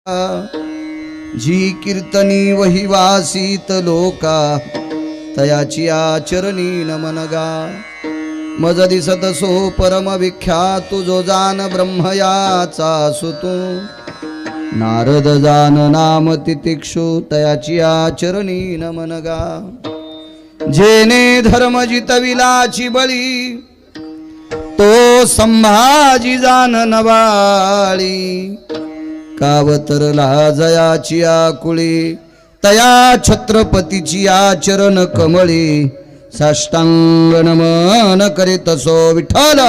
जी कीर्तनी वही वासीत लोका तयाची आचरणी नमनगा मज दिसत सो परम विख्यात जो जान ब्रह्मयाचा सुतो नारद जान नाम तितिक्षु तयाची आचरणी नमनगा जेने धर्म जितविलाची बळी तो संभाजी जान नवाळी कावतरला जयाची आकुळी तया छत्रपतीची आचरण कमळी साष्टांग नमन करीत सो विठ्ठल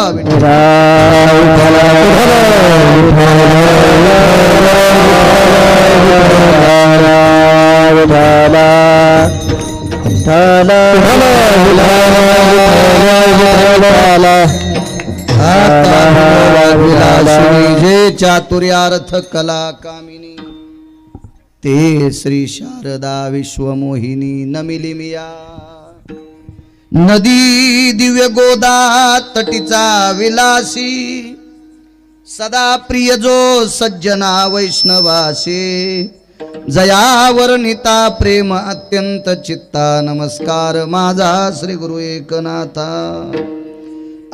जे चातुर्यार्थ कला कामिनी ते श्री शारदा विश्वमोहिनी नमिली मिया नदी दिव्य गोदा तटीचा विलासी सदा प्रिय जो सज्जना वैष्णवासी जयावर्णिता प्रेम अत्यंत चित्ता नमस्कार माझा श्री गुरु एकनाथा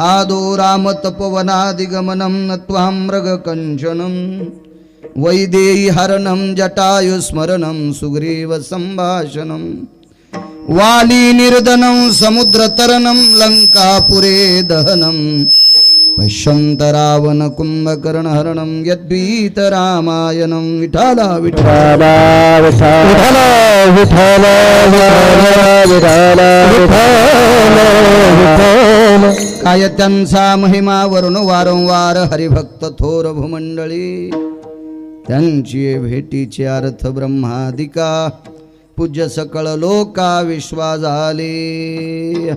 आदो राम तपोवनादिगमनं नत्वा मृग कंचनं वैदेही हरणं जटायु स्मरणं सुग्रीव संभाषणं वाली निर्दनं समुद्रतरणं लंकापुरे दहनं पश्यन्त रावण कुंभकर्णहरणं यद्भीत रामायणं विठ्ठला विठ्ठला विठ्ठला विठ्ठला विठ्ठला विठ्ठला काय त्यांचा महिमा वरून वारंवार हरिभक्त थोर भूमंडळी त्यांची भेटीचे अर्थ ब्रह्मादिका पूज्य सकळ लोका विश्वा झाले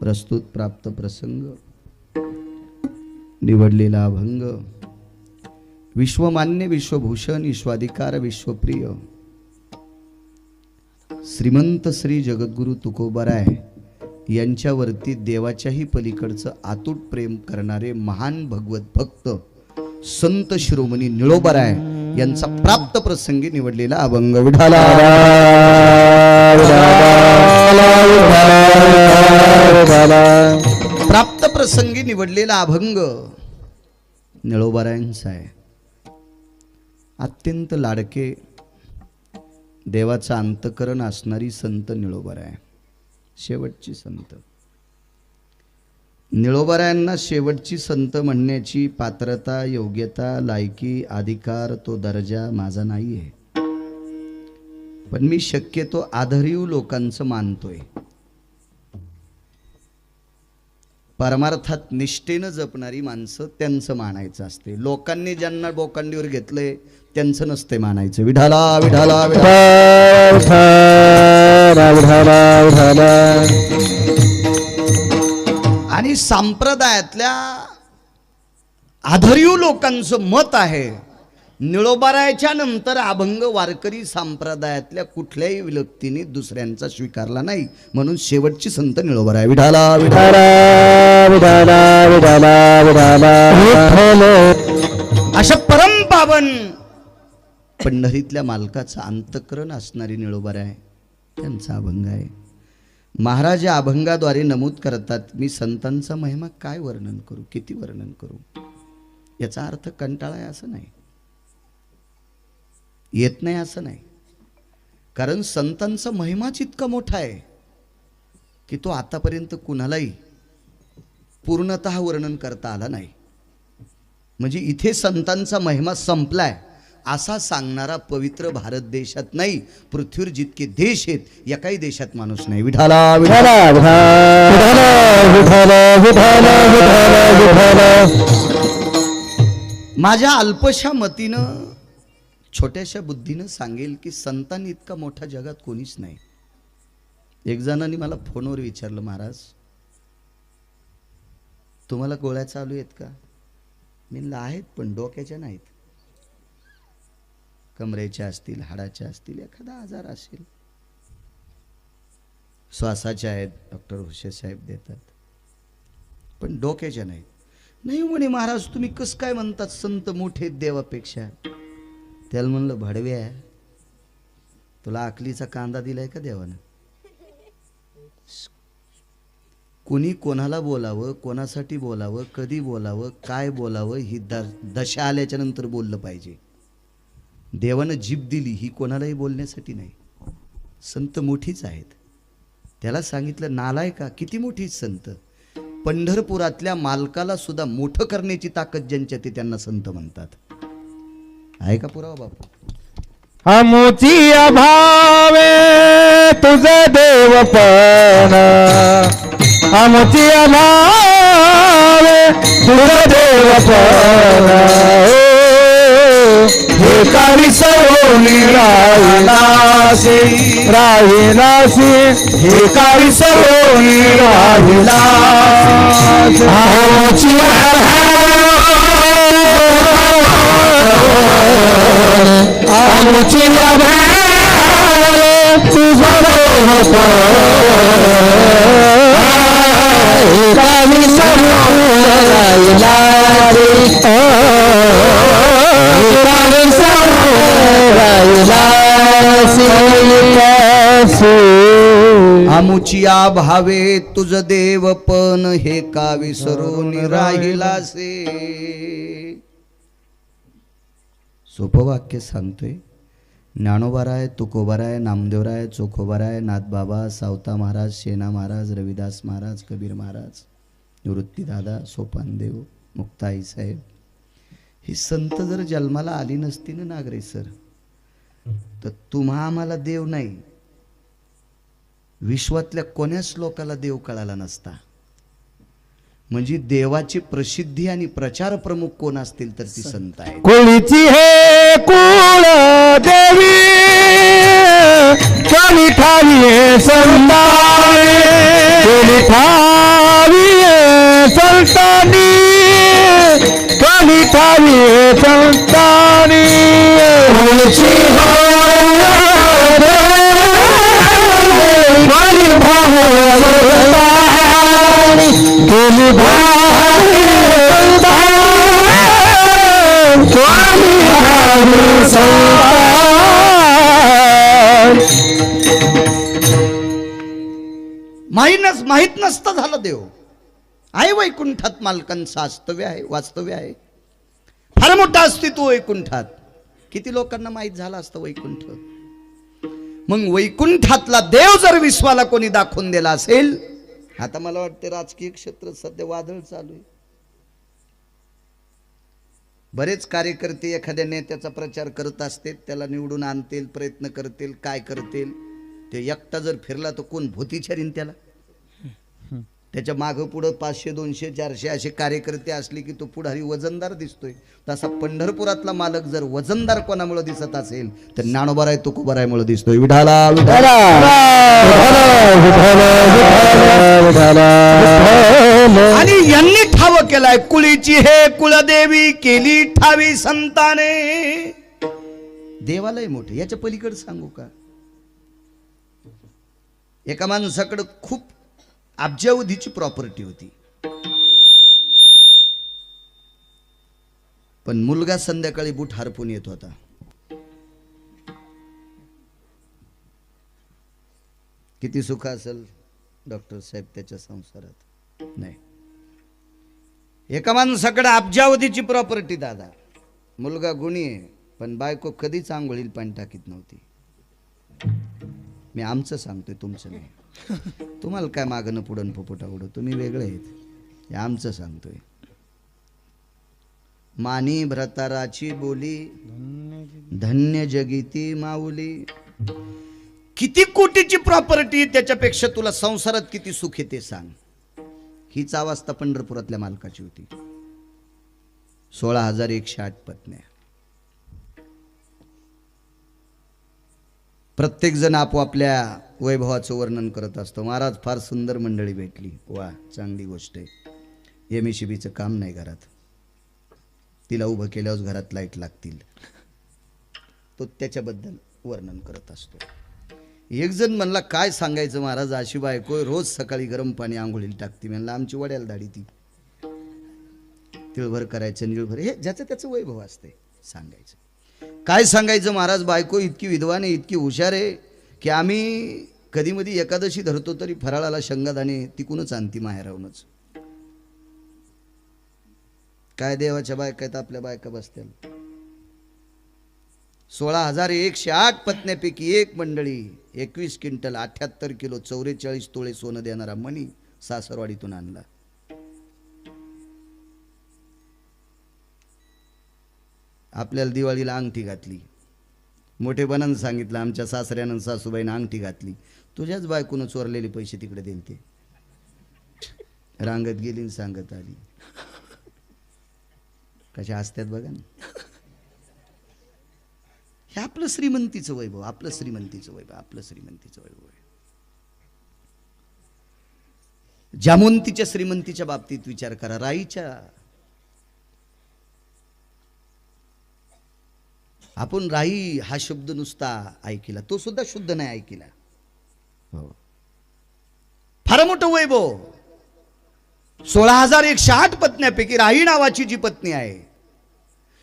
प्रस्तुत प्राप्त प्रसंग निवडलेला अभंग विश्वमान्य विश्वभूषण विश्वाधिकार विश्वप्रिय श्रीमंत श्री जगद्गुरु तुकोबाराय यांच्यावरती देवाच्याही पलीकडचं अतूट प्रेम करणारे महान भगवत भक्त संत शिरोमणी निळोबाराय यांचा प्राप्त प्रसंगी निवडलेला अभंग विठ्ठला प्राप्त प्रसंगी निवडलेला अभंग निळोबारायांचा आहे. अत्यंत लाडके देवाचा अंतकरण असणारी संत निळोबाराय शेवटची संत. निळोबारायांना शेवटची संत म्हणण्याची पात्रता योग्यता लायकी अधिकार तो दर्जा माझा नाही आहे, पण मी शक्यतो आदरीव लोकांचं मानतोय. परमार्थात निष्ठेनं जपणारी माणसं त्यांचं मानायचं असते. लोकांनी ज्यांना बोकांडीवर घेतलंय त्यांचं नसते मानायचं. विठाला विठाला आणि संप्रदायातल्या आदरीव लोकांचं मत आहे निळोबारायाच्या नंतर अभंग वारकरी संप्रदायातल्या कुठल्याही विलक्तीने दुसऱ्यांचा स्वीकारला नाही, म्हणून शेवटची संत निळोबाराय विठाला विठाला विठाला विठाला विठाला अशा परम पावन पंढरीतल्या मालकाचा अंतकरण असणारी निळोबाराय त्यांचा अभंग आहे. महाराज या अभंगाद्वारे नमूद करतात, मी संतांचा महिमा काय वर्णन करू, किती वर्णन करू. याचा अर्थ कंटाळा आहे असं नाही, येत नाही असं नाही, कारण संतांचा महिमाच इतका मोठा आहे की तो आतापर्यंत कुणालाही पूर्णतः वर्णन करता आला नाही. म्हणजे इथे संतांचा महिमा संपलाय असा सांगणारा पवित्र भारत देशात नाही, पृथ्वीवर जितके देश आहेत एकाही देशात माणूस नाही. विठाला विठाला विठाला विठाला. माझ्या अल्पशा मतीनं छोट्याशा बुद्धीनं सांगेल की संतांनी इतका मोठा जगात कोणीच नाही. एक जणांनी मला फोनवर विचारलं, महाराज तुम्हाला गोळ्या चालू आहेत का? मी म्हणलं आहेत, पण डोक्याच्या नाहीत, कमरेच्या असतील, हाडाच्या असतील, एखादा आजार असेल, श्वासाच्या आहेत, डॉक्टर हुशे साहेब देतात, पण डोक्याच्या नाहीत. नाही म्हणे महाराज तुम्ही कस काय म्हणतात संत मोठे देवापेक्षा. त्याला म्हणलं भडव्या, तुला अकलीचा कांदा दिलाय का देवानं? कोणी कोणाला बोलावं, कोणासाठी बोलावं, कधी बोलावं, काय बोलावं ही दशा आल्याच्या नंतर बोललं पाहिजे. देवानं जीभ दिली ही कोणालाही बोलण्यासाठी नाही. संत मोठीच आहेत. त्याला सांगितलं नालाय का, किती मोठी संत. पंढरपुरातल्या मालकाला सुद्धा मोठं करण्याची ताकद ज्यांच्या ते त्यांना संत म्हणतात. आहे का पुरावा बापू? आमुची अभावे तुझ देवपण, आमुची अभावे तुझ देवपण, हे काळी सवनी राहिलासी, राहिलासी, हे काळी सवनी राहिलासी. आमुची आमुची अभावे तुझ देवपण, काळी सवनी राहिलासी, आमुचिया भावे तुझ देवपण, हे का विसरून राहिलासे. सोपं वाक्य सांगतोय. ज्ञानोबाराय, तुकोबाराय, नामदेवराय, चोखोबाराय, नाथबाबा, सावता महाराज, शेना महाराज, रविदास महाराज, कबीर महाराज, निवृत्तीदादा, सोपानदेव, मुक्ताई साहेब, ही संत जर जन्माला आली नसती ना नागरे सर, तर तुम्हा आम्हाला देव नाही, विश्वातल्या कोण्याच लोकाला देव कळाला नसता. म्हणजे देवाची प्रसिद्धी आणि प्रचार प्रमुख कोण असतील तर ती संत आहे. कुळीची हे कुळ देवी, कोणी ठावी संतानी, कोणी ठावी संतानी, कोणी ठावी संतानी. कुळीची माहित नसतं झालं देव आहे. वैकुंठात मालकांचं वास्तव्य आहे, वास्तव्य आहे. फार मोठं अस्तित्व वैकुंठात. किती लोकांना माहित झालं असतं वैकुंठ. मग वैकुंठातला देव जर विश्वाला कोणी दाखवून दिला असेल. आता मला वाटते राजकीय क्षेत्रात सध्या वादळ चालू आहे. बरेच कार्यकर्ते एखाद्या नेत्याचा प्रचार करत असतील, त्याला निवडून आणतील, प्रयत्न करतील, काय करतील. ते एकटा जर फिरला तर कोण भूतीचारीन त्याला. त्याच्या मागं पुढं 500 200 400 असे कार्यकर्ते असले की तो पुढारी वजनदार दिसतोय. तसा पंढरपुरातला मालक जर वजनदार कोणामुळे दिसत असेल तर ज्ञानोबाराय तुकोबारायमुळे दिसतोय. विठाला विठाला. आणि यांनी ठाव केलाय. कुळीची हे कुळदेवी, केली ठावी संताने. देवालय मोठे. याच्या पलीकडे सांगू का? एका माणसाकडे खूप अब्जावधीची प्रॉपर्टी होती, पण मुलगा संध्याकाळी बूट हरपून येत होता. किती सुख असेल डॉक्टर साहेब त्याच्या संसारात? नाही. एका माणसाकडे अब्जावधीची प्रॉपर्टी दादा, मुलगा गुणी आहे, पण बायको कधीच आंघोळीला पाणी टाकीत नव्हती. मी आमचं सांगतोय, तुमचं नाही. तुम्हाला काय मागणं पुढं फुफुटा उडो, तुम्ही वेगळे आहेत. हे आमचं सांगतोय. मानी भ्रताराची बोली, धन्य जगिती माऊली. किती कोटीची प्रॉपर्टी, त्याच्यापेक्षा तुला संसारात किती सुख आहे ते सांग. हीच अवस्था पंढरपुरातल्या मालकाची होती. 16,108 पत्न्या. प्रत्येक जण आपोआपल्या वैभवाचं वर्णन करत असतो. महाराज फार सुंदर मंडळी भेटली, वा चांगली गोष्ट आहे. MSCBचं काम नाही घरात, तिला उभं केल्यावर घरात लाईट लागतील. तो त्याच्याबद्दल वर्णन करत असतो. एक जण म्हणला, काय सांगायचं महाराज, अशी बायको रोज सकाळी गरम पाणी आंघोळीला टाकते. म्हणला आमची वड्याला दाढी ती तिळभर करायचं, निळभर, हे ज्याचं त्याचं वैभव असते सांगायचं. काय सांगायचं महाराज, बायको इतकी विद्वान आहे, इतकी हुशार आहे की आम्ही कधी मधी एकादशी धरतो तरी फराळाला शेंगादाणे तिकूनच आणती माहेराहूनच. काय देवाच्या बायका आहेत आपल्या बायका बसत्याल. 16,108 पत्न्यापैकी एक मंडळी 21 क्विंटल 78 किलो 44 तोळे सोनं देणारा मणी सासरवाडीतून आणला. आपल्याला दिवाळीला अंगठी घातली. मोठेपणानं सांगितलं आमच्या सासऱ्यानं सासूबाईनं अंगठी घातली. तुझ्याच बायकोनं चोरलेले पैसे तिकडे दिले ते. रांगत गेली आणि सांगत आली. कशा हसत्यात बघा ना. हे आपलं श्रीमंतीचं वैभव, आपलं श्रीमंतीचं वैभव, आपलं श्रीमंतीचं वैभव आहे. जामोंतीच्या श्रीमंतीच्या बाबतीत विचार करा. राईच्या आपण राई हा शब्द नुसता ऐकिला, तो सुद्धा शुद्ध नाही ऐकिला. हो, फार मोठं वैभव. 16,108 पत्न्यापैकी राई नावाची जी पत्नी आहे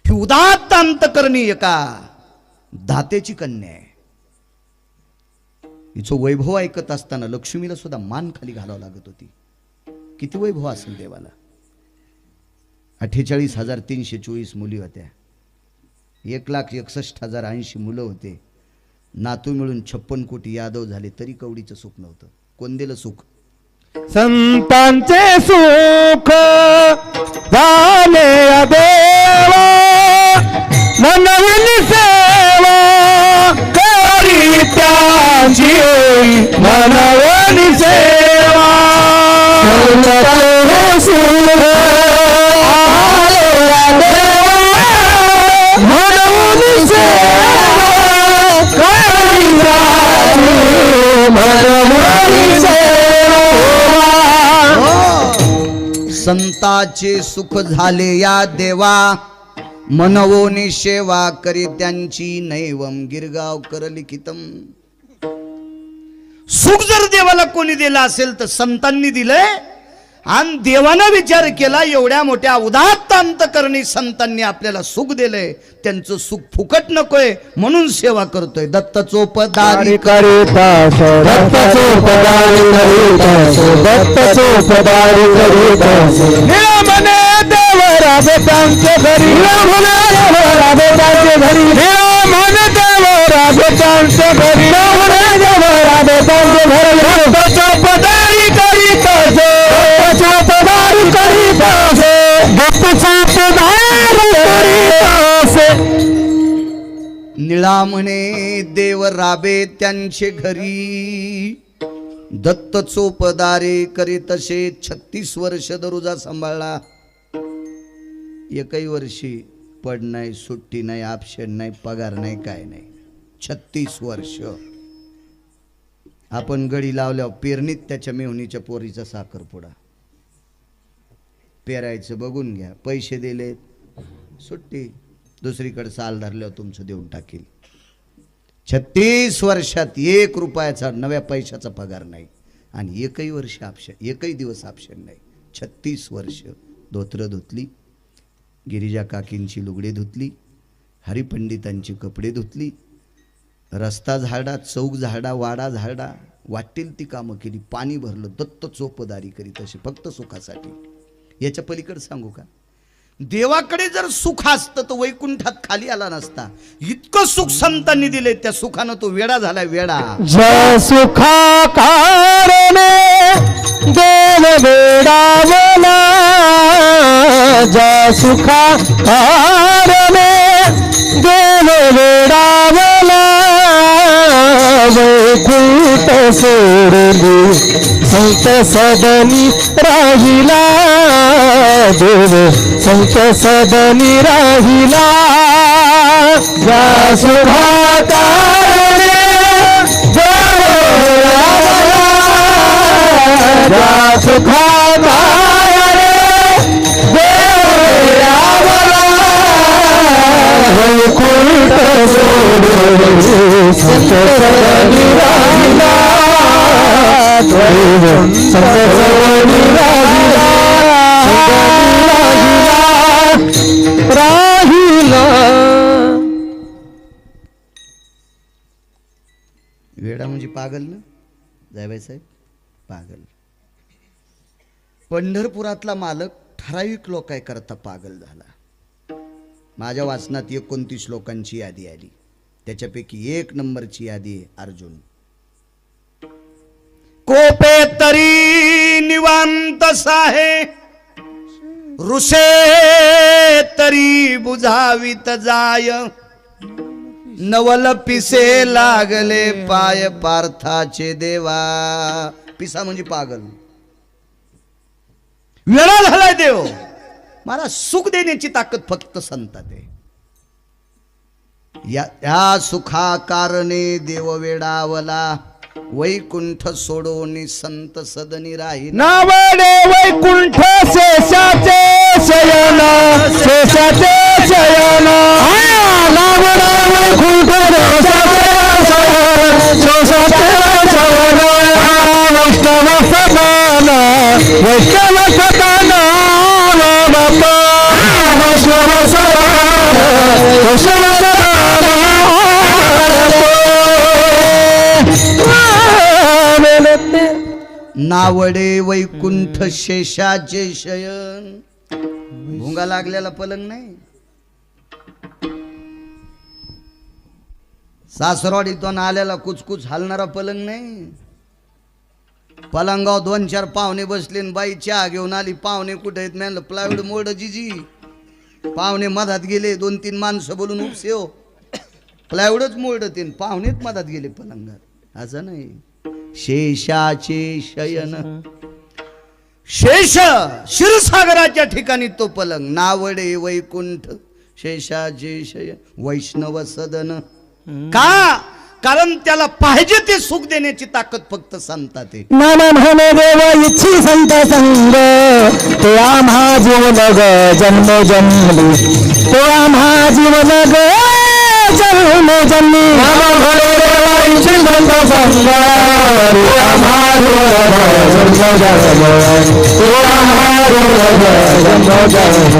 ही उदात्त अंतकरणी एका दातेची कन्या आहे. हिचं वैभव ऐकत असताना लक्ष्मीला सुद्धा मान खाली घालावं लागत होती. किती वैभव असेल देवाला. 48,324 मुली होत्या. 1,61,080 मुलं होते. नातू मिळून 56 कोटी यादव झाले तरी कवडीचं सुख नव्हतं. कोण दिलं सुख? संतांचे सुख झाले देवा, मनविन सेवा करी त्यांची, मनविन सेवा. संतांचे सुख झाले देवा, मनविन सेवा करी त्यांची, मनविन सेवा. संताचे सुख झाले या देवा, मनवोनी सेवा करी त्यांची. नैवम गिरगाव कर लिखितम. सुख जर देवाला कोणी दिलं असेल तर संतांनी दिलंय. आणि देवानं विचार केला एवढ्या मोठ्या उदात्त अंतकरणी संतांनी आपल्याला सुख दिलंय, त्यांचं सुख फुकट नकोय म्हणून सेवा करतोय. दत्त चोपदारी करीतास, दत्त चोपदारी करीतास, दत्त चोपदारी करीतास. निळमने देव राबे त्यांचे घरी, निळमने देव राबे त्यांचे घरी, निळमने देव राबे त्यांचे घरी, निळमने देव राबे त्यांचे घरी. दत्त चोपदारी करीतास, दत्त चोपदारी करीतास, दत्त चोपदारी करीतास. निळा म्हणे देव राबे त्यांचे घरी, दत्त चोपदारे करे तसे. 36 वर्ष दरोजा सांभाळला. एकही वर्षी पड नाही, सुट्टी नाही, ऑप्शन नाही, पगार नाही, काय नाही. 36 वर्ष. आपण गडी लावल्यावर पेरणीत त्याच्या मेहुणीच्या पोरीचा साखरपुडा. पेरायचं बघून घ्या, पैसे दिले सुट्टी, दुसरीकडे साल धरल्यावर तुमचं देऊन टाकील. 36 वर्षात 1 रुपयाचा नव्या पैशाचा पगार नाही आणि एकही वर्ष ऑप्शन, एकही दिवस ऑप्शन नाही. 36 वर्ष. धोत्र धुतली, गिरिजा काकींची लुगडे धुतली, हरिपंडितांची कपडे धुतली, रस्ता झाडा, चौक झाडा, वाडा झाडा, वाटेल ती कामं केली. पाणी भरलं. दत्त चोपदारी करीत अशी फक्त सुखासाठी. याच्या पलीकडे सांगू का? देवाकडे जर सुख असतं तर वैकुंठात खाली आला नसता. इतकं सुख संतांनी दिले, त्या सुखानं तो वेडा झाला. वेडा. जय सुखा कारणे देव वेडावला, जय सुखा कारणे देव वेडावला. वैकुंठ सोडली संत सदनी राहिला, देव संत सदनी राहिला. या सुखा कारणे देव वेडावला, या सुखा कारणे देव वेडावला. वैकुंठ सोडली संत सदनी राहिला, देव संत सदनी राहिला, राहिला. वेडा म्हणजे पागल ना जायबाई साहेब, पागल. पंढरपुरातला मालक ठराविक लोकांकरता पागल झाला. माझ्या वाचनात 29 लोकांची यादी आली, त्याच्यापैकी 1 नंबरची यादी आहे अर्जुन. कोपे तरी निवांत साहे, ऋषे तरी बुझावित जाय, नवल पिसे लागले पाय पार्थाचे देवा. पिसा म्हणजे पागल, वेळा झालाय देव. मला सुख देण्याची ताकद फक्त संतात आहे. या सुखा कारणे देव वेडावला, वैकुंठ सोडोनी संत सदनी राही. नावडे वैकुंठ शेषाचे शयन, शेषाचे शयन. नावडे वैकुंठ शेषाचे शयन, शेषाचे शयन. वैष्णव सदान, वैष्णव सदान बापा. वैष्णव सदान, वैष्णव सदान. नावडे वैकुंठ शेषाचे शयन. भुंगा लागलेला पलंग नाही, सासरवाडीतून आलेला कुचकुच हलणारा पलंग नाही. पलंगाव 2-4 पाहुणे बसले, बाई चहा घेऊन आली. पाहुणे कुठे आहेत? म्हणलं प्लायवूड मोड जिजी. पाहुणे मधात गेले, 2-3 माणसं बोलून उपसे हो, प्लायवूडच मोड तीन पाहुणेच मधात गेले पलंगात. असं नाही. शेषाचे शयन, शेष क्षीरसागराच्या ठिकाणी तो पलंग. नावडे वैकुंठ शेषाचे शयन, वैष्णव सदन. का? कारण त्याला पाहिजे ते सुख देण्याची ताकद फक्त संतात आहे. नाम म्हणे देव इच्छी संत संग, तो आम्हा जीवन ग जन्म जन्मली, तो आम्हा जीवन ग जन्म जन्मी. नाम म्हणे देव इच्छी संत संग, तो आम्हा जीवन ग जन्म जन्म, तो आम्हा जीवन ग जन्म जन्म.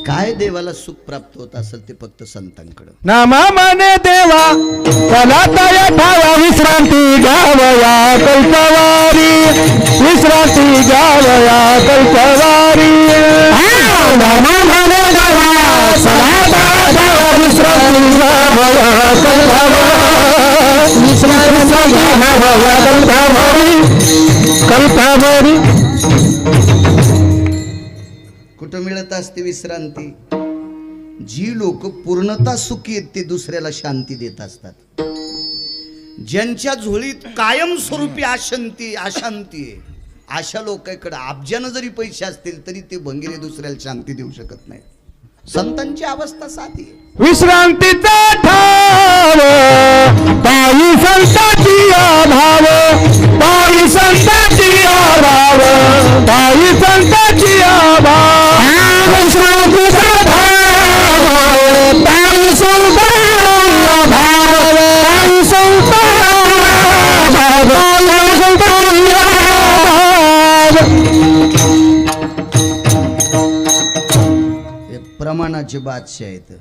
काय देवाला सुख प्राप्त होत असेल ते फक्त संतांकडे. नामा म्हणे देवा त्याला तया ठावा, विश्रांती घ्यावया कल्पवारी, विश्रांती घ्यावया कल्पवारी. नामा म्हणे देवा त्याला तया ठावा, विश्रांती घ्यावया कल्पवारी, विश्रांती घ्यावया कल्पवारी, कल्पवारी. कुठं मिळत असते विश्रांती? जी लोक पूर्णता सुखी आहेत ते दुसऱ्याला शांती देत असतात. ज्यांच्या झोळीत कायमस्वरूपी अशांती आहे, अशा लोकांकडे अब्जानं जरी पैसे असतील तरी ते भंगिरे दुसऱ्याला शांती देऊ शकत नाही. संतांची अवस्था साधी आहे. विश्रांतीचा ठाव पायी संताची अभाव, पायी संताची अभाव, पायी संताची अभाव. विश्रांतीचा ठाव पायी संताची अभाव, पायी संताची प्रमाणाचे बादशाह आहेत.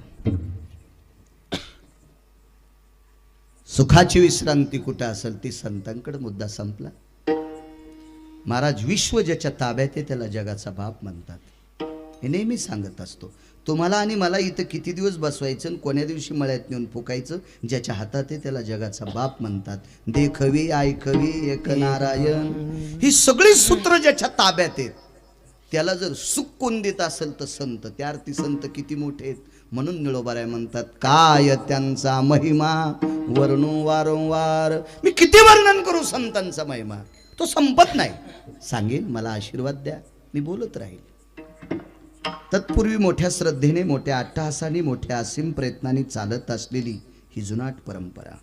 सुखाची विश्रांती कुठे असेल ती संतांकडे. मुद्दा संपला. महाराज विश्व ज्याच्या ताब्यात आहे त्याला जगाचा बाप म्हणतात. हे नेहमी सांगत असतो. तुम्हाला आणि मला इथं किती दिवस बसवायचं आणि कोण्या दिवशी मळ्यात नेऊन फुकायचं, ज्याच्या हातात आहे त्याला जगाचा बाप म्हणतात. देखवी ऐकवी एक नारायण, ही सगळी सूत्र ज्याच्या ताब्यात आहेत त्याला जर सुख कोण देत असेल तर संत. त्या अर्थी संत किती मोठे आहेत. म्हणून निळोबाराय म्हणतात काय त्यांचा महिमा वर्णू वारंवार. मी किती वर्णन करू संतांचा महिमा, तो संपत नाही. सांगेन मला आशीर्वाद द्या, मी बोलत राहील. तत्पूर्वी मोठ्या श्रद्धेने, मोठ्या अट्टहासाने, मोठ्या असीम प्रयत्नाने चालत असलेली ही जुनाट परंपरा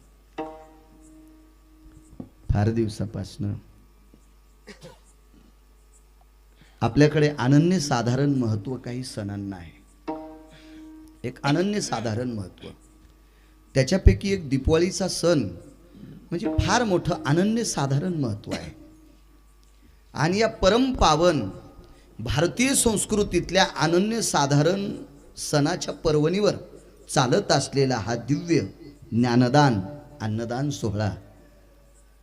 फार दिवसापासनं आपल्याकडे अनन्य साधारण महत्व काही सणांना आहे. एक अनन्य साधारण महत्व. त्याच्यापैकी एक दीपावलीचा सण म्हणजे फार मोठं अनन्य साधारण महत्व आहे. आणि या परमपावन भारतीय संस्कृतीतल्या अनन्य साधारण सणाच्या पर्वणीवर चालत असलेला हा दिव्य ज्ञानदान अन्नदान सोहळा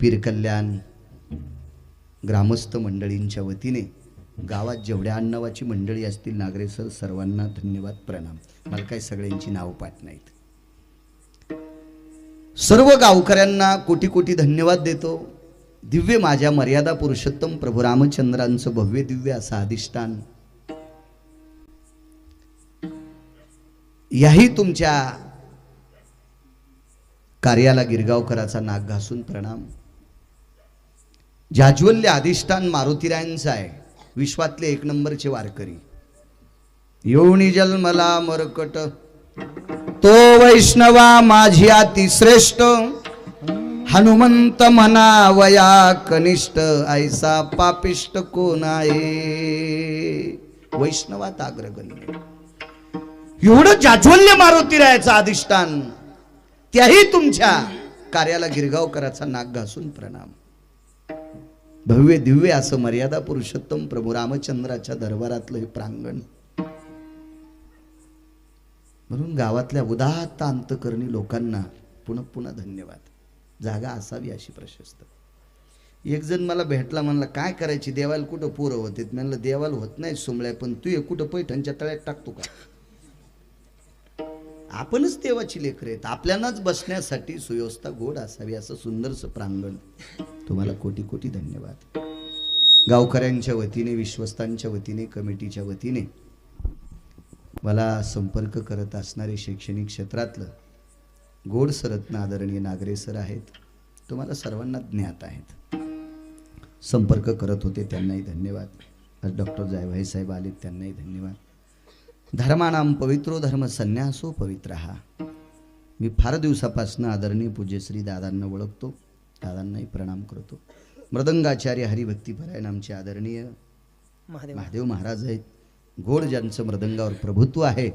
पीर कल्याण ग्रामस्थ मंडळींच्या वतीने गावात जेवढ्या अन्नवाची मंडळी असतील नागरे सर सर्वांना धन्यवाद प्रणाम. मला काही सगळ्यांची नाव पाठ नाहीत. सर्व गावकऱ्यांना कोटी कोटी धन्यवाद देतो. दिव्य माझ्या मर्यादा पुरुषोत्तम प्रभू रामचंद्रांचं भव्य दिव्य असं अधिष्ठान याही तुमच्या कार्याला गिरगावकराचा नाक घासून प्रणाम. जाज्वल्य अधिष्ठान मारुतीरायांचं आहे. विश्वातले एक नंबरचे वारकरी. योनी जन्मला मरकट तो वैष्णवा माझी अति श्रेष्ठ हनुमंत म्हणावया कनिष्ठ ऐसा पापिष्ट कोण आहे. वैष्णवात अग्रगण्य एवढं जाज्वल्य मारुतीरायाचं अधिष्ठान त्याही तुमच्या कार्याला गिरगावकराचा नाक घासून प्रणाम. भव्य दिव्य असं मर्यादा पुरुषोत्तम प्रभू रामचंद्राच्या दरबारातलं हे प्रांगण. म्हणून गावातल्या उदात्त अंतकरणी लोकांना पुन्हा पुन्हा धन्यवाद. जागा असावी अशी प्रशस्त. एक जण मला भेटला, म्हणला काय करायची देवाला कुठं पोरं होते. म्हणलं देवाला होत नाही सोमळ्या, पण तू कुठं पैठणच्या तळ्यात टाकतो का. आपणच देवाची लेकरं आहेत. आपल्यालाच बसण्यासाठी सुव्यवस्था गोड असावी असं सुंदरसं प्रांगण. तुम्हाला कोटी कोटी धन्यवाद. गावकऱ्यांच्या वतीने विश्वस्तांच्या वतीने कमिटीच्या वतीने मला संपर्क करत असणारे शैक्षणिक क्षेत्रातलं गोड सरत्न आदरणीय नागरे सर आहेत. तुम्हाला सर्वांना ज्ञात आहेत. संपर्क करत होते त्यांनाही धन्यवाद. आज डॉक्टर जायभाई साहेब आले त्यांनाही धन्यवाद. धर्मानाम पवित्रो धर्म संन्यासो पवित्रहा. मी फार दिवसापासून आदरणीय पूज्यश्री दादांना ओळखतो. दादांनाही प्रणाम करतो. मृदंगाचार्य हरिभक्तीपरायण आमचे आदरणीय महादेव महाराज आहेत. गोड ज्यांचं मृदंगावर प्रभुत्व आहे.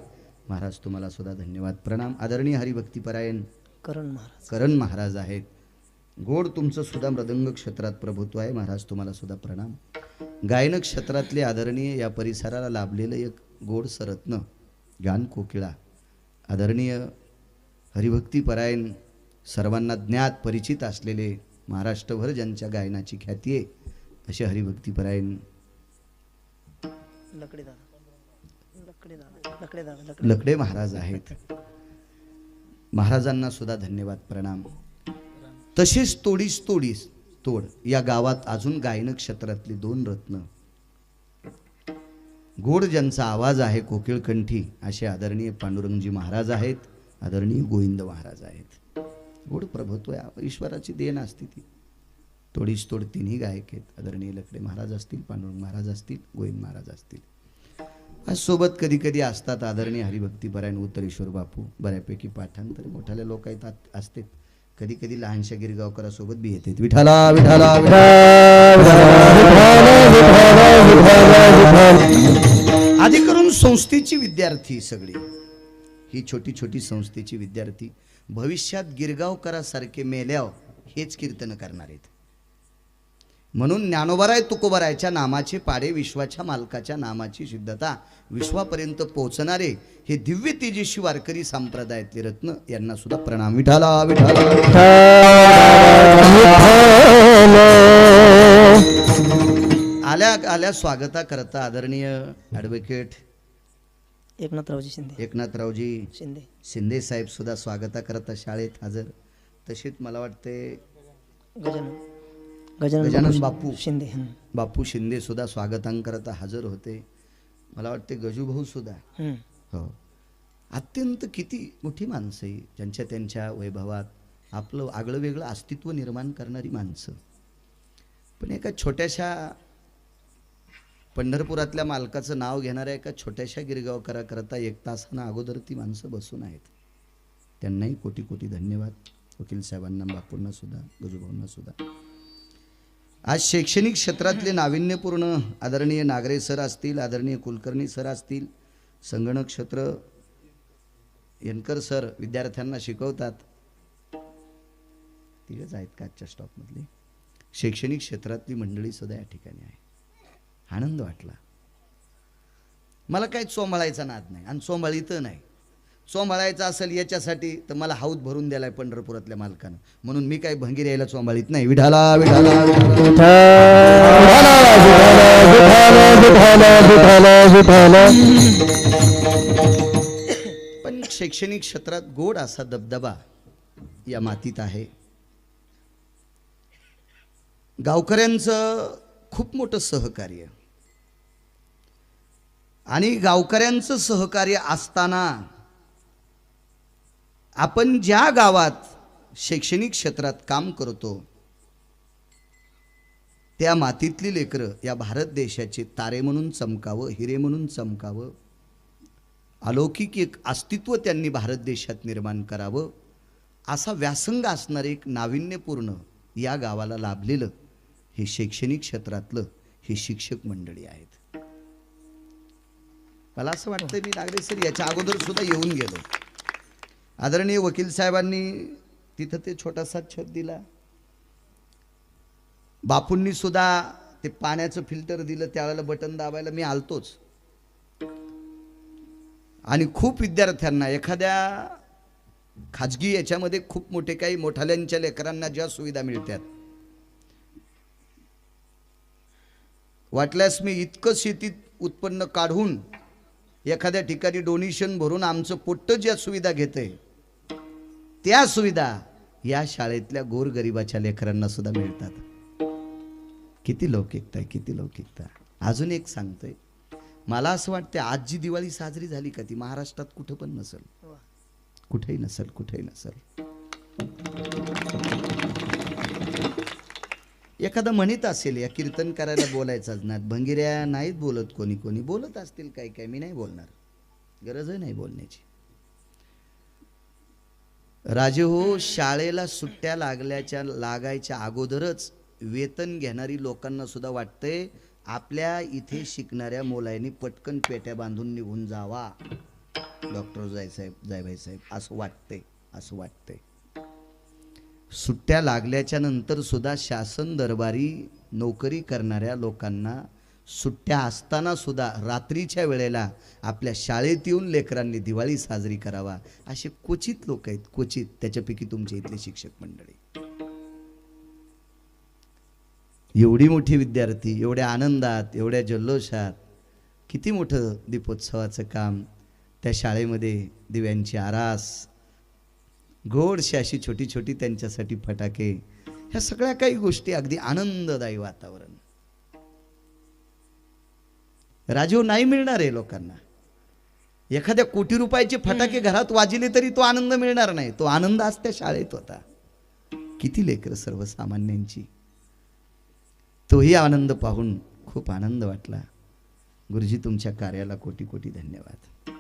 महाराज तुम्हाला सुद्धा धन्यवाद प्रणाम. आदरणीय हरिभक्तीपरायण करण महाराज आहेत. गोड तुमचं सुद्धा मृदंग क्षेत्रात प्रभुत्व आहे. महाराज तुम्हाला सुद्धा प्रणाम. गायन क्षेत्रातले आदरणीय या परिसराला लाभलेलं एक गोड सरत्न गान कोकिळा आदरणीय हरिभक्तीपरायण सर्वांना ज्ञात परिचित असलेले महाराष्ट्रभर ज्यांच्या गायनाची ख्याती आहे असे हरिभक्तीपरायण लकडे महाराज आहेत. महाराजांना सुद्धा धन्यवाद प्रणाम. तसेच तोड या गावात अजून गायन क्षेत्रातली दोन रत्न गोड ज्यांचा आवाज आहे कोकिळकंठी असे आदरणीय पांडुरंगजी महाराज आहेत. आदरणीय गोविंद महाराज आहेत. गोड प्रभुत्व ईश्वराची देण असते ती. तोड तिन्ही गायक आहेत. आदरणीय लकडे महाराज असतील, पांडुरंग महाराज असतील, गोविंद महाराज असतील. आज सोबत कधी कधी असतात आदरणीय हरिभक्तीपरायण उत्तरेश्वर बापू. बऱ्यापैकी पाठांतर मोठ्याले लोक येतात असतात. कधी कधी लहानशा गिरगावकरासोबत बी येतात. विठाला विठाला आधी करून संस्थेची विद्यार्थी सगळी ही छोटी छोटी संस्थेची विद्यार्थी भविष्यात गिरगावकरासारखे मेल्यावर हेच कीर्तन करणार आहेत. म्हणून ज्ञानोबाराय तुकोबारायच्या नामाचे पाडे विश्वाच्या मालकाच्या नामाची सिद्धता विश्वापर्यंत पोहोचणारे हे दिव्य तेजस्वी वारकरी संप्रदायातले रत्न यांना सुद्धा प्रणाम. विठाला विठाला. आल्या स्वागता करता आदरणीय ॲडव्होकेट एकनाथरावजी शिंदे साहेब सुद्धा स्वागता करता शाळेत हजर. तसेच मला वाटते गजानन बापू शिंदे सुद्धा स्वागतांकरता हजर होते. मला वाटते गजू भाऊ सुद्धा. हो, अत्यंत किती मोठी माणसं आहे ज्यांच्या त्यांच्या वैभवात आपलं आगळं वेगळं अस्तित्व निर्माण करणारी माणसं. पण एका छोट्याशा पंढरपुरातल्या मालकाचं नाव घेणाऱ्या एका छोट्याशा गिरगावकराकरता एक तासानं अगोदर ती माणसं बसून आहेत. त्यांनाही कोटी कोटी धन्यवाद. वकील साहेबांना, बापूंना सुद्धा, गजूभाऊंना सुद्धा. आज शैक्षणिक क्षेत्रातले नाविन्यपूर्ण आदरणीय नागरे सर असतील, आदरणीय कुलकर्णी सर असतील, संगणक क्षेत्र यनकर सर विद्यार्थ्यांना शिकवतात. तिघच आहेत का आजच्या स्टॉपमधली. शैक्षणिक क्षेत्रातली मंडळी सुद्धा या ठिकाणी आहे. आनंद वाटला. मला काही चोंबाळायचा नाद नाही आणि चोंबाळीत नाही. चोंबाळायचं असेल याच्यासाठी तर मला हाऊत भरून द्यायलाय पंढरपुरातल्या मालकानं, म्हणून मी काही भंगीर यायला चोंबाळीत नाही. विठाला विठाला पण शैक्षणिक क्षेत्रात गोड असा दबदबा या मातीत आहे. गावकऱ्यांचं खूप मोठं सहकार्य, आणि गावकऱ्यांचं सहकार्य असताना आपण ज्या गावात शैक्षणिक क्षेत्रात काम करतो त्या मातीतली लेकरं या भारत देशाचे तारे म्हणून चमकावं, हिरे म्हणून चमकावं, अलौकिक एक अस्तित्व त्यांनी भारत देशात निर्माण करावं, असा व्यासंग असणारे एक नाविन्यपूर्ण या गावाला लाभलेलं हे शैक्षणिक क्षेत्रातलं हे शिक्षक मंडळी आहेत. मला असं वाटतं मी नागरे सर याच्या अगोदर सुद्धा येऊन गेलो. आदरणीय वकील साहेबांनी तिथं ते छोटासा छत दिला, बापूंनी सुद्धा ते पाण्याचं फिल्टर दिलं, त्यावेळेला बटन दाबायला मी आलतोच. आणि खूप विद्यार्थ्यांना एखाद्या खाजगी याच्यामध्ये खूप मोठे काही मोठाल्यांच्या लेकरांना ज्या सुविधा मिळतात, वाटल्यास मी इतकं शेतीत उत्पन्न काढून एखाद्या ठिकाणी डोनेशन भरून आमचं पोट्ट ज्या सुविधा घेते त्या सुविधा या शाळेतल्या गोरगरिबाच्या लेकरांना सुद्धा मिळतात. किती लौकिकता आहे, किती लौकिकता. अजून एक सांगतोय, मला असं वाटतं आज जी दिवाळी साजरी झाली का ती महाराष्ट्रात कुठं पण नसेल, कुठेही नसेल, कुठेही नसेल. एखादा म्हणत असेल या कीर्तन करायला बोलायचाच ना, भंगिऱ्या नाहीत बोलत, कोणी कोणी बोलत असतील, काय काय, मी नाही बोलणार, गरजही नाही बोलण्याची. राजे हो, शाळेला सुट्ट्या लागायच्या अगोदरच वेतन घेणारी लोकांना सुद्धा वाटतंय आपल्या इथे शिकणाऱ्या मुलांनी पटकन पेट्या बांधून निघून जावा, डॉक्टर जायभाई साहेब, असं वाटतंय, असं वाटतंय. सुट्ट्या लागल्याच्या नंतर सुद्धा शासन दरबारी नोकरी करणाऱ्या लोकांना सुट्ट्या असताना सुद्धा रात्रीच्या वेळेला आपल्या शाळेत येऊन लेकरांनी दिवाळी साजरी करावा, असे क्वचित लोक आहेत, क्वचित. त्याच्यापैकी तुमच्या इथले शिक्षक मंडळी. एवढी मोठी विद्यार्थी एवढ्या आनंदात, एवढ्या जल्लोषात, किती मोठं दीपोत्सवाचं काम त्या शाळेमध्ये, दिव्यांची आरास, गोडशी अशी छोटी छोटी त्यांच्यासाठी फटाके, ह्या सगळ्या काही गोष्टी, अगदी आनंददायी वातावरण. राजीव नाही मिळणार आहे लोकांना. एखाद्या कोटी रुपयाचे फटाके घरात वाजले तरी तो आनंद मिळणार नाही, तो आनंद आज त्या शाळेत होता. किती लेकरं सर्वसामान्यांची. तोही आनंद पाहून खूप आनंद वाटला. गुरुजी तुमच्या कार्याला कोटी कोटी धन्यवाद.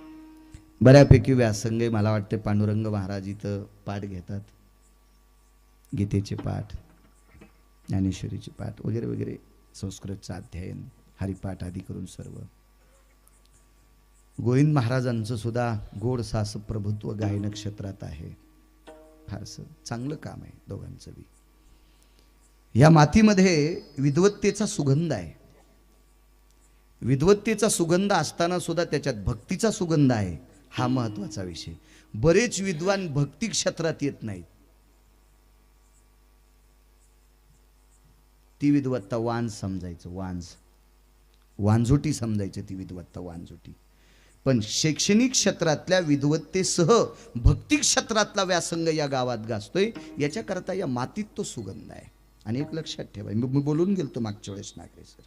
बऱ्यापैकी व्यासंग मला वाटते पांडुरंग महाराज इथं पाठ घेतात, गीतेचे पाठ, ज्ञानेश्वरीचे पाठ वगैरे वगैरे, संस्कृतचं अध्ययन, हरिपाठ आदी करून सर्व. गोविंद महाराजांचं सुद्धा गोड सास प्रभुत्व गायन क्षेत्रात आहे. फारसं चांगलं काम आहे दोघांचं बी. या मातीमध्ये विद्वत्तेचा सुगंध आहे. विद्वत्तेचा सुगंध असताना सुद्धा त्याच्यात भक्तीचा सुगंध आहे, हा महत्वाचा विषय. बरेच विद्वान भक्ती क्षेत्रात येत नाहीत. ती विद्वत्ता वांज समजायचं, वांजोटी समजायचं, ती विद्वत्ता वांजोटी. पण शैक्षणिक क्षेत्रातल्या विद्वत्तेसह भक्ती क्षेत्रातला व्यासंग या गावात गाजतोय, याच्याकरता या मातीत तो सुगंध आहे. आणि एक लक्षात ठेवा, मी बोलून गेलतो मागच्या वेळेस नागरे सर,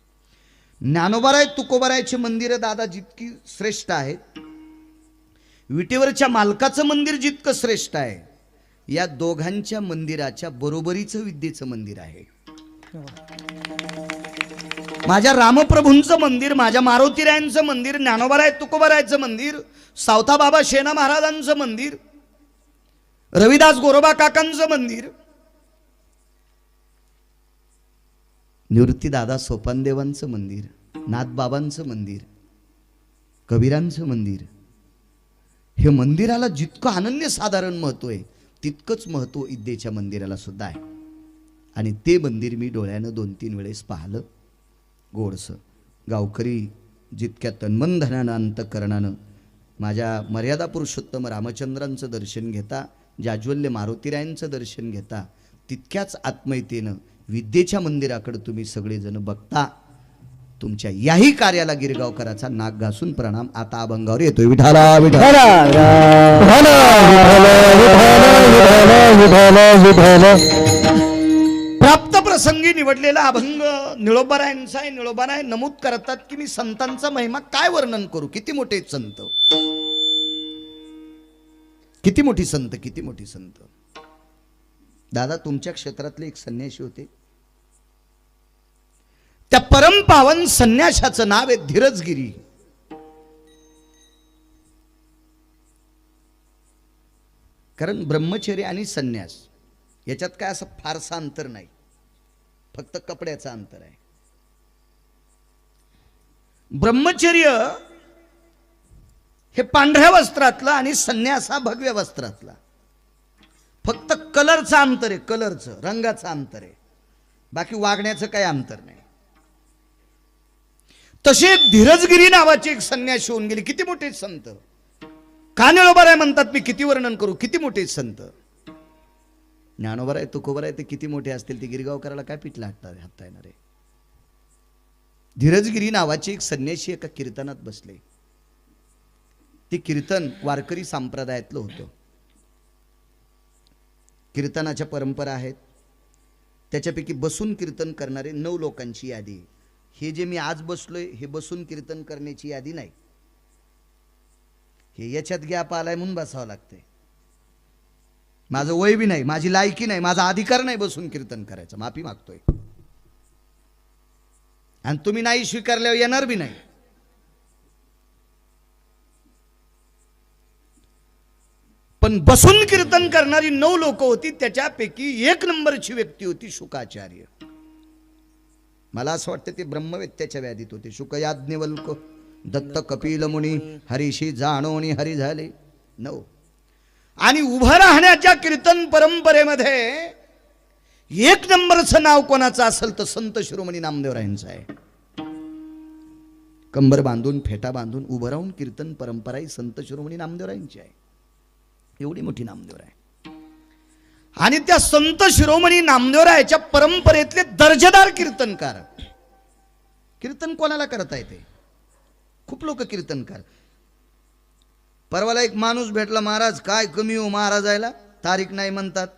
ज्ञानोबाराय तुकोबारायचे मंदिर दादा जितकी श्रेष्ठ आहेत, विटेवरच्या मालकाचं मंदिर जितकं श्रेष्ठ आहे, या दोघांच्या मंदिराच्या बरोबरीचं विद्येचं मंदिर आहे. माझ्या रामप्रभूंचं मंदिर, माझ्या मारुतीरायांचं मंदिर, ज्ञानोबाराय तुकोबारायचं मंदिर, सावता बाबा शेना महाराजांचं मंदिर, रविदास गोरोबा काकांचं मंदिर, निवृत्ती दादा सोपानदेवांचं मंदिर, नाथबाबांचं मंदिर, कबीरांचं मंदिर, हे मंदिराला जितकं अनन्यसाधारण महत्व आहे तितकंच महत्व विद्येच्या मंदिराला सुद्धा आहे. आणि ते मंदिर मी डोळ्यानं 2-3 वेळेस पाहिलं. गोडसं गावकरी जितक्या तन्मनधनानं अंतकरणानं माझ्या मर्यादा पुरुषोत्तम रामचंद्रांचं दर्शन घेता, जाज्वल्य मारुतीरायांचं दर्शन घेता, तितक्याच आत्मीयतेनं विद्येच्या मंदिराकडे तुम्ही सगळेजण बघता. तुमच्या याही कार्याला गिरगावकराचा नाक घासून प्रणाम. आता अभंगावर येतोय. विठाला विठाला प्राप्त प्रसंगी निवडलेला अभंग निळोबारायांचा आहे. निळोबाराय नमूद करतात की मी संतांचा महिमा काय वर्णन करू, किती मोठे संत, किती मोठी संत, किती मोठी संत. दादा तुमच्या क्षेत्रातले एक संन्यासी होते. त्या परमपावन संन्याशाचं नाव आहे धीरजगिरी. कारण ब्रह्मचर्य आणि संन्यास याच्यात काय असं फारसं अंतर नाही, फक्त कपड्याचं अंतर आहे. ब्रह्मचर्य हे पांढऱ्या वस्त्रातलं आणि संन्यास हा भगव्या वस्त्रातला. फक्त कलरचं अंतर आहे, कलरचं, रंगाचं अंतर आहे, बाकी वागण्याचं काही अंतर नाही. तसे धीरजगिरी नावाचे एक संन्यासी होऊन गेले. किती मोठे संत. कानिळोबाराय म्हणतात मी किती वर्णन करू, किती मोठे संत. ज्ञानोबाराय तुकोबाराय ते किती मोठे असतील, ते गिरगावकराला काय पिठला हातता येणार आहे. धीरजगिरी नावाचे एक संन्यासी एका कीर्तनात बसले. ते कीर्तन वारकरी संप्रदायातलं होतं. कीर्तनाच्या परंपरा आहेत, त्याच्यापैकी बसून कीर्तन करणारे 9 लोकांची यादी. हे जे मी आज बसलोय हे बसून कीर्तन करण्याची यादी नाही. हे याच्यात गॅप आलाय म्हणून बसावं लागतंय. माझं वय बी नाही, माझी लायकी नाही, माझा अधिकार नाही बसून कीर्तन करायचा. माफी मागतोय. आणि तुम्ही नाही स्वीकारल्यावर येणार बी नाही. पण बसून कीर्तन करणारी 9 लोक होती. त्याच्यापैकी 1 नंबरची व्यक्ती होती शुकाचार्य. मला असं वाटतं ते ब्रह्मवेत्याच्या व्याधीत होते. शुक याज्ञवल्क दत्त कपिल मुनी हरीशी जाणोनी हरी झाले 9. आणि उभं राहण्याच्या कीर्तन परंपरेमध्ये 1 नंबरचं नाव कोणाचं असेल तर संत शिरोमणी नामदेवरायांचं आहे. कंबर बांधून फेटा बांधून उभं राहून कीर्तन परंपरा ही संत शिरोमणी नामदेवरायांची आहे. एवढी मोठी नामदेवराय. आणि त्या संत शिरोमणी नामदेवरायाच्या परंपरेतले दर्जेदार कीर्तनकार. कीर्तन कोणाला करता येते? खूप लोक कीर्तनकार. परवाला एक माणूस भेटला, महाराज काय कमी हो महाराजायला, तारीख नाही म्हणतात.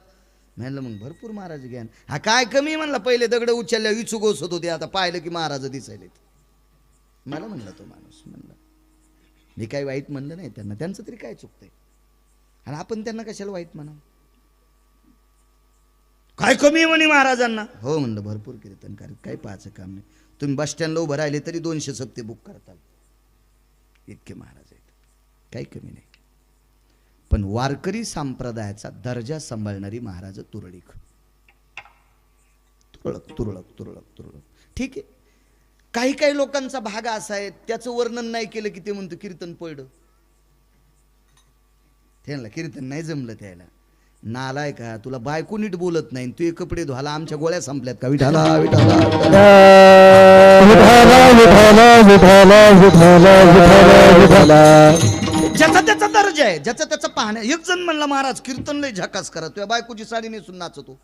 म्हणलं मग भरपूर महाराज घ्या. हा काय कमी म्हणला, पहिले दगड उचलल्या विचू गोसत होते, आता पाहिलं की महाराज दिसायलेत. मला म्हणला तो माणूस, म्हणला मी काही वाईट म्हणलं नाही त्यांना, त्यांचं तरी काय चुकतंय आणि आपण त्यांना कशाला वाईट म्हणा. काय कमी म्हणे महाराजांना. हो म्हणलं भरपूर कीर्तन करत, काही पाहायचं काम नाही. तुम्ही बस स्टँडला उभं राहिले तरी 200 सप्ते बुक करताल, इतके महाराज आहेत, काही कमी नाही. पण वारकरी संप्रदायाचा दर्जा सांभाळणारी महाराज तुरळक तुरळक तुरळक तुरळक तुरळक. ठीक आहे, काही काही लोकांचा भाग असा आहे त्याचं वर्णन नाही केलं की ते म्हणतो कीर्तन पडलं. त्यांना कीर्तन नाही जमलं. त्याला नालाय का, तुला बायको नीट बोलत नाही, तू कपडे धुवाला आमच्या गोळ्या संपल्यात का. विठाला विठाला ज्याचा त्याचा दर्जा आहे, ज्याचा त्याचा पाहण्या. एक जण म्हणला महाराज कीर्तन लय झकास करा, तुझ्या बायकोची साडी नेसून नाचतो.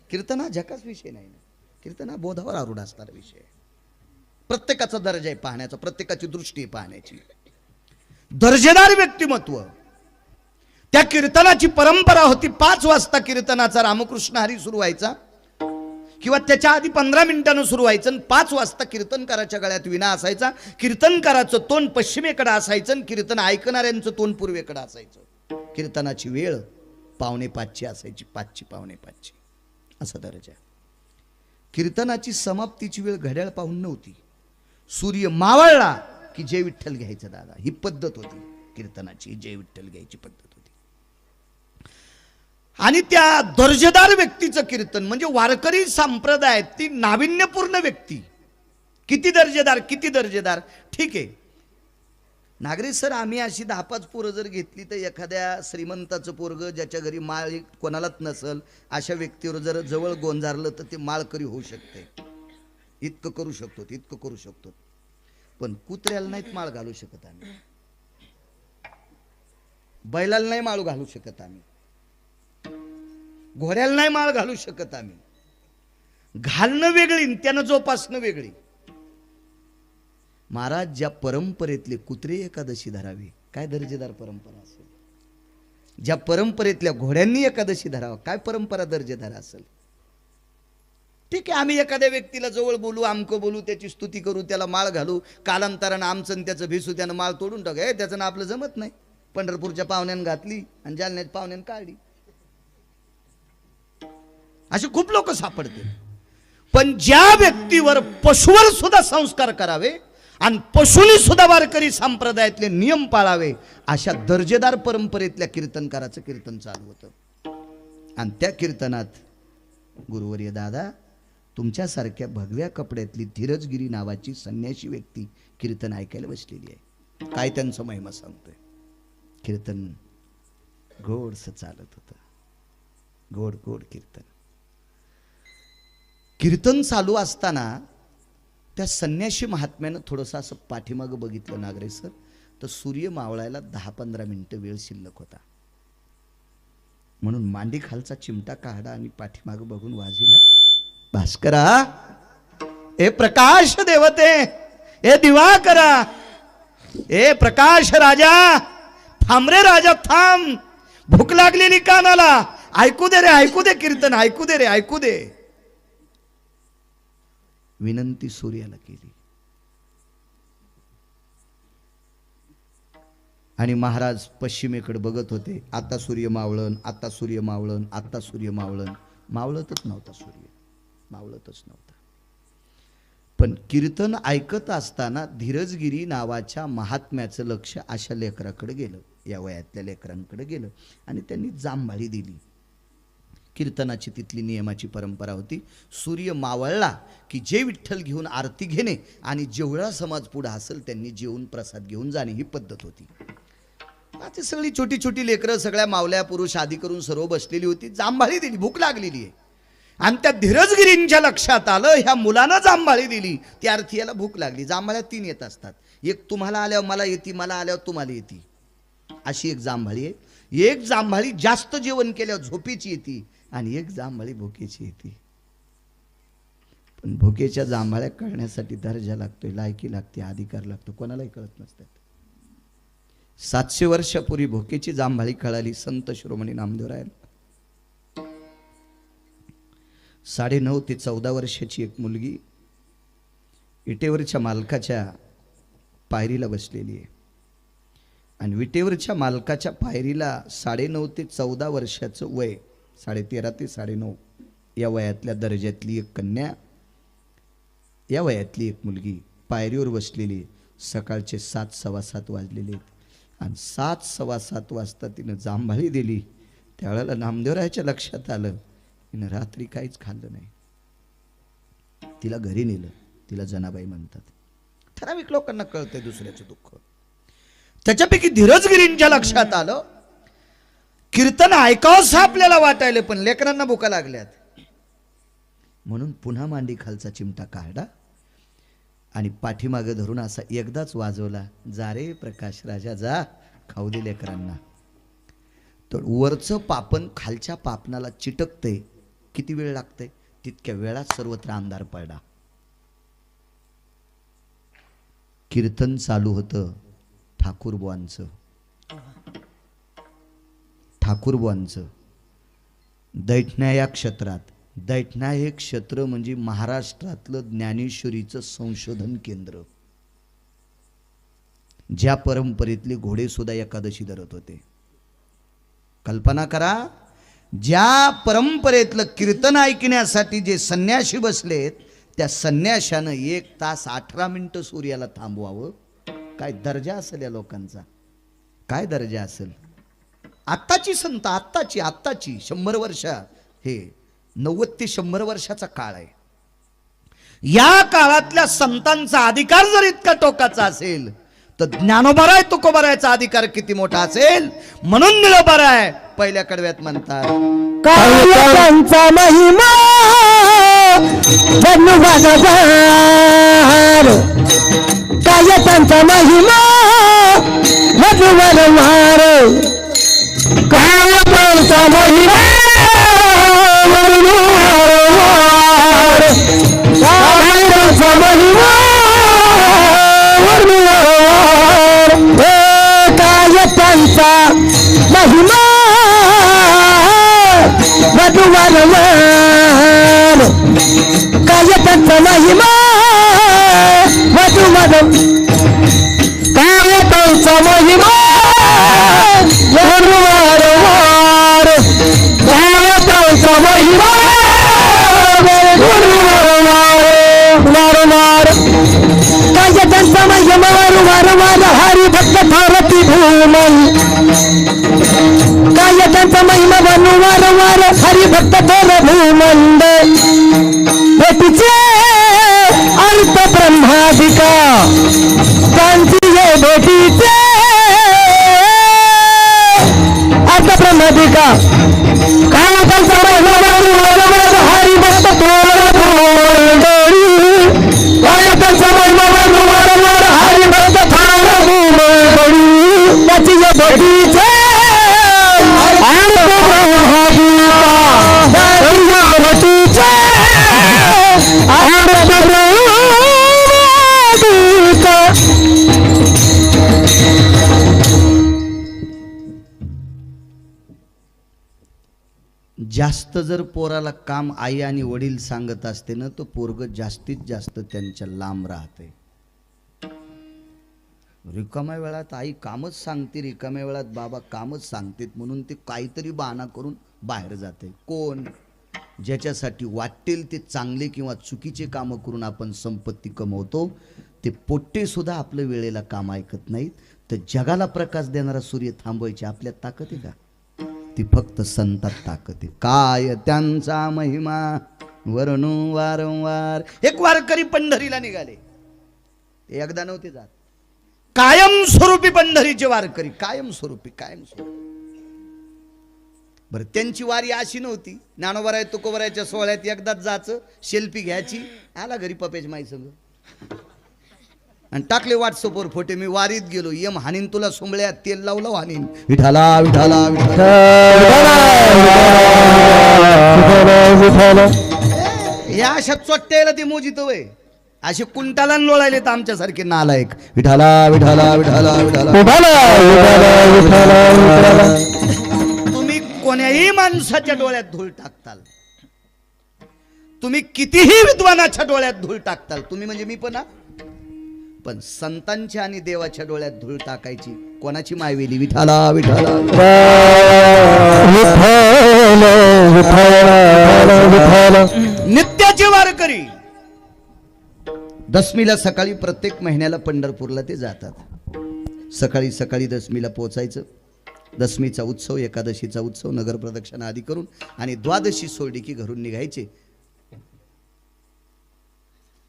कीर्तन हा झकास विषय नाही ना, कीर्तन हा बोधावर आरूढ असणारा विषय. प्रत्येकाचा दर्जा आहे पाहण्याचा, प्रत्येकाची दृष्टी आहे पाहण्याची. दर्जेदार व्यक्तिमत्व. त्या कीर्तनाची परंपरा होती. 5 वाजता कीर्तनाचा रामकृष्ण हरी सुरू व्हायचा किंवा त्याच्या आधी 15 मिनिटांनं सुरू व्हायचं. 5 वाजता कीर्तनकाराच्या गळ्यात विणा असायचा. कीर्तनकाराचं तोंड पश्चिमेकडे असायचं, कीर्तन ऐकणाऱ्यांचं तोंड पूर्वेकडे असायचं. कीर्तनाची वेळ 4:45 असायची, 5ची 4:45 असा दर्जा. कीर्तनाची समाप्तीची वेळ घड्याळ पाहून नव्हती. सूर्य मावळला की जय विठ्ठल घ्यायचं दादा, ही पद्धत होती कीर्तनाची. जय विठ्ठल घ्यायची पद्धत होती. आणि त्या दर्जेदार व्यक्तीचं कीर्तन म्हणजे वारकरी संप्रदायात ती नाविन्यपूर्ण व्यक्ती. किती दर्जेदार, किती दर्जेदार. ठीक आहे नागरिक सर, आम्ही अशी 10-5 पोरं जर घेतली तर एखाद्या श्रीमंताचं पोरग ज्याच्या घरी माळ कोणालाच नसल अशा व्यक्तीवर जर जवळ गोंजारलं तर ते माळकरी होऊ शकते. इतकं करू शकतो, इतकं करू शकतो. पण कुत्र्याला नाहीत माळ घालू शकत आम्ही. बैलाला नाही माळ घालू शकत आम्ही, घोड्याला नाही माळ घालू शकत आम्ही. घालणं वेगळी, त्यानं जोपासणं वेगळी. महाराज ज्या परंपरेतले कुत्रे एकादशी धरावी, काय दर्जेदार परंपरा असेल. ज्या परंपरेतल्या घोड्यांनी एकादशी धरावं, काय परंपरा दर्जेदार असेल. ठीक आहे, आम्ही एखाद्या व्यक्तीला जवळ बोलू, आमकं बोलू, त्याची स्तुती करू, त्याला माळ घालू, कालांतरानं आमचं त्याचं भिसू, त्यानं माळ तोडून टाकू. हे त्याचं ना आपलं जमत नाही. पंढरपूरच्या पाहुण्यानं घातली आणि जालन्याच्या पाहुण्यानं काढली. असे खूप लोक सापडते. पण ज्या व्यक्तीवर पशुवर सुद्धा संस्कार करावे आणि पशुनी सुद्धा वारकरी संप्रदायातले नियम पाळावे, अशा दर्जेदार परंपरेतल्या कीर्तनकाराचं कीर्तन चालू होतं. आणि त्या कीर्तनात गुरुवर्य दादा, तुमच्यासारख्या भगव्या कपड्यातली धीरजगिरी नावाची संन्याशी व्यक्ती कीर्तन ऐकायला बसलेली आहे. काय त्यांचं महिमा सांगतोय. कीर्तन गोडसं चालत होतं, गोड गोड कीर्तन. कीर्तन चालू असताना त्या संन्याशी महात्म्यानं थोडंसं असं पाठीमागं बघितलं नागरे सर, तर सूर्य मावळायला 10-15 मिनिटं वेळ शिल्लक होता. म्हणून मांडी खालचा चिमटा काढा आणि पाठीमागं बघून वाजिला, भास्करा, ए प्रकाश देवते, ए दिवाकरा, ए प्रकाश राजा, थांब रे राजा थांब, भूक लागलेली कानाला, ऐकू दे रे, ऐकू दे कीर्तन, ऐकू दे रे, ऐकू दे. विनंती सूर्याला केली आणि महाराज पश्चिमेकडे बघत होते. आता सूर्य मावळण, आता सूर्य मावळण, आता सूर्य मावळण. मावळतच नव्हता सूर्य, मावळतच नव्हता. पण कीर्तन ऐकत असताना धीरजगिरी नावाच्या महात्म्याचं लक्ष अशा लेकराकडे गेलं, या वयातल्या लेकरांकडे गेलं आणि त्यांनी जांभाळी दिली. कीर्तनाची तिथली नियमाची परंपरा होती. सूर्य मावळला की जे विठ्ठल घेऊन आरती घेणे आणि जेवढा समाज पुढे असेल त्यांनी जेवून प्रसाद घेऊन जाणे, ही पद्धत होती. ती सगळी छोटी छोटी लेकरं, सगळ्या मावल्या पुरुष आदी करून सर्व बसलेली होती. जांभाळी दिली, भूक लागलेली आहे. आणि त्या धीरजगिरींच्या लक्षात आलं, ह्या मुलानं जांभाळी दिली, त्या अर्थी याला भूक लागली. जांभाळ्या 3 येत असतात, एक तुम्हाला आल्यावर मला येते, मला आल्यावर तुम्हाला येते, अशी एक जांभाळी आहे. एक जांभाळी जास्त जेवण केल्यावर झोपेची येते आणि एक जांभाळी भुकेची येते. पण भुकेच्या जांभाळ्या कळण्यासाठी दर्जा लागतोय, लायकी लागते, अधिकार लागतो, कोणालाही कळत नसतात. 700 वर्षापूर्वी भुकेची जांभाळी कळाली संत शिरोमणी नामदेवरायाला. 9.5 ते 14 वर्षाची एक मुलगी विटेवरच्या मालकाच्या पायरीला बसलेली आहे आणि विटेवरच्या मालकाच्या पायरीला 9.5 ते 14 वर्षाचं वय, 13.5 ते 9.5 या वयातल्या दर्जातली एक कन्या, या वयातली एक मुलगी पायरीवर बसलेली. सकाळचे 7-7:15 वाजलेले आहेत आणि 7-7:15 वाजता तिनं जांभाळी दिली. त्यावेळेला नामदेवरायाच्या लक्षात आलं, तिनं रात्री काहीच खाल्लं नाही. तिला घरी नेलं. तिला जनाबाई म्हणतात. ठराविक लोकांना कळतंय दुसऱ्याचं दुःख. त्याच्यापैकी धीरजगिरींच्या लक्षात आलं, कीर्तन ऐकावंसं आपल्याला वाटायला, पण लेकरांना भुका लागल्यात. म्हणून पुन्हा मांडी खालचा चिमटा काढला आणि पाठीमागे धरून असा एकदाच वाजवला, जा रे प्रकाश राजा जा, खाऊ दे लेकरांना. तर वरचं पापण खालच्या पापणाला चिटकतंय. किती वेळ लागतंय? तितक्या वेळात सर्वत्र अंधार पडला. कीर्तन चालू होतं ठाकूरबुवांचं. ठाकूरबुवांचं दैठणा या क्षेत्रात. दैठणा हे क्षेत्र म्हणजे महाराष्ट्रातलं ज्ञानेश्वरीचं संशोधन केंद्र. ज्या परंपरेतले घोडे सुद्धा एकादशी धरत होते. कल्पना करा, ज्या परंपरेतलं कीर्तन ऐकण्यासाठी जे संन्याशी बसलेत, त्या संन्याशानं 1 तास 18 मिनिटं सूर्याला थांबवावं. काय दर्जा असेल या लोकांचा, काय दर्जा असेल. आत्ताची संत, आत्ताची 100 वर्ष, हे 90 ते 100 वर्षाचा काळ आहे. या काळातल्या संतांचा अधिकार जर इतका टोकाचा असेल, तर ज्ञानोबाराय तुकोबारायचा अधिकार किती मोठा असेल. म्हणून निळोबाराय पहिल्या कडव्यात म्हणतात, काळांचा महिमा जन्मगार, काय त्यांचा महिमा मधुवर मार. महिमा वधूवर वर काय त्यांचा महिमा वधूवर काय त्यांचा महिमा वधूवर वर काय त्यांचा महिमा वारंवार काय त्यांचा महिमा वारंवार हरी भक्त भारती भूमन काय त्यांचा महिमा वारंवार हरी भक्त थोर भूमंड भेटीचे अर्थ ब्रह्मादिका त्यांची हे भेटीचे अर्थ ब्रह्मादिका काय त्यांचा महिमा वारंवार हरी भक्त थोर भूमंडळी काय त्यांचा महिमा वारंवार हरी भक्त थोर भूमंडळी त्याची हे भेटीचे जास्त जर पोराला काम आई आणि वडील सांगत असते ना तो पोरग जास्तीत जास्त त्यांच्या लांब राहते. रिकाम्या वेळात आई कामच सांगते, रिकाम्या वेळात बाबा कामच सांगतेत म्हणून ते काहीतरी बहाणा करून बाहेर जाते. कोण? ज्याच्यासाठी वाटेल ते चांगले किंवा चुकीचे कामं करून आपण संपत्ती कमवतो ते पोट्टे सुद्धा आपलं वेळेला काम ऐकत नाहीत. तर जगाला प्रकाश देणारा सूर्य थांबवायची आपल्यात ताकद आहे का? ती फक्त संतात ताकद आहे. काय त्यांचा महिमा वर्णू वारंवार. एक वारकरी पंढरीला निघाले, ते एकदा नव्हते जात, कायमस्वरूपी पंढरीचे वारकरी, कायमस्वरूपी. बरं, त्यांची वारी अशी नव्हती ज्ञानोबराय तुकोबरायच्या सोहळ्यात एकदाच जायचं, सेल्फी घ्यायची, आला घरी पपेच माई संग आणि टाकले व्हॉट्सअपवर फोटो, मी वारीत गेलो, यम हानीन तुला सोंबळ्यात तेल लावलं हानीन. विठाला विठाला या अशा चोट्ट्याला ते मोजित वय असे कुंटाला लोळायले तर आमच्यासारखे नालायक. विठाला विठाला विठाला विठाला. तुम्ही कोण्याही माणसाच्या डोळ्यात धूळ टाकताल, तुम्ही कितीही विद्वानाच्या डोळ्यात धूळ टाकताल, तुम्ही म्हणजे मी पण संतांच्या आणि देवाच्या डोळ्यात धूळ टाकायची कोणाची मायवेली? विठाला विठाला. नित्याचे वारकरी दशमीला सकाळी प्रत्येक महिन्याला पंढरपूरला ते जातात. सकाळी सकाळी दशमीला पोचायचं, दशमीचा उत्सव, एकादशीचा उत्सव, नगर प्रदक्षिणा आदी करून आणि द्वादशी सोडली की घरून निघायचे.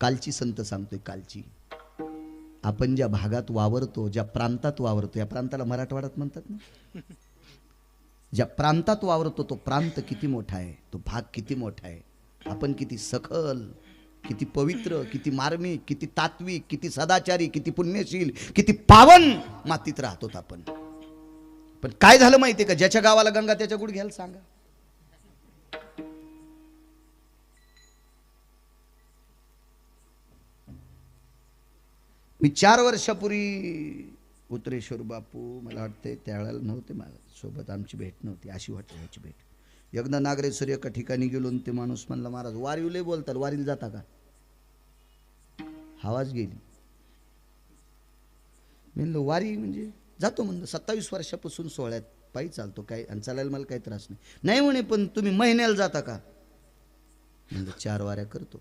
कालची संत सांगतोय, कालची आपण ज्या भागात वावरतो, ज्या प्रांतात वावरतो, या प्रांताला मराठवाड्यात म्हणतात ना, ज्या प्रांतात वावरतो तो प्रांत किती मोठा आहे, तो भाग किती मोठा आहे, आपण किती सखल, किती पवित्र, किती मार्मिक, किती तात्विक, किती सदाचारी, किती पुण्यशील, किती पावन मातीत राहतो आपण. पण काय झालं माहितीये का? ज्याच्या गावाला गंगा त्याच्या गुडघ्याला सांगा. मी 4 वर्षापूर्वी उतरेश्वर बापू, मला वाटतंय त्यावेळेला नव्हते माझ्या सोबत, आमची भेट नव्हती, अशी वाटण्याची भेट. एकदा नागरेश्वर एका ठिकाणी गेलो आणि ते माणूस म्हणला, महाराज वारीले बोलतात, वारीला जाता का? हवाच गेली. म्हणलं वारी म्हणजे जातो म्हणलं, 27 वर्षापासून सोहळ्यात पायी चालतो, काय आणि चालायला मला काही त्रास नाही. नाही म्हणे, पण तुम्ही महिन्याला जाता का? म्हणलं 4 वाऱ्या करतो,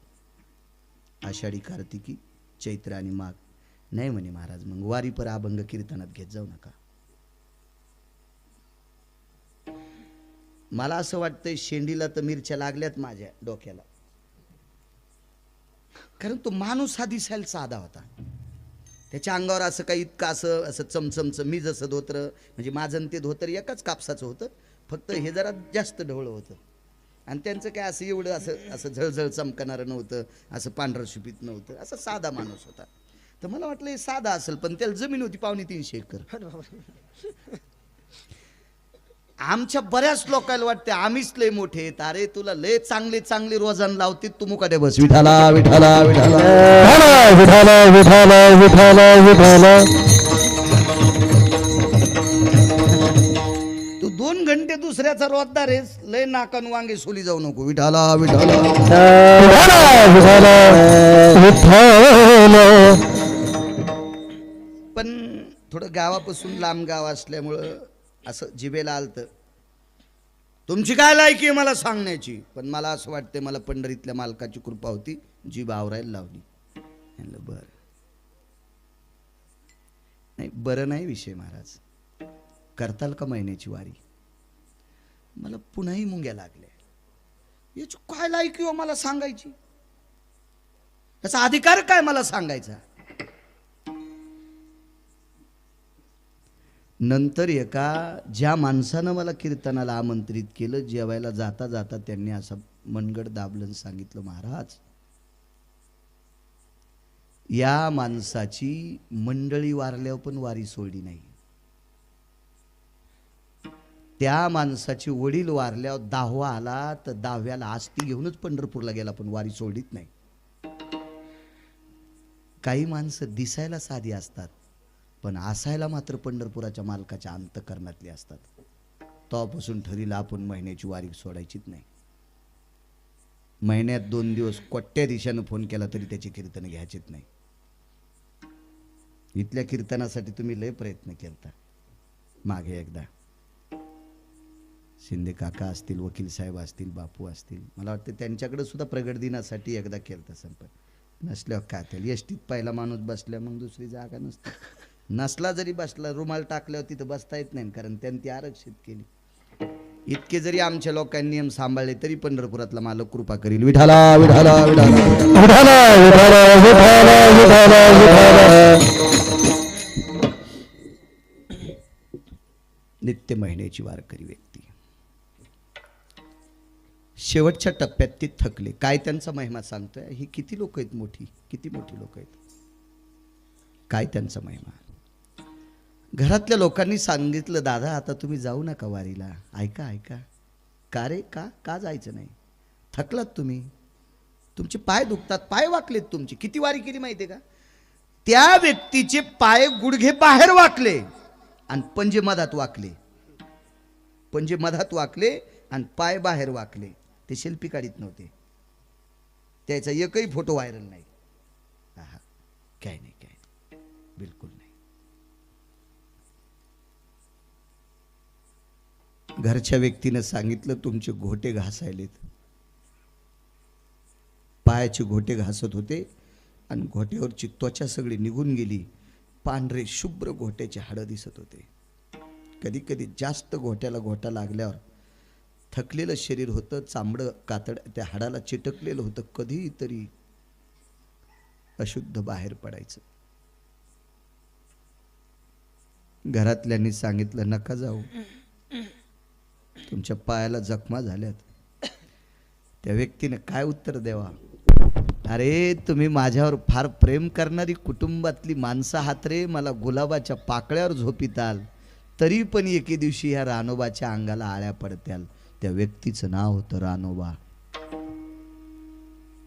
आषाढी, कार्तिकी, चैत्र आणि माघ. नाही म्हणे महाराज, मग वारी पर अभंग कीर्तनात घेत जाऊ नका. मला असं वाटतंय शेंडीला तर मिरच्या लागल्यात माझ्या डोक्याला, कारण तो माणूस हा दिसायला साधा होता. त्याच्या अंगावर असं काही इतकं असं चमचमचं, मी जसं धोतर, म्हणजे माझं ते धोतर एकाच कापसाचं होतं, फक्त हे जरा जास्त ढवळं होतं. आणि त्यांचं काय असं एवढं असं झळझळ चमकणारं नव्हतं, असं पांढरं शुभीत नव्हतं, असं साधा माणूस होता. तर मला वाटलं हे साधा असेल, पण त्याला जमीन होती 3.5 एकर. आमच्या बऱ्याच लोकांना वाटते आम्हीच लय मोठे आहेत. अरे तुला लय चांगले चांगले रोजान लावते, तू मुकाटे बस. विठाला विठाला विठाला विठाला विठाला विठाला विठाला. तू घंटे दुसऱ्याचा रोजदार आहेस, लय नाकान वांगे सोली जाऊ नको. विठाला विठाला. पण थोडं गावापासून लांब गाव असल्यामुळं असं जिभेला आलतं. तुमची काय लायकी आहे मला सांगण्याची, पण मला असं वाटतं मला पंढरीतल्या मालकाची कृपा होती, जीभ आवरायला लावली. म्हणलं बरं नाही, बरं नाही विषय महाराज, करताल का महिन्याची वारी? मला पुन्हाही मुंग्या लागल्या. याची काय लायकी हो मला सांगायची? याचा अधिकार काय मला सांगायचा? नंतर एका ज्या माणसानं मला कीर्तनाला आमंत्रित केलं, जेवायला जाता जाता त्यांनी असं मनगड दाबलं, सांगितलं महाराज, या माणसाची मंडळी वारल्यावर पण वारी सोडली नाही. त्या माणसाचे वडील वारल्यावर 10वा आला तर 10व्याला आस्ती घेऊनच पंढरपूरला गेला, पण वारी सोडलीच नाही. काही माणसं दिसायला साधी असतात, पण असायला मात्र पंढरपुराच्या मालकाच्या अंतःकरणातली असतात. तेव्हापासून ठरलं आपण महिन्याची वारी सोडायचीच नाही. महिन्यात 2 दिवस कोट्या दिशानं फोन केला तरी त्याची कीर्तन घ्यायचीच नाही. इथल्या कीर्तनासाठी तुम्ही लय प्रयत्न केलता. मागे एकदा शिंदे काका असतील, वकील साहेब असतील, बापू असतील, मला वाटतं त्यांच्याकडे सुद्धा प्रगट दिनासाठी एकदा केलता संपर्क. नसल्यावर काय त्याला एसटीत पहिला माणूस बसल्या मग दुसरी जागा नसते. नसला जरी बसला, रुमाल टाकल्यावर तिथं बसता येत नाही, कारण त्यांनी ती आरक्षित केली. इतके जरी आमच्या लोकांनी नियम सांभाळले तरी पंढरपुरातला मालक कृपा करील. विठाला विठाला विठाला विठाला विठाला विठाला विठाला. नित्य महिन्याची वारकरी व्यक्ती शेवटच्या टप्प्यात ते थकले. काय त्यांचा महिमा सांगतोय? ही किती लोक आहेत मोठी, किती मोठी लोक आहेत, काय त्यांचा महिमा. घरातल्या लोकांनी सांगितलं, दादा आता तुम्ही जाऊ नका वारीला. ऐका ऐका. का रे? का जायचं नाही? थकलात तुम्ही, तुमचे पाय दुखतात, पाय वाकलेत तुमचे. किती वारी केली माहितीये का? त्या व्यक्तीचे पाय गुडघे बाहेर वाकले आणि पंजे मधात वाकले. पंजे मधात वाकले आणि पाय बाहेर वाकले. ते शिल्पी काढीत नव्हते, त्याचा एकही फोटो व्हायरल नाही. हा काय नाही, काय नाही, बिलकुल नाही. घरच्या व्यक्तीनं सांगितलं तुमचे घोटे घासायलेत. पायाचे घोटे घासत होते आणि घोट्यावरची त्वचा सगळी निघून गेली. पांढरे शुभ्र घोट्याचे हाडं दिसत होते. कधी कधी जास्त घोट्याला घोटा लागल्यावर थकलेलं शरीर होतं, चांबडं कातड त्या हाडाला चिटकलेलं होतं, कधीतरी अशुद्ध बाहेर पडायचं. घरातल्यांनी सांगितलं नका जाऊ, तुमच्या पायाला जखमा झाल्यात. त्या व्यक्तीने काय उत्तर द्यावा? अरे तुम्ही माझ्यावर फार प्रेम करणारी कुटुंबातली माणसं आहात रे. मला गुलाबाच्या पाकळ्यावर झोपिताल तरी पण एके दिवशी ह्या रानोबाच्या अंगाला आळ्या पडत्याल. त्या व्यक्तीचं नाव होतं रानोबा,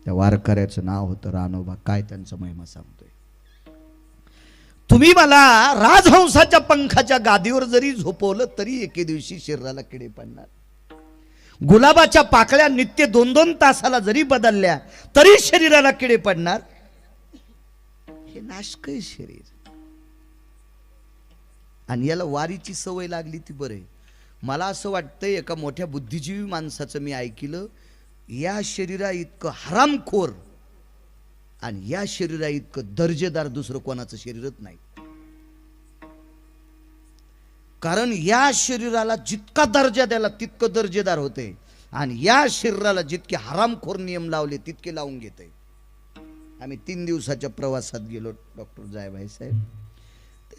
त्या वारकऱ्याचं नाव होतं रानोबा. काय त्यांचा महिमा सांगतोय. तुम्ही मला राजहंसाच्या पंखाच्या गादीवर जरी झोपवलं तरी एके दिवशी शरीराला किडे पडणार. गुलाबाच्या पाकळ्या नित्य 2-2 तासाला जरी बदलल्या तरी शरीराला किडे पडणार. हे नाशकय शरीर आणि याला वारीची सवय लागली ती बरे. मला असं वाटतंय एका मोठ्या बुद्धिजीवी माणसाचं मी ऐकलं, या शरीरा इतकं हरामखोर आणि या शरीरा इतकं दर्जेदार दुसरं कोणाचं शरीरच नाही. कारण या शरीराला जितका दर्जा द्याला तितकं दर्जेदार होते आणि या शरीराला जितके हरामखोर नियम लावले तितके लावून घेते. आम्ही 3 दिवसाच्या प्रवासात गेलो डॉक्टर जायभाई साहेब.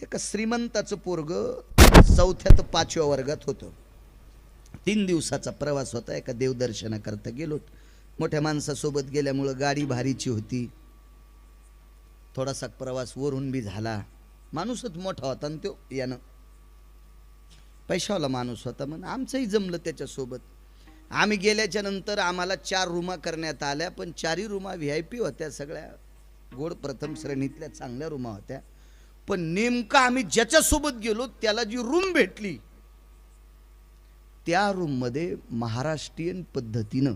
एका श्रीमंताचं पोरग 4थ्या ते 5व्या वर्गात होतं. 3 दिवसाचा प्रवास होता. एका देवदर्शनाकरता गेलो. मोठ्या माणसासोबत गेल्यामुळं गाडी भारीची होती. थोडासा प्रवास वरून बी झाला. माणूसच मोठा होता आणि तो यानं पैशावाला माणूस होता म्हणून आमचंही जमलं त्याच्यासोबत. आम्ही गेल्याच्या नंतर आम्हाला 4 रूमा करण्यात आल्या, पण 4ही रूमा VIP होत्या, सगळ्या गोड प्रथम श्रेणीतल्या चांगल्या रूमा होत्या. पण नेमका आम्ही ज्याच्यासोबत गेलो त्याला जी रूम भेटली त्या रूममध्ये महाराष्ट्रीयन पद्धतीनं,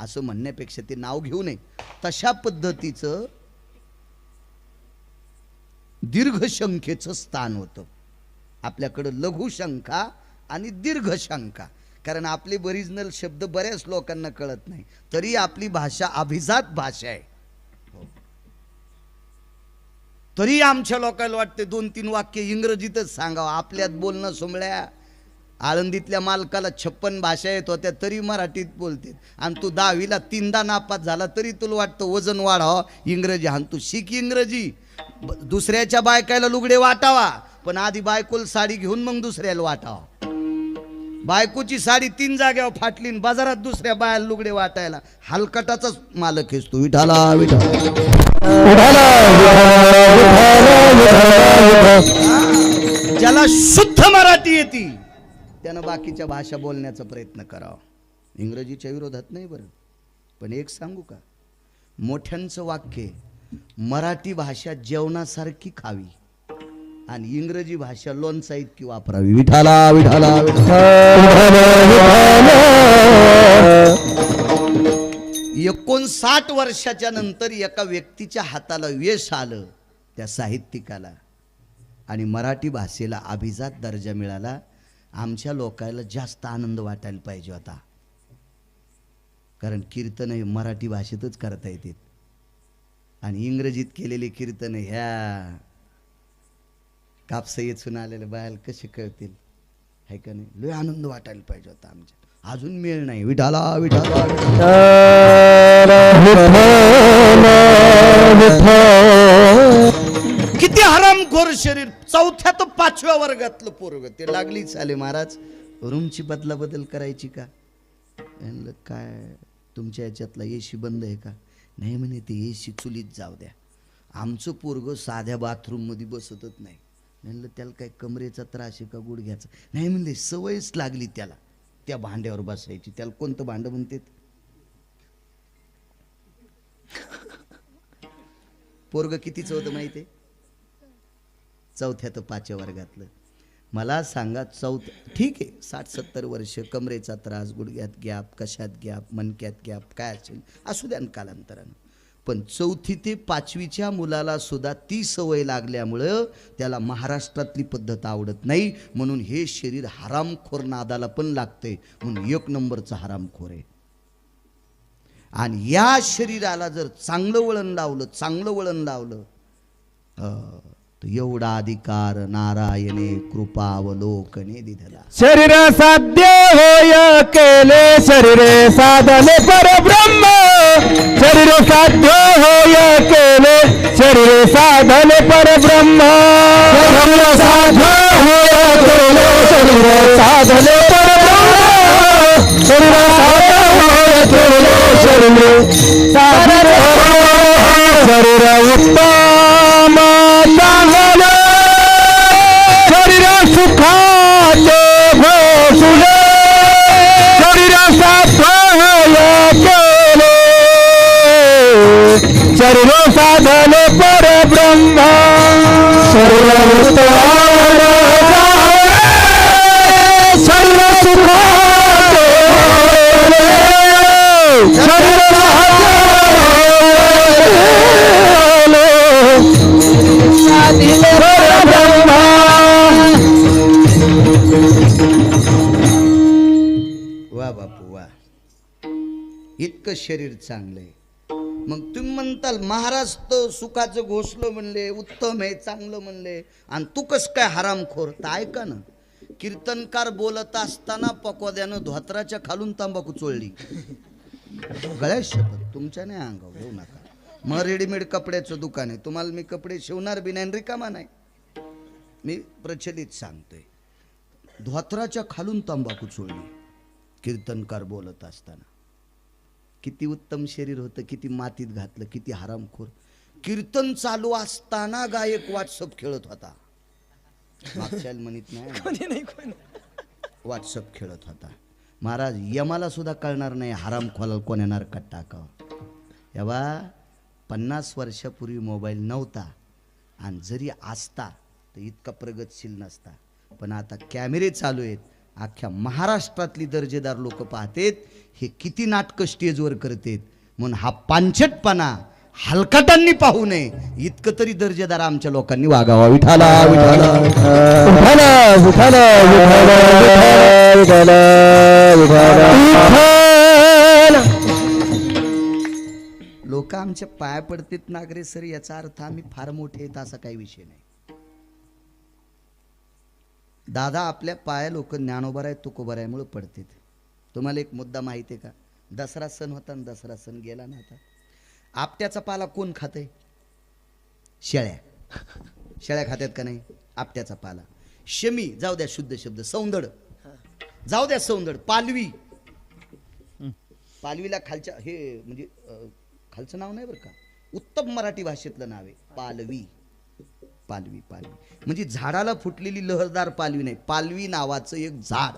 असं म्हणण्यापेक्षा ते नाव घेऊ नये, तशा पद्धतीचं दीर्घशंखेचं स्थान होतं. आपल्याकडं लघुशंका आणि दीर्घशंका, कारण आपले ओरिजिनल शब्द बऱ्याच लोकांना कळत नाही, तरी आपली भाषा अभिजात भाषा आहे. तरी आमच्या लोकांना वाटते 2-3 वाक्य इंग्रजीतच सांगावं. आपल्यात बोलणं सोमळ्या. आळंदीतल्या मालकाला 56 भाषा येत होत्या तरी मराठीत बोलते, आणि तू 10वीला 3दा नापास झाला तरी तुला वाटतं वजन वाढावं इंग्रजी, आणि तू शिक इंग्रजी. दुसऱ्याच्या बायकाला लुगडे वाटावा, पण आधी बायकोला साडी घेऊन मग दुसऱ्याला वाटावा. बायकोची साडी 3 जाग्यावर फाटली, बाजारात दुसऱ्या बायाला लुगडे वाटायला. हलकटाचाच मालक आहेस तू. विठाला विठाला. ज्याला शुद्ध मराठी येते त्यानं बाकीच्या भाषा बोलण्याचा प्रयत्न करावा. इंग्रजीच्या विरोधात नाही बरं, पण एक सांगू का, मोठ्यांचं वाक्य, मराठी भाषा जेवणासारखी खावी आणि इंग्रजी भाषा लोणचा इतकी वापरावी. विठाला विठाला. 59 वर्षाच्या नंतर एका व्यक्तीच्या हाताला यश आलं, त्या साहित्यिकाला, आणि मराठी भाषेला अभिजात दर्जा मिळाला. आमच्या लोकांना जास्त आनंद वाटायला पाहिजे होता, कारण कीर्तन हे मराठी भाषेतच करता येतात, आणि इंग्रजीत केलेले कीर्तन ह्या कापसा येचून आलेल्या बायाला कसे कळतील, आहे का नाही. लय आनंद वाटायला पाहिजे होता आमच्या. अजून मेळ नाही. विठाला विठाला. किती हरामखोर शरीर. 4थ्या तर 5व्या वर्गातलं पोरग, ते लागली चाले महाराज रूमची बदला बदल करायची का. म्हणलं काय तुमच्या याच्यातला एसी बंद आहे का. नाही म्हणे ते एसी चुलीत जाऊ द्या. आमचं पोरग साध्या बाथरूममध्ये बसतच नाही. म्हणलं त्याला काय कमरेचा त्रास आहे का गुडघ्याचा. नाही म्हणले सवयच लागली त्याला त्या भांड्यावर बसायची. त्याला कोणतं भांडं म्हणते. पोरग कितीचं होतं माहिती आहे. 4थ्या तर 5व्या वर्गातलं. मला सांगा ठीक आहे 60-70 वर्ष, कमरेचा त्रास, गुडघ्यात गॅप, कशात गॅप, मणक्यात गॅप, काय असेल असू द्या कालांतरानं, पण 4थी ते 5वीच्या मुलाला सुद्धा ती सवय लागल्यामुळं त्याला महाराष्ट्रातली पद्धत आवडत नाही. म्हणून हे शरीर हरामखोर नादाला पण लागते, म्हणून 1 नंबरचा हरामखोर आहे. आणि या शरीराला जर चांगलं वळण लावलं तर एवढा अधिकार नारायणे कृपावलोकने दिधला. शरीर साध्य होय केले शरीरे साधने परब्रह्म. शरीर साध्य होय केले शरीरे साधने परब्रह्म. शरीर साध्य होय केले शरीरे साधने परब्रह्म. शरीर साध्य होय केले शरीरे साधने परब्रह्म. शरीर उत्तम चांगले शरीर सुखाचे घोषले. शरीर साधय केले शरीर साधने परब्रह्म. शरीर शरीर सुखाचे शरीर वा बापू वा, इतकं शरीर चांगलंय. मग तुम्ही म्हणताल महाराज तर सुखाचं घोषलं म्हणले, उत्तम आहे, चांगलं म्हणले, आणि तू कस काय हरामखोर. तर ऐका ना, कीर्तनकार बोलत असताना पकोद्यानं धोत्राच्या खालून तंबाखू चोळली. गळ्यात शपथ तुमच्या नाही अंगावर घेऊ नका. मग रेडीमेड कपड्याचं दुकान आहे, तुम्हाला मी कपडे शिवणार बी नाही, रिकामा नाही. मी प्रचलित सांगतोय, धोत्राच्या खालून तंबाखू चोळली कीर्तनकार बोलत असताना. किती उत्तम शरीर होतं, किती मातीत घातलं, किती हरामखोर. कीर्तन चालू असताना गायक व्हॉट्सअप खेळत होता. मागच्या म्हणत नाही, व्हॉट्सअप खेळत होता. महाराज यमाला सुद्धा कळणार नाही हरामखोराला कोण येणार कट टाकावं. तेव्हा 50 वर्षापूर्वी मोबाईल नव्हता, आणि जरी असता तर इतका प्रगतशील नसता. पण आता कॅमेरे चालू आहेत, अख्ख्या महाराष्ट्रातली दर्जेदार लोक पाहतेत हे किती नाटकं स्टेजवर करतेत, म्हणून हा पांचटपणा हलकटांनी पाहू नये इतकं तरी दर्जेदार आमच्या लोकांनी वागावा. विठाला विठाला लोक आमच्या पाया पडतेत नागरे सर, याचा अर्थ आम्ही फार मोठे आहेत असा काही विषय नाही. दादा आपल्या पाया लोक ज्ञानोबराय तुकोबरायमुळे पडतेत. तुम्हाला एक मुद्दा माहिती आहे का? दसरा सण होता आणि दसरा सण गेला ना. आता आपट्याचा पाला कोण खाते? शेळ्या. शेळ्या खात्यात का नाही आपट्याचा पाला? शमी जाऊ द्या शुद्ध शब्द, सौंदड जाऊ द्या सौंदड, पालवी. पालवीला खालच्या हे म्हणजे खालचं नाव नाही बरं का, उत्तम मराठी भाषेतलं नाव आहे पालवी. पालवी पालवी म्हणजे झाडाला फुटलेली लहरदार पालवी नाही, पालवी नावाचं एक झाड.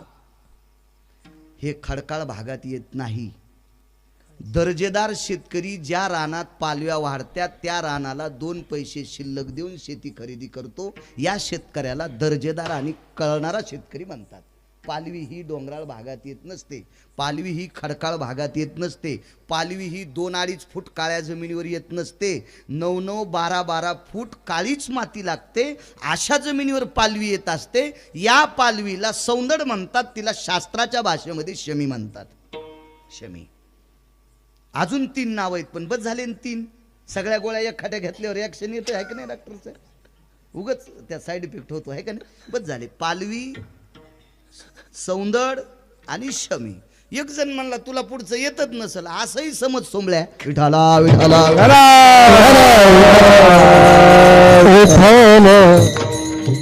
हे खडकाळ भागात येत नाही. दर्जेदार शेतकरी ज्या रानात पालव्या वाढत्यात त्या रानाला 2 पैसे शिल्लक देऊन शेती खरेदी करतो, या शेतकऱ्याला दर्जेदार आणि कळणारा शेतकरी म्हणतात. पालवी ही डोंगराळ भागात येत नसते, पालवी ही खडकाळ भागात येत नसते, पालवी ही 2-2.5 फूट काळ्या जमिनीवर येत नसते, 9-9, 12-12 फूट काळीच माती लागते, अशा जमिनीवर पालवी येत असते. या पालवीला सौंदड म्हणतात, तिला शास्त्राच्या भाषेमध्ये शमी म्हणतात. शमी. अजून 3 नाव आहेत पण बस झाले 3. सगळ्या गोळ्या एखाद्या घेतल्यावर रिॲक्शन येतं आहे का नाही डॉक्टरचं? उगच त्या साईड इफेक्ट होतो आहे का नाही? बस झाले पालवी, सौंदड आणि शमी. एक जण म्हणला तुला पुढचं येतच नसल, असंही समज सोमळ्या. विठाला विठाला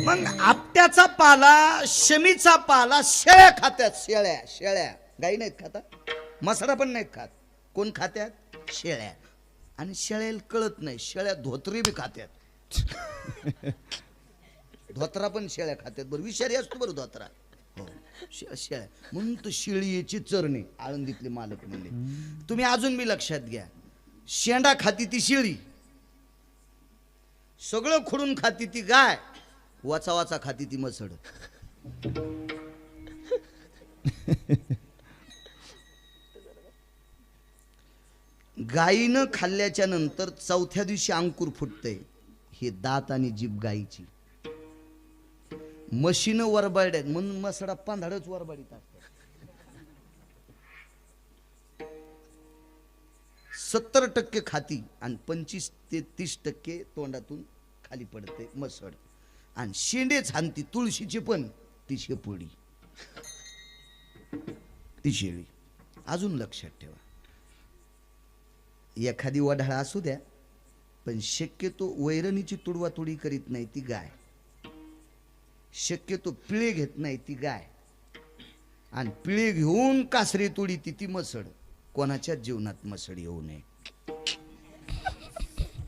मग आपट्याचा पाला, शमीचा पाला शेळ्या खात्यात. शेळ्या शेळ्या गाई नाहीत खाता, मसरा पण नाहीत खात. कोण खात्यात? शेळ्या. आणि शेळ्याला कळत नाही, शेळ्या धोत्री बी खात्यात. धोत्रा पण शेळ्या खात्यात. बरं विषारी असतो बरं धोत्रा. हो शेळ्या म्हणून तर शेळीची चरणे आळंदीतले मालक म्हणले. तुम्ही अजून बी लक्षात घ्या, शेंडा खाती ती शेळी, सगळं खुडून खाती ती गाय, वाचा वाचा खाती ती मसड. गायीनं खाल्ल्याच्या नंतर 4थ्या दिवशी अंकुर फुटतंय. हे दात आणि जीभ गायीची. म्हशीनं वरबाड्यात म्हणून मसडा पांधाडच वरबाडीत असतात. 70% खाती आणि 25 ते 30% तोंडातून खाली पडते मसड. आणि शेंडेच हानती, तुळशीची पण ती शेपुडी, ती शेळी. अजून लक्षात ठेवा, एखादी वढाळा असू द्या पण शक्यतो वैरणीची तुडवातुडी करीत नाही ती गाय. शक्यतो पिळे घेत नाही ती गाय. आणि पिळे घेऊन कासरी तुडी ती मसड. कोणाच्याच जीवनात मसड येऊ नये.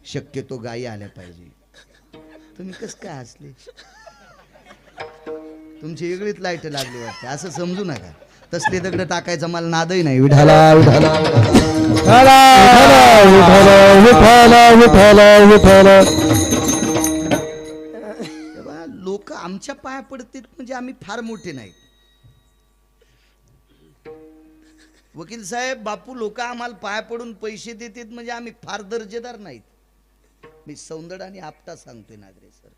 शक्यतो गायी आल्या पाहिजे. तुम्ही कस काय हसले? तुमची वेगळीच लाईट लागली वाटते, असं समजू नका. तसले दगड टाकायचा मला नादही नाही. विठाला विठाला लोक आमच्या पाया पडतात म्हणजे आम्ही फार मोठे नाहीत. वकील साहेब बापू लोक आम्हाला पाया पडून पैसे देतात म्हणजे आम्ही फार दर्जेदार नाहीत. मी सौंदड आणि आपटा सांगतोय नागरे सर.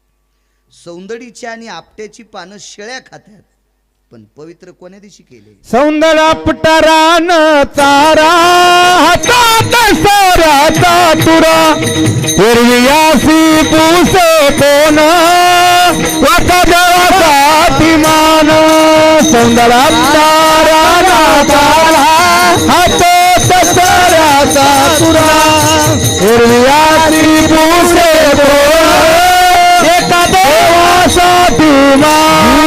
सौंदडीची आणि आपट्याची पानं शेळ्या खात्यात, पण पवित्र कोण्या दिवशी केले? सौंदड आपटा रान चारा हातात सोऱ्याचा तुरा, हिरवियासी पुसे कोण वाचा देवाचा अभिमान. सौंदड आपटा रान चारा हातात सोऱ्याचा तुरा, हिरवियासी पुसे कोण एका देवाचा अभिमान.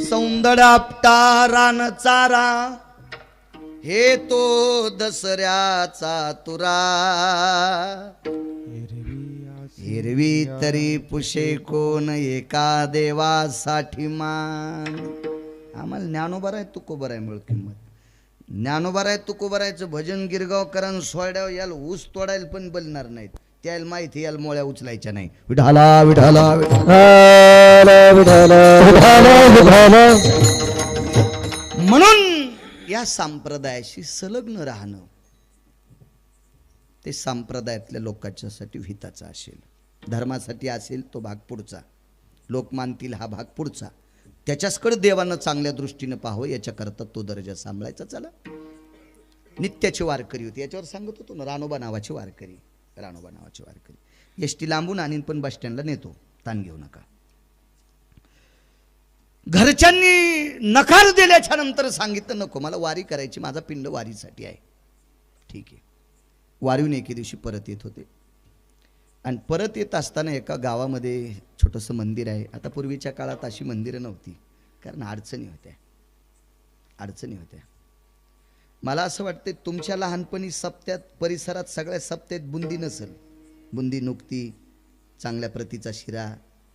सौंदड आपटा रान चारा हे तो दसऱ्याचा तुरा, हिरवी तरी पुशे कोण एका देवासाठी मान. आम्हाला ज्ञानोबराय तुकोबराय मिळ किंमत. ज्ञानोबराय तुकोबरायचं भजन गिरगावकरांना सोड्यावर याला ऊस तोडायला पण बोलणार नाहीत. त्याला माहिती याला मोळ्या उचलायच्या नाही. विठाला विठाला म्हणून या संप्रदायाशी संलग्न राहणं ते संप्रदायातल्या लोकांच्यासाठी हिताचं असेल. धर्मासाठी असेल तो भाग पुढचा, लोक मानतील हा भाग पुढचा. त्याच्याचकडे देवानं चांगल्या दृष्टीनं पाहावं याच्याकरता तो दर्जा सांभाळायचा. चला, नित्याची वारकरी होती, याच्यावर सांगत होतो ना, रानोबा नावाची वारकरी. रानोबा नावाची वारकरी एसटी लांबून आणीन पण बस स्टँडला नेतो, ताण घेऊ नका. घरच्यांनी नकार दिल्याच्या नंतर सांगितलं नको मला वारी करायची, माझा पिंड वारीसाठी आहे. ठीक आहे. वारीहून एके दिवशी परत येत होते आणि परत येत असताना एका गावामध्ये छोटंसं मंदिर आहे. आता पूर्वीच्या काळात अशी मंदिरं नव्हती, कारण अडचणी होत्या. मला असं वाटतं तुमच्या लहानपणी सप्त्यात परिसरात सगळ्या सप्त्यात बुंदी नसेल. बुंदी नुकती, चांगल्या प्रतीचा शिरा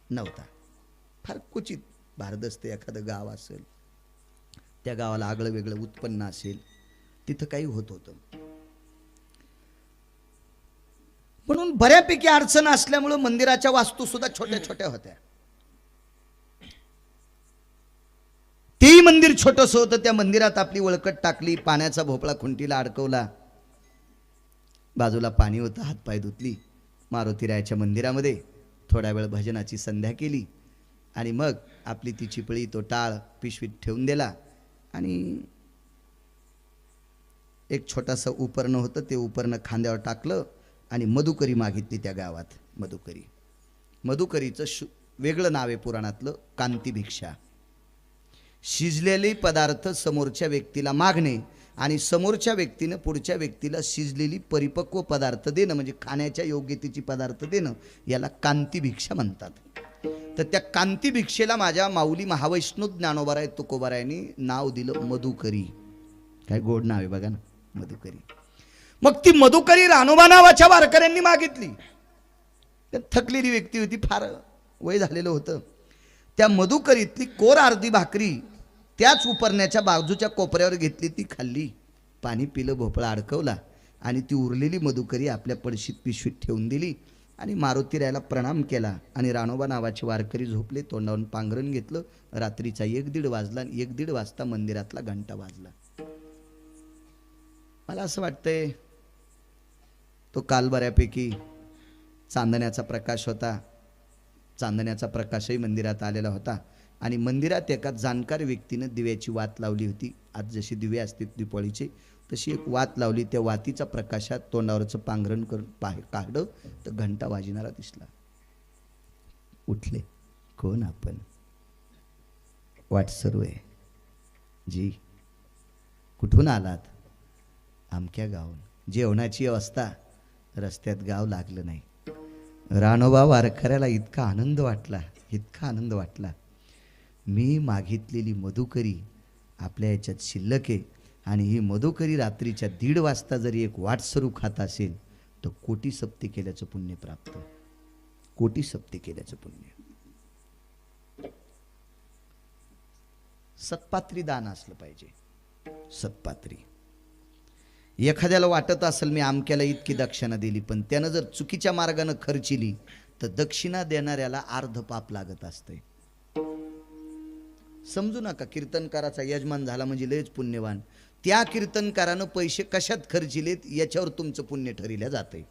नव्हता. फार क्वचित भारदस्त एखादं गाव असेल, त्या गावाला आगळं वेगळं उत्पन्न असेल, तिथं काही होतं. म्हणून बऱ्यापैकी अडचण असल्यामुळं मंदिराच्या वास्तू सुद्धा छोट्या छोट्या होत्या. तेही मंदिर छोटंसं होतं. त्या मंदिरात आपली वळकट टाकली, पाण्याचा भोपळा खुंटीला अडकवला, बाजूला पाणी होतं, हातपाय धुतली, मारुतीरायाच्या मंदिरामध्ये थोडा वेळ भजनाची संध्या केली आणि मग आपली ती चिपळी, तो टाळ पिशवीत ठेवून दिला आणि एक छोटासा उपरणं होतं, ते उपरणं खांद्यावर टाकलं आणि मधुकरी मागितली त्या गावात. मधुकरीचं वेगळं नाव आहे पुराणातलं, कांती भिक्षा. शिजलेले पदार्थ समोरच्या व्यक्तीला मागणे आणि समोरच्या व्यक्तीनं पुढच्या व्यक्तीला शिजलेली परिपक्व पदार्थ देणं, म्हणजे खाण्याच्या योग्यतेची पदार्थ देणं, याला कांती भिक्षा म्हणतात. तर त्या कांती भिक्षेला माझ्या माऊली महावैष्णव ज्ञानोबाराय तुकोबारायांनी नाव दिलं मधुकरी. काय गोड नाव आहे बघा ना, मधुकरी. मग ती मधुकरी रानोबा नावाच्या वारकऱ्यांनी मागितली. थकलेली व्यक्ती होती, फार वय झालेलं होतं. त्या मधुकरीतली कोर अर्धी भाकरी त्याच उपरण्याच्या बाजूच्या कोपऱ्यावर घेतली, ती खाल्ली, पाणी पिलं, भोपळा अडकवला आणि ती उरलेली मधुकरी आपल्या पडशीत पिशवीत ठेवून दिली आणि मारुतीरायाला प्रणाम केला. आणि रानोबा नावाचे वारकरी झोपले, तोंडावरून पांघरण घेतलं. रात्रीचा 1-1:30 वाजला आणि 1:30 वाजता मंदिरातला घंटा वाजला. मला असं वाटतंय तो काल बऱ्यापैकी चांदण्याचा प्रकाश होता. चांदण्याचा प्रकाशही मंदिरात आलेला होता आणि मंदिरात एका जाणकार व्यक्तीनं दिव्याची वात लावली होती. आज जशी दिवे असते दिवाळीचे, तशी एक वात लावली. त्या वातीच्या प्रकाशात तोंडावरचं पांघरण करून काढलं तर घंटा वाजणारा दिसला. उठले. कोण आपण? वाट सर्व आहे जी. कुठून आलात? आमक्या गावून. जेवणाची अवस्था, रस्त्यात गाव लागलं नाही. रानोबा वारकऱ्याला इतका आनंद वाटला. मी मागितलेली मधुकरी आपल्या याच्यात शिल्लक आहे आणि ही मधुकरी रात्रीच्या 1:30 वाजता जरी एक वाटसरू खात असेल तर कोटी सप्ती केल्याचं पुण्य प्राप्त. कोटी सप्ती केल्याचं पुण्य. सत्पात्री दान असलं पाहिजे. सत्पात्री. एखाद्याला वाटत असेल मी आमक्याला इतकी दक्षिणा दिली, पण त्यानं जर चुकीच्या मार्गानं खर्चिली तर दक्षिणा देणाऱ्याला अर्ध पाप लागत असते. समजू नका कीर्तनकाराचा यजमान झाला म्हणजे लयच पुण्यवान. त्या कीर्तनकारानं पैसे कशात खर्चिलेत याच्यावर तुमचं पुण्य ठरविल्या जाते.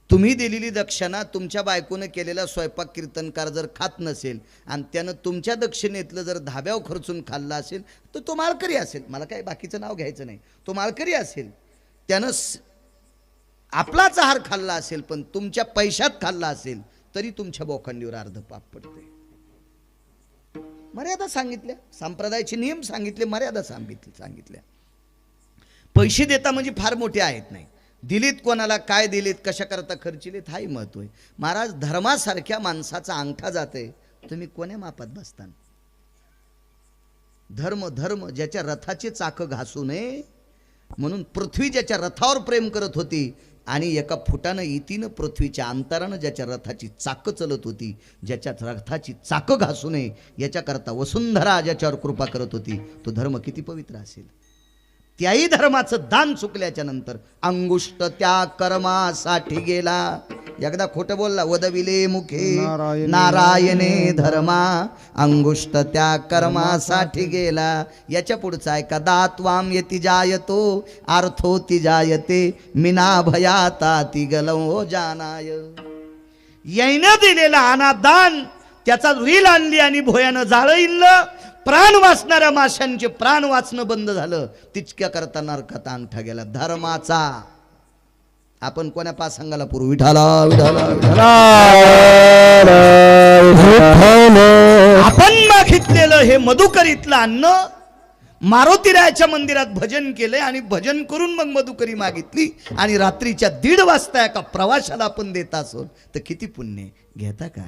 तुम्ही दिलेली दक्षिणा, तुमच्या बायकोनं केलेला स्वयंपाक कीर्तनकार जर खात नसेल आणि त्यानं तुमच्या दक्षिणेतलं जर धाब्यावर खर्चून खाल्ला असेल तर तो माळकरी असेल. मला काय बाकीचं नाव घ्यायचं नाही. तो माळकरी असेल, त्यानं आपलाच आहार खाल्ला असेल पण तुमच्या पैशात खाल्ला असेल तरी तुमच्या बोखंडीवर अर्ध पाप पडते. मर्यादा सांगितल्या, संप्रदायाचे नियम सांगितले, मर्यादा सांगितल्या. पैसे देता म्हणजे फार मोठे आहेत नाही. दिलीत कोणाला, काय दिलीत, कशा करता खर्चिलेत, हाही महत्व आहे. महाराज, धर्मासारख्या माणसाचा अंगठा जाते, तुम्ही कोण्या मापात बसतान? धर्म ज्याच्या रथाचे चाक घासू नये म्हणून पृथ्वी ज्याच्या रथावर प्रेम करत होती आणि एका फुटानं इतीनं पृथ्वीच्या अंतरानं ज्याच्या रथाची चाकं चलत होती, ज्याच्या रथाची चाकं घासू नये याच्याकरता वसुंधरा ज्याच्यावर कृपा करत होती, तो धर्म किती पवित्र असेल. त्याही धर्माचं दान चुकल्याच्या नंतर अंगुष्ट त्या कर्मासाठी गेला. एकदा खोटं बोलला, वदविले मुखे नारायणे धर्मा, अंगुष्ट त्या कर्मासाठी गेला. याच्या पुढचा आहे का, दात्वाम यती जायतो अर्थो ती जायते मिना भयाता ती गलव जानाय. यायनं दिलेला अनादान त्याचा रील आणली आणि भोयानं जाळं इल्लं. प्राण वाचणाऱ्या माशांचे प्राण वाचणं बंद झालं. तिचक्या करता नरकात अंगठा गेला धर्माचा. आपण कोण्या पासांगाला पुरू, विठाला विठाला विठाला. आपण मागितलेलं हे मधुकरीतलं अन्न मारुतीरायाच्या मंदिरात भजन केलंय आणि भजन करून मग मधुकरी मागितली आणि रात्रीच्या 1:30 वाजता एका प्रवाशाला आपण देत असो तर किती पुण्य घेता का.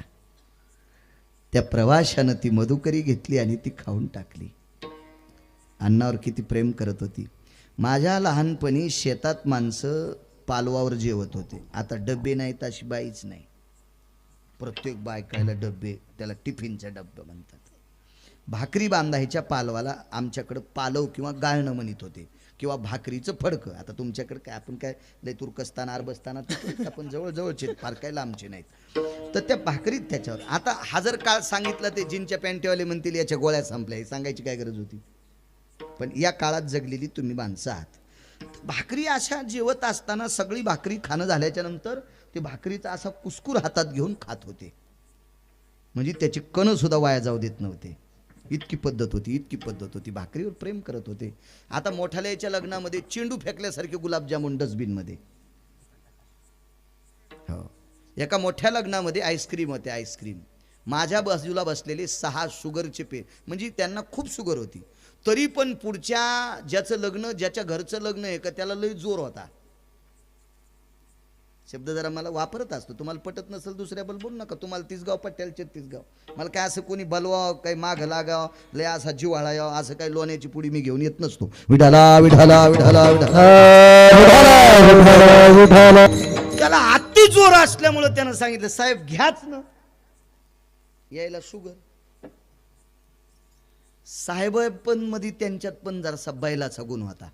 त्या प्रवाशानं ती मधुकरी घेतली आणि ती खाऊन टाकली. अन्नावर किती प्रेम करत होती. माझ्या लहानपणी शेतात माणसं पालवावर जेवत होते. आता डबे नाहीत अशी बाईच नाही. प्रत्येक बायकायला डबे, त्याला टिफिनचा डब्बा म्हणतात. भाकरी बांधायच्या पालवाला आमच्याकडं पालव किंवा गाळणं म्हणत होते, किंवा भाकरीचं फडकं. आता तुमच्याकडे काय, आपण काय लय तुर्कस्तान अरबस्तान आपण जवळजवळचे, फार काय लांबचे नाहीत. तर त्या भाकरीत त्याच्यावर आता हजार काळ सांगितलं ते जीनच्या पॅन्टीवाले म्हणतील याच्या गोळ्या संपल्या, हे सांगायची काय गरज होती. पण या काळात जगलेली तुम्ही माणसं आहात. भाकरी अशा जेवत असताना सगळी भाकरी खाणं झाल्याच्या नंतर ते भाकरीचा असा कुस्कूर हातात घेऊन खात होते, म्हणजे त्याची कणं सुद्धा वाया जाऊ देत नव्हते. इतकी पद्धत होती, इतकी पद्धत होती. भाकरीवर प्रेम करत होते. आता मोठाल्याच्या लग्नामध्ये चेंडू फेकल्यासारखे गुलाबजामुन डस्टबिनमध्ये. हो, एका मोठ्या लग्नामध्ये आईस्क्रीम होते. आईस्क्रीम माझ्या बाजूला बसलेले 6 शुगरचे म्हणजे त्यांना खूप शुगर होती. तरी पण पुढच्या ज्याचं लग्न, ज्याच्या घरचं लग्न आहे का, त्याला लय जोर होता. शब्द जरा मला वापरत असतो, तुम्हाला पटत नसेल दुसऱ्याबद्दल बोलू नका. तुम्हाला 30 गाव पट्ट्याला 36 गाव. मला काय असं कोणी बलवाव, काही माग लागाव, लय असा जिव्हाळा यावं असं काही लोण्याची पुडी मी घेऊन येत नसतो. विठाला विठाला विठाला विठाला. त्याला अति जोर असल्यामुळे त्यानं सांगितलं, साहेब घ्याच ना, यायला शुगर. साहेब पण मध्ये त्यांच्यात पण जरासा बैलाचा गुण होता.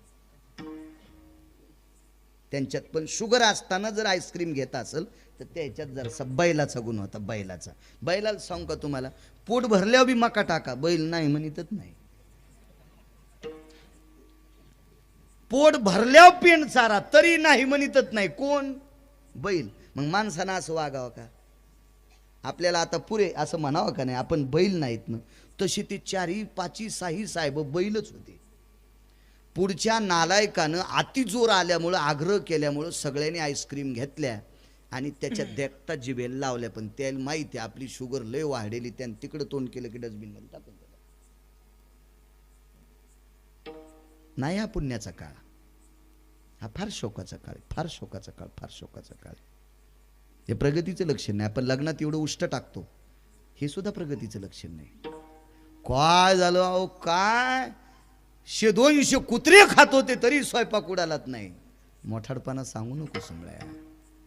त्यांच्यात पण शुगर असताना जर आईस्क्रीम घेत असेल तर त्याच्यात जरासा बैलाचा गुण होता. बैलाला सांगू का तुम्हाला, पोट भरल्यावर बी मका टाका, बैल नाही म्हणतच नाही. पोट भरल्यावर पेंड चारा तरी नाही म्हणतच नाही. कोण? बैल. मग माणसानं असं वागावं का? आपल्याला आता पुरे असं म्हणावं का नाही, आपण बैल नाहीत ना. तशी ते 4, 5, 6 साहेब बैलच होते. पुढच्या नालायकानं अति जोर आल्यामुळं, आग्रह केल्यामुळं सगळ्यांनी आईस्क्रीम घेतल्या आणि त्याच्या देखता जिभेला लावल्या. पण त्याला माहिती आहे आपली शुगर लय वाढलेली. त्यानं तिकडं तोंड केलं की डस्टबिन मध्ये टाकून दिलं. नाही हा पुण्याचा काळ, हा फार शोकाचा काळ, फार शोकाचा काळ, फार शोकाचा काळ. हे प्रगतीचं लक्षण नाही. आपण लग्नात एवढं उष्ट टाकतो, हे सुद्धा प्रगतीचं लक्षण नाही. काय झालं अहो, काय 100-200 कुत्रे खात होते तरी स्वयंपाक उडालात नाही. मोठाडपणा सांगू नको समळ्या.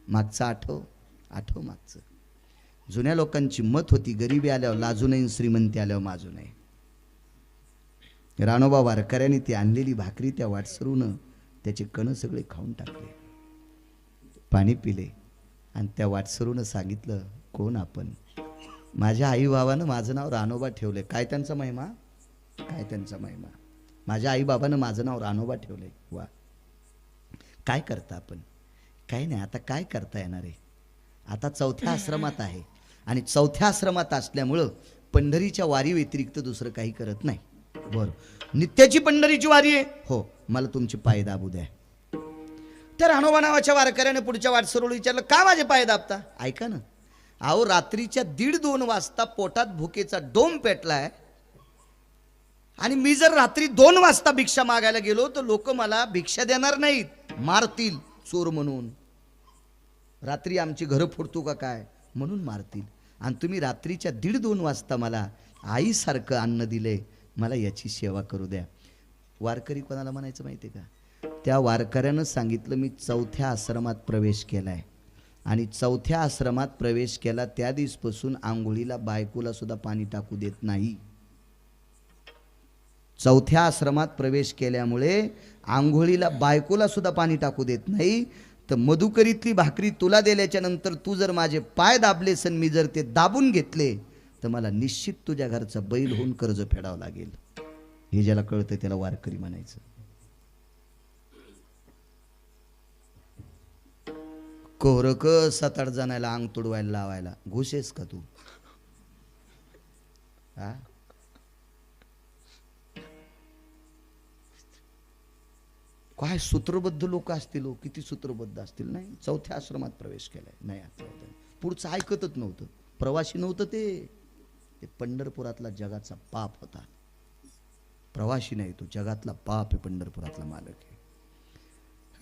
मागचं आठव मागचं. जुन्या लोकांची मत होती, गरिबी आल्यावर लाजू नये, श्रीमंती आल्यावर माजू नये. राणोबा वारकऱ्यांनी ती आणलेली भाकरी त्या वाटसरूनं त्याचे कण सगळे खाऊन टाकले, पाणी पिले आणि त्या वाटसरूनं सांगितलं, कोण आपण? माझ्या आई बाबानं माझं नाव राणोबा ठेवलंय. काय त्यांचा महिमा, काय त्यांचा महिमा. माझ्या आई बाबानं माझं नाव राणोबा ठेवलंय. वा, काय करता आपण? काही नाही. आता काय करता येणार आहे? आता 4थ्या आश्रमात आहे आणि 4थ्या आश्रमात असल्यामुळं पंढरीच्या वारी व्यतिरिक्त दुसरं काही करत नाही. बरं, नित्याची पंढरीची वारी आहे. हो, मला तुमचे पाय दाबू द्या. त्या राणोबा नावाच्या वारकऱ्याने पुढच्या वाटसरूला विचारलं, का माझे पाय दाबता? ऐका ना, अहो रात्रीच्या 1:30-2 वाजता पोटात भुकेचा डोम पेटलाय आणि मी जर रात्री 2 वाजता भिक्षा मागायला गेलो तर लोक मला भिक्षा देणार नाहीत, मारतील चोर म्हणून. रात्री आमची घरं फोडतो का काय म्हणून मारतील. आणि तुम्ही रात्रीच्या 1:30-2 वाजता मला आईसारखं अन्न दिले, मला याची सेवा करू द्या. वारकरी कोणाला म्हणायचं माहिती आहे का? त्या वारकऱ्यानं सांगितलं, मी 4थ्या आश्रमात प्रवेश केलाय आणि 4थ्या आश्रमात प्रवेश केला त्या दिवसपासून आंघोळीला बायकोला सुद्धा पाणी टाकू देत नाही. चौथ्या आश्रमात प्रवेश केल्यामुळे आंघोळीला बायकोला सुद्धा पाणी टाकू देत नाही. तर मधुकरीतली भाकरी तुला दिल्याच्या नंतर तू जर माझे पाय दाबलेस आणि मी जर ते दाबून घेतले तर मला निश्चित तुझ्या घरचा बैल होऊन कर्ज फेडावं लागेल. हे ज्याला कळतं त्याला वारकरी म्हणायचं. कोरक 7-8 जणांना अंग तुडवायला लावायला घुसेस का तू? हा, काय सूत्रबद्ध लोक असतील, किती सूत्रबद्ध असतील. नाही, चौथ्या आश्रमात प्रवेश केलाय. नाही, पुढचं ऐकतच नव्हतं. प्रवासी नव्हतं ते पंढरपुरातला जगाचा पाप होता. प्रवासी नाही, तो जगातला पाप आहे, पंढरपुरातला मालक आहे.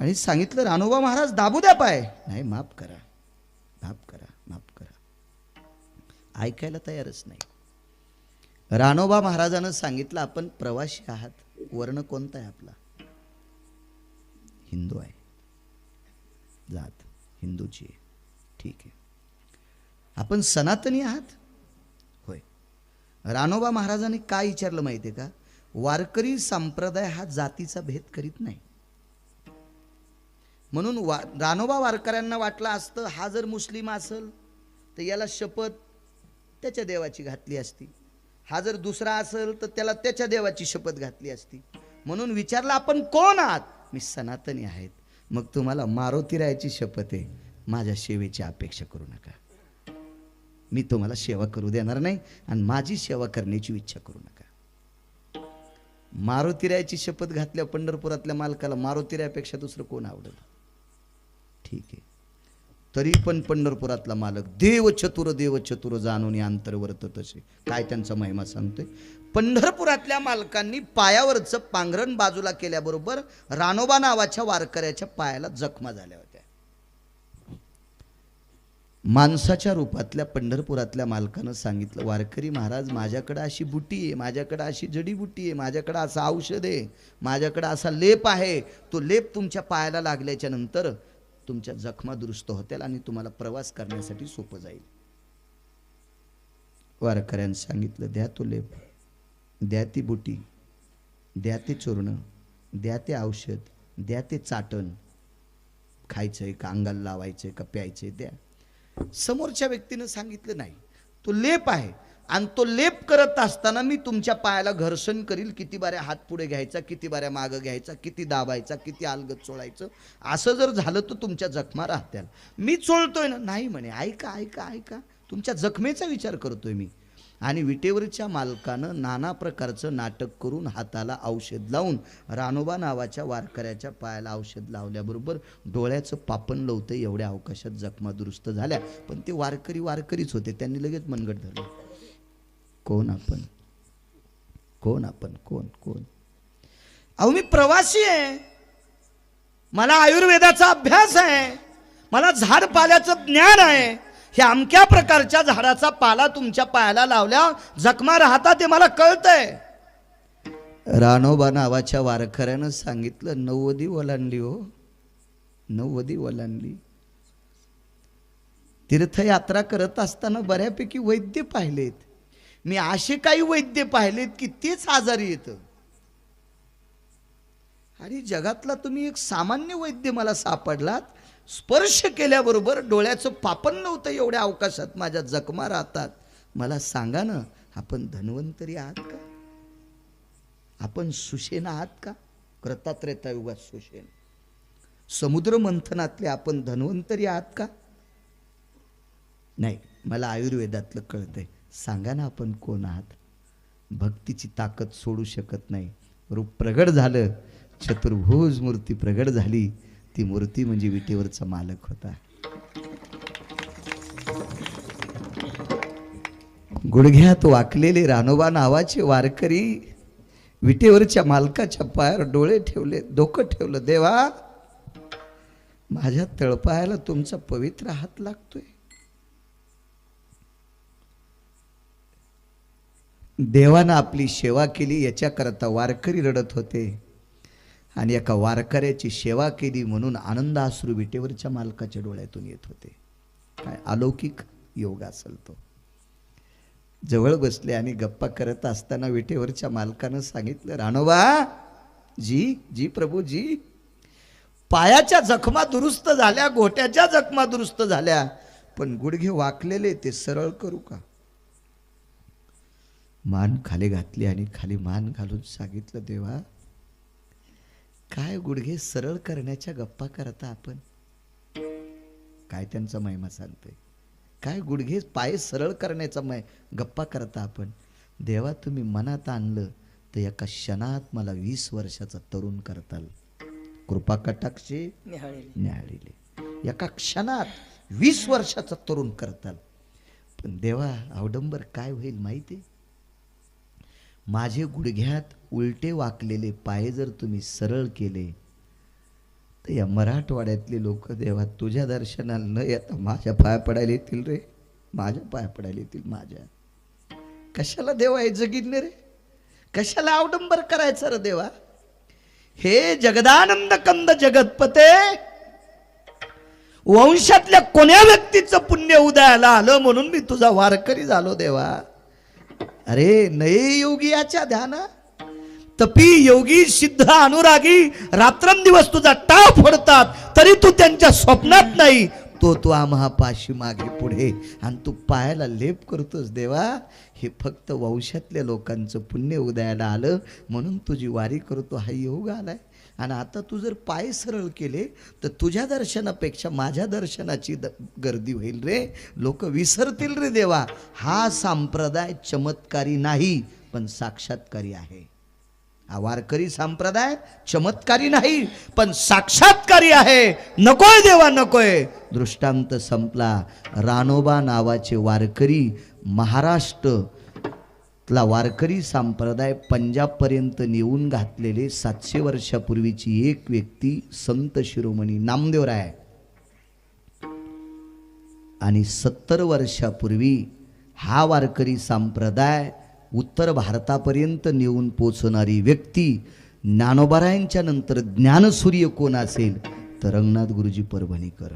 आणि सांगितलं रानोबा महाराज दाबू द्या पाय. नाही, माफ करा, माफ करा, माफ करा. ऐकायला तयारच नाही. रानोबा महाराजानं सांगितलं आपण प्रवासी आहात, वर्ण कोणता आहे आपला? हिंदू आहे, जात हिंदूची आहे, ठीक आहे. आपण सनातनी आहात? होय. रानोबा महाराजांनी काय विचारलं माहिती आहे का? वारकरी संप्रदाय हा जातीचा भेद करीत नाही. म्हणून रानोबा वारकऱ्यांना वाटलं असतं हा जर मुस्लिम असेल तर याला शपथ त्याच्या देवाची घातली असती, हा जर दुसरा असेल तर त्याला त्याच्या देवाची शपथ घातली असती. म्हणून विचारलं आपण कोण आहात? मी सनातनी आहेत. मग तुम्हाला मारुती रायाची शपथ आहे, माझ्या सेवेची अपेक्षा करू नका. मी तुम्हाला सेवा करू देणार नाही आणि माझी सेवा करण्याची इच्छा करू नका. मारुतीरायाची शपथ घातल्या पंढरपुरातल्या मालकाला मारुतीरायापेक्षा दुसरं कोण आवडेल? ठीक आहे. तरी पण पंढरपुरातला मालक देव चतुर जाणून अंतर्वर्त तसे. काय त्यांचा महिमा सांगतोय? पंढरपुरातल्या मालकांनी पायावरचं पांघरण बाजूला केल्याबरोबर रानोबा नावाच्या वारकऱ्याच्या पायाला जखमा झाल्या होत्या. माणसाच्या रूपातल्या पंढरपुरातल्या मालकानं सांगितलं, वारकरी महाराज माझ्याकडे अशी बुटी आहे, माझ्याकडे अशी जडीबुटी आहे, माझ्याकडे असं औषध आहे, माझ्याकडे असा लेप आहे. तो लेप तुमच्या पायाला लागल्याच्या नंतर तुमच्या जखमा दुरुस्त होतील आणि तुम्हाला प्रवास करण्यासाठी सोपं जाईल. वारकऱ्यांनी सांगितलं, द्या तो लेप, द्या ती बुटी, द्या ते चूर्ण, द्या ते औषध, द्या ते चाटण. खायचंय का, अंगाला लावायचंय का, प्यायचंय, द्या. समोरच्या व्यक्तीनं सांगितलं, नाही, तो लेप आहे आणि तो लेप करत असताना मी तुमच्या पायाला घर्षण करील. किती बाऱ्या हात पुढे घ्यायचा, किती बाऱ्या मागं घ्यायचा, किती दाबायचा, किती अलगद चोळायचं. असं जर झालं तर तुमच्या जखमा राहत्याल. मी चोळतोय ना? नाही म्हणे. ऐका ऐका ऐका, तुमच्या जखमेचा विचार करतोय मी. आणि विटेवरच्या मालकानं नाना प्रकारचं नाटक करून हाताला औषध लावून रानोबा नावाच्या वारकऱ्याच्या पायाला औषध लावल्याबरोबर डोळ्याचं पापण लवतं एवढ्या अवकाशात जखमा दुरुस्त झाल्या. पण ते वारकरीच होते. त्यांनी लगेच मनगट धरलं. कोण आपण, कोण आपण, कोण कोण? अहो मी प्रवासी आहे, मला आयुर्वेदाचा अभ्यास आहे, मला झाड पाल्याचं ज्ञान आहे. हे अमक्या प्रकारच्या झाडाचा पाला तुमच्या पायाला लावल्या जखमा राहतात ते मला कळतंय. रानोबा नावाच्या वारकऱ्यानं सांगितलं, 90 ओलांडली हो, 90 ओलांडली. तीर्थयात्रा करत असताना बऱ्यापैकी वैद्य पाहिलेत मी, असे काही वैद्य पाहिलेत की तेच आजारी येतं. आणि जगातला तुम्ही एक सामान्य वैद्य मला सापडलात. स्पर्श केल्याबरोबर डोळ्याचं पापण नव्हतं एवढ्या अवकाशात माझ्या जखमा राहतात. मला सांगा ना, आपण धन्वंतरी आहात का? आपण सुषेण आहात का? कृतात्रेतायुगात सुषेण, समुद्र मंथनातले आपण धन्वंतरी आहात का? नाही, मला आयुर्वेदातलं कळतंय. सांगा ना आपण कोण आहात? भक्तीची ताकद सोडू शकत नाही. रूप प्रगट झालं, चतुर्भुज मूर्ती प्रगट झाली. ती मूर्ती म्हणजे विटेवरचा मालक होता. गुडघ्यात वाकलेले रानोबा नावाचे वारकरी विटेवरच्या मालकाच्या पायावर डोळे ठेवले, डोकं ठेवलं. देवा, माझ्या तळपायाला तुमचा पवित्र हात लागतोय. देवानं आपली सेवा केली याच्याकरता वारकरी रडत होते. आणि एका वारकऱ्याची सेवा केली म्हणून आनंदाश्रू विटेवरच्या मालकाच्या डोळ्यातून येत होते. काय अलौकिक योग असेल तो. जवळ बसले आणि गप्पा करत असताना विटेवरच्या मालकानं सांगितलं, राणोबा जी जी प्रभू जी, पायाच्या जखमा दुरुस्त झाल्या, गोट्याच्या जखमा दुरुस्त झाल्या, पण गुडघे वाकलेले ते सरळ करू का? मान खाली घातली आणि खाली मान घालून सांगितलं, देवा काय गुडघे सरळ करण्याच्या गप्पा करता आपण? काय त्यांचा महिमा सांगतोय? काय गुडघे पाय सरळ करण्याचा गप्पा करता आपण? देवा तुम्ही मनात आणलं तर एका क्षणात मला 20 वर्षाचा तरुण करताल. कृपा कटाक्षे न्याहाळिले, एका क्षणात 20 वर्षाचा तरुण करताल. पण देवा अवडंबर काय होईल माहिती? माझे गुडघ्यात उलटे वाकलेले पाय जर तुम्ही सरळ केले तर या मराठवाड्यातले लोक देवा तुझ्या दर्शनाला न येता माझ्या पाया पडायला येतील रे, माझ्या पाया पडायला येतील. माझ्या कशाला देवा हे जगितले रे? कशाला अवडंबर करायचं रे देवा? हे जगदानंद कंद जगतपते, वंशातल्या कोण्या व्यक्तीचं पुण्य उदयाला आलं म्हणून मी तुझा वारकरी झालो देवा. अरे नये योगियाच्या ध्याना, तपी योगी सिद्ध अनुरागी रात्रंदिवस तुझा टाळ फोडतात तरी तू त्यांच्या स्वप्नात नाही. तो आम्हा पाशी मागे पुढे आणि तू पायाला लेप करतोस देवा. हे फक्त वंशातल्या लोकांचं पुण्य उदयाला आलं म्हणून तुझी वारी करतो हा योग आलाय. आणि आता तू जर पाय सरळ केले तर तुझ्या दर्शनापेक्षा माझ्या दर्शनाची गर्दी होईल रे. लोक विसरतील रे देवा. हा संप्रदाय चमत्कारी नाही पण साक्षात्कारी आहे. हा वारकरी संप्रदाय चमत्कारी नाही पण साक्षात्कारी आहे. नकोय देवा नकोय. दृष्टांत संपला. रानोबा नावाचे वारकरी, महाराष्ट्रातला वारकरी संप्रदाय पंजाबपर्यंत नेऊन घातलेले 700 वर्षापूर्वीची एक व्यक्ती संत शिरोमणी नामदेवराय, आणि 70 वर्षापूर्वी हा वारकरी संप्रदाय उत्तर भारतापर्यंत नेऊन पोचणारी व्यक्ती ज्ञानोबारायांच्या नंतर ज्ञानसूर्य कोण असेल तर रंगनाथ गुरुजी परभणीकर.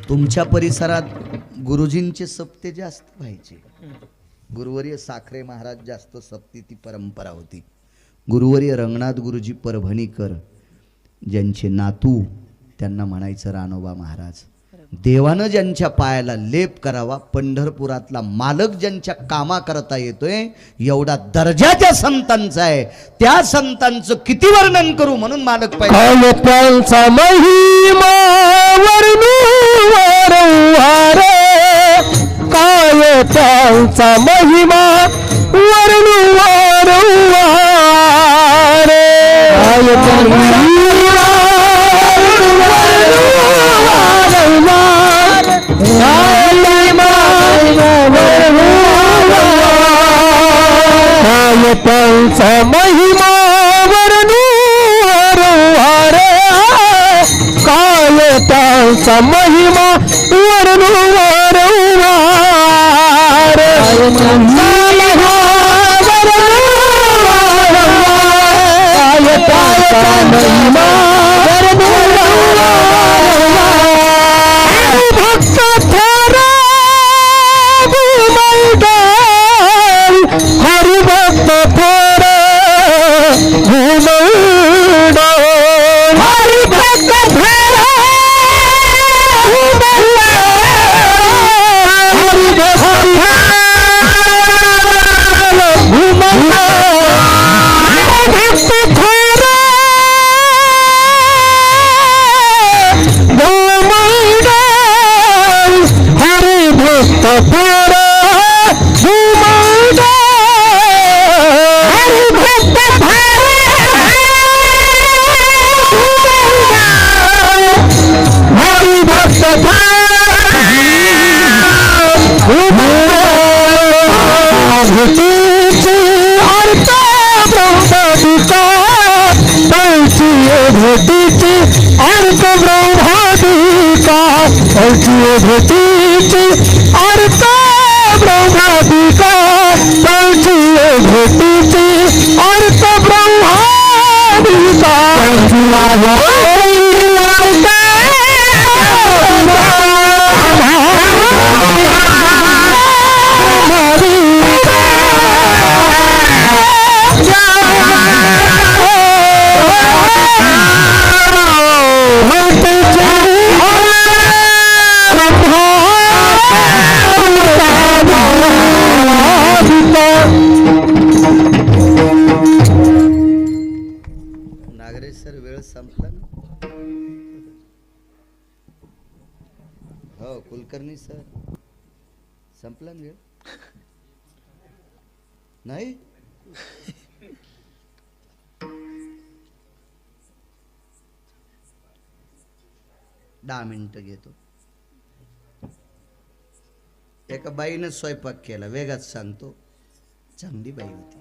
तुमच्या परिसरात गुरुजींचे सप्ते जास्त व्हायचे. गुरुवर्य साखरे महाराज जास्त सप्ती ती परंपरा होती. गुरुवर्य रंगनाथ गुरुजी परभणीकर ज्यांचे नातू त्यांना म्हणायचं रानोबा महाराज. देवानं ज्यांच्या पायाला लेप करावा, पंढरपुरातला मालक ज्यांच्या कामा करता येतोय एवढा दर्जा त्या संतांचा आहे. त्या संतांचं किती वर्णन करू म्हणून मालक पाहिजे. त्यांचा महिमा वर्णू वारंवार, काय त्यांचा महिमा वर्णू वारंवार, काय त्यांचा महिमा वर्णू वारंवार, काय त्यांचा महिमा वर्णू वारंवार, काय त्यांचा महिमा वर्णू वारंवार. भक्त थारा हरिभक्त थोर भूमंड, हरिभक्त थोर भूमंड, हरिभक्त थोर भूमंड, हरिभक्त थोर भूमंड, भेटीची अर्थ ब्रह्मादिका, भेटीची अर्थ ब्रह्मादिका, भेटीची अर्थ ब्रह्मादिका, हो कुलकर्णी सर संपला ना वेळ नाही. दहा मिनिटं घेतो. एका बाईनं स्वयंपाक केला, वेगात सांगतो, चांगली बाई होती,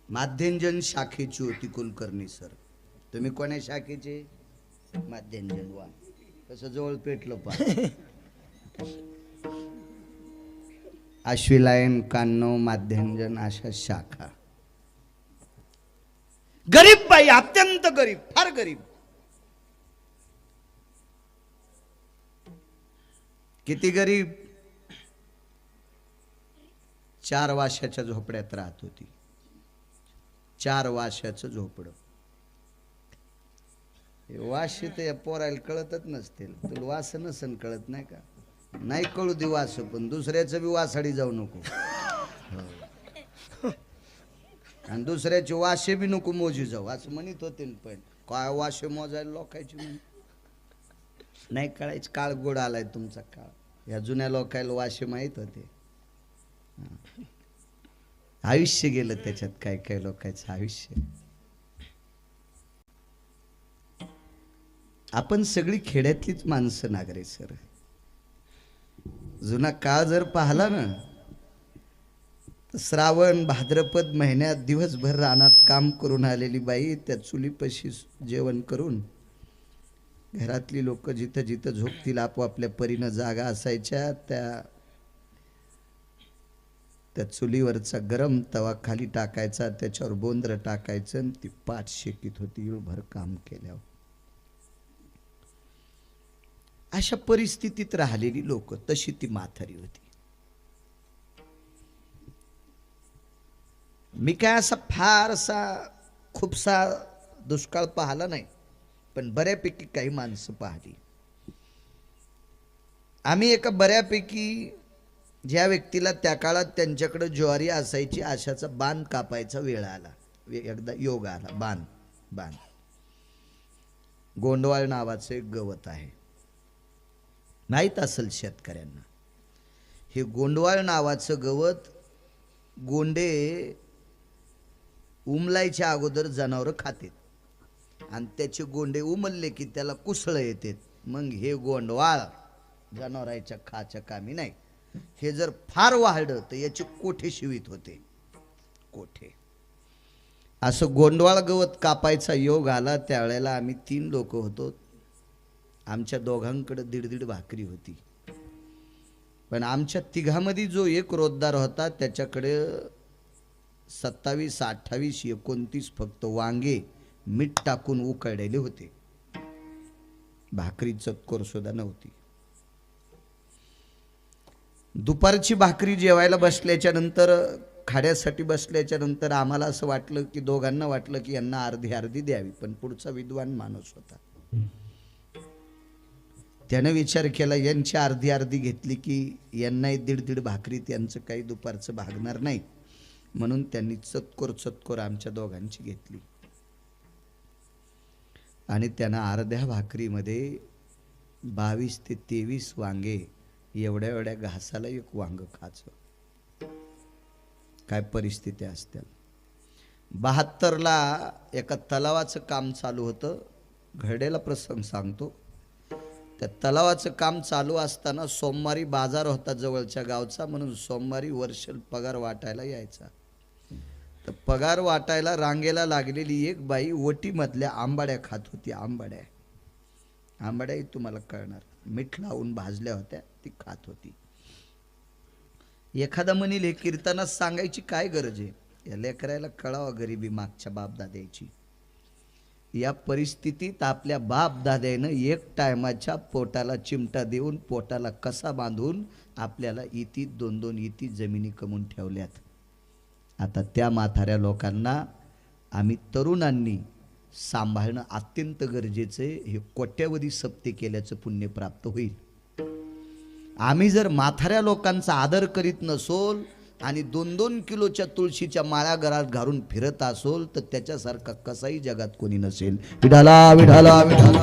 माध्यंजन शाखेची होती कुलकर्णी सर. तुम्ही कोण्या शाखेचे? माध्यंजन. वा कसं जवळ पेटलं पा. अश्विलायन, कान्नव, माध्यंजन अशा शाखा. गरीब बाई, अत्यंत गरीब, फार गरीब. किती गरीब? 4 वाशाच्या झोपड्यात राहत होती. 4 वाशाचं झोपडं. वाशी तर या पोरायला कळतच नसतील. तुला वास नसन कळत नाही का? नाही कळू दे वास, पण दुसऱ्याचं बी वासाडी जाऊ नको. आणि दुसऱ्याचे वाशे बी नको मोजी जाऊ असं म्हणत होते. पण काय वाशे मोजायला लोकायची म्हणे नाही कळायचं. काळ गोड आलाय तुमचा काळ. या जुन्या लोकायला वाशे माहीत होते. आयुष्य गेलं त्याच्यात. काय काय लोकांचं आयुष्य. आपण सगळी खेड्यातलीच माणसं नागरे सर. जुना काळ जर पाहिला ना, तर श्रावण भाद्रपद महिन्यात दिवसभर रानात काम करून आलेली बाई त्या चुलीपाशी जेवण करून घरातली लोक जिथं जिथं झोपतील आपोआपल्या परीनं जागा असायच्या, त्या चुलीवरचा गरम तवा खाली टाकायचा, त्याच्यावर बोंद्र टाकायचं आणि ती पाठ शेकीत होती इळभर काम केल्यावर. अशा परिस्थितीत राहिलेली लोक, तशी ती म्हातारी होती. मी काय असा फारसा खूपसा दुष्काळ पाहिला नाही, पण बऱ्यापैकी काही माणसं पाहिली. आम्ही एका बऱ्यापैकी ज्या व्यक्तीला त्या काळात त्यांच्याकडे ज्वारी असायची अशाचा बाण कापायचा वेळ आला. एकदा योग आला. बाण गोंडवाळ नावाचं एक गवत आहे, माहीत असेल शेतकऱ्यांना. हे गोंडवाळ नावाचं गवत गोंडे उमलायच्या अगोदर जनावरं खातात आणि त्याचे गोंडे उमलले की त्याला कुसळ येते. मग हे गोंडवाळ जनावरांच्या खाच्या कामी नाही. हे जर फार वाढलं तर याचे कोठे शिवीत होते. कोठे. असं गोंडवाळ गवत कापायचा योग आला. त्यावेळेला आम्ही 3 लोक होतो. आमच्या दोघांकडे 1.5 भाकरी होती. पण आमच्या तिघामध्ये जो एक रोजदार होता त्याच्याकडे 27, 28, 29 फक्त वांगे मीठ टाकून उकळलेले होते. भाकरी चतकोर सुद्धा नव्हती. दुपारची भाकरी जेवायला बसल्याच्या नंतर, खाड्यासाठी बसल्याच्या नंतर आम्हाला असं वाटलं की दोघांना वाटलं की यांना अर्धी अर्धी द्यावी. पण पुढचा विद्वान माणूस होता. त्यानं विचार केला यांची अर्धी अर्धी घेतली की यांनाही 1.5 भाकरी त्यांचं काही दुपारचं भागणार नाही. म्हणून त्यांनी चतकोर आमच्या दोघांची घेतली आणि त्यांना अर्ध्या भाकरीमध्ये 22 ते 23 वांगे एवढ्या घासाला एक वांग खायचं. काय परिस्थिती असते. 72ला एका तलावाचं काम चालू होतं. घरडेला प्रसंग सांगतो. त्या तलावाचं काम चालू असताना सोमवारी बाजार होता जवळच्या गावचा, म्हणून सोमवारी वर्षल पगार वाटायला यायचा. तर पगार वाटायला रांगेला लागलेली एक बाई वटीमधल्या आंबाड्या खात होती. आंबाड्याही तुम्हाला कळणार, मीठ लावून भाजल्या होत्या, ती खात होती. एखादा म्हणील हे कीर्तनात सांगायची काय गरज आहे, या लेकरायला कळावं गरिबी मागच्या बापदाद्याची. या परिस्थितीत आपल्या बापदाद्यानं एक टायमाच्या पोटाला चिमटा देऊन पोटाला कसा बांधून आपल्याला इती 2-2 इती जमिनी कमवून ठेवल्यात. आता त्या म्हाताऱ्या लोकांना आम्ही तरुणांनी सांभाळणं अत्यंत गरजेचं आहे. हे कोट्यावधी सप्ते केल्याचं पुण्य प्राप्त होईल. आम्ही जर म्हाताऱ्या लोकांचा आदर करीत नसोल आणि 2-2 किलोच्या तुळशीच्या माळा घरात घालून फिरत असोल तर त्याच्यासारखा कसाही जगात कोणी नसेल. विठाला विठाला विठाला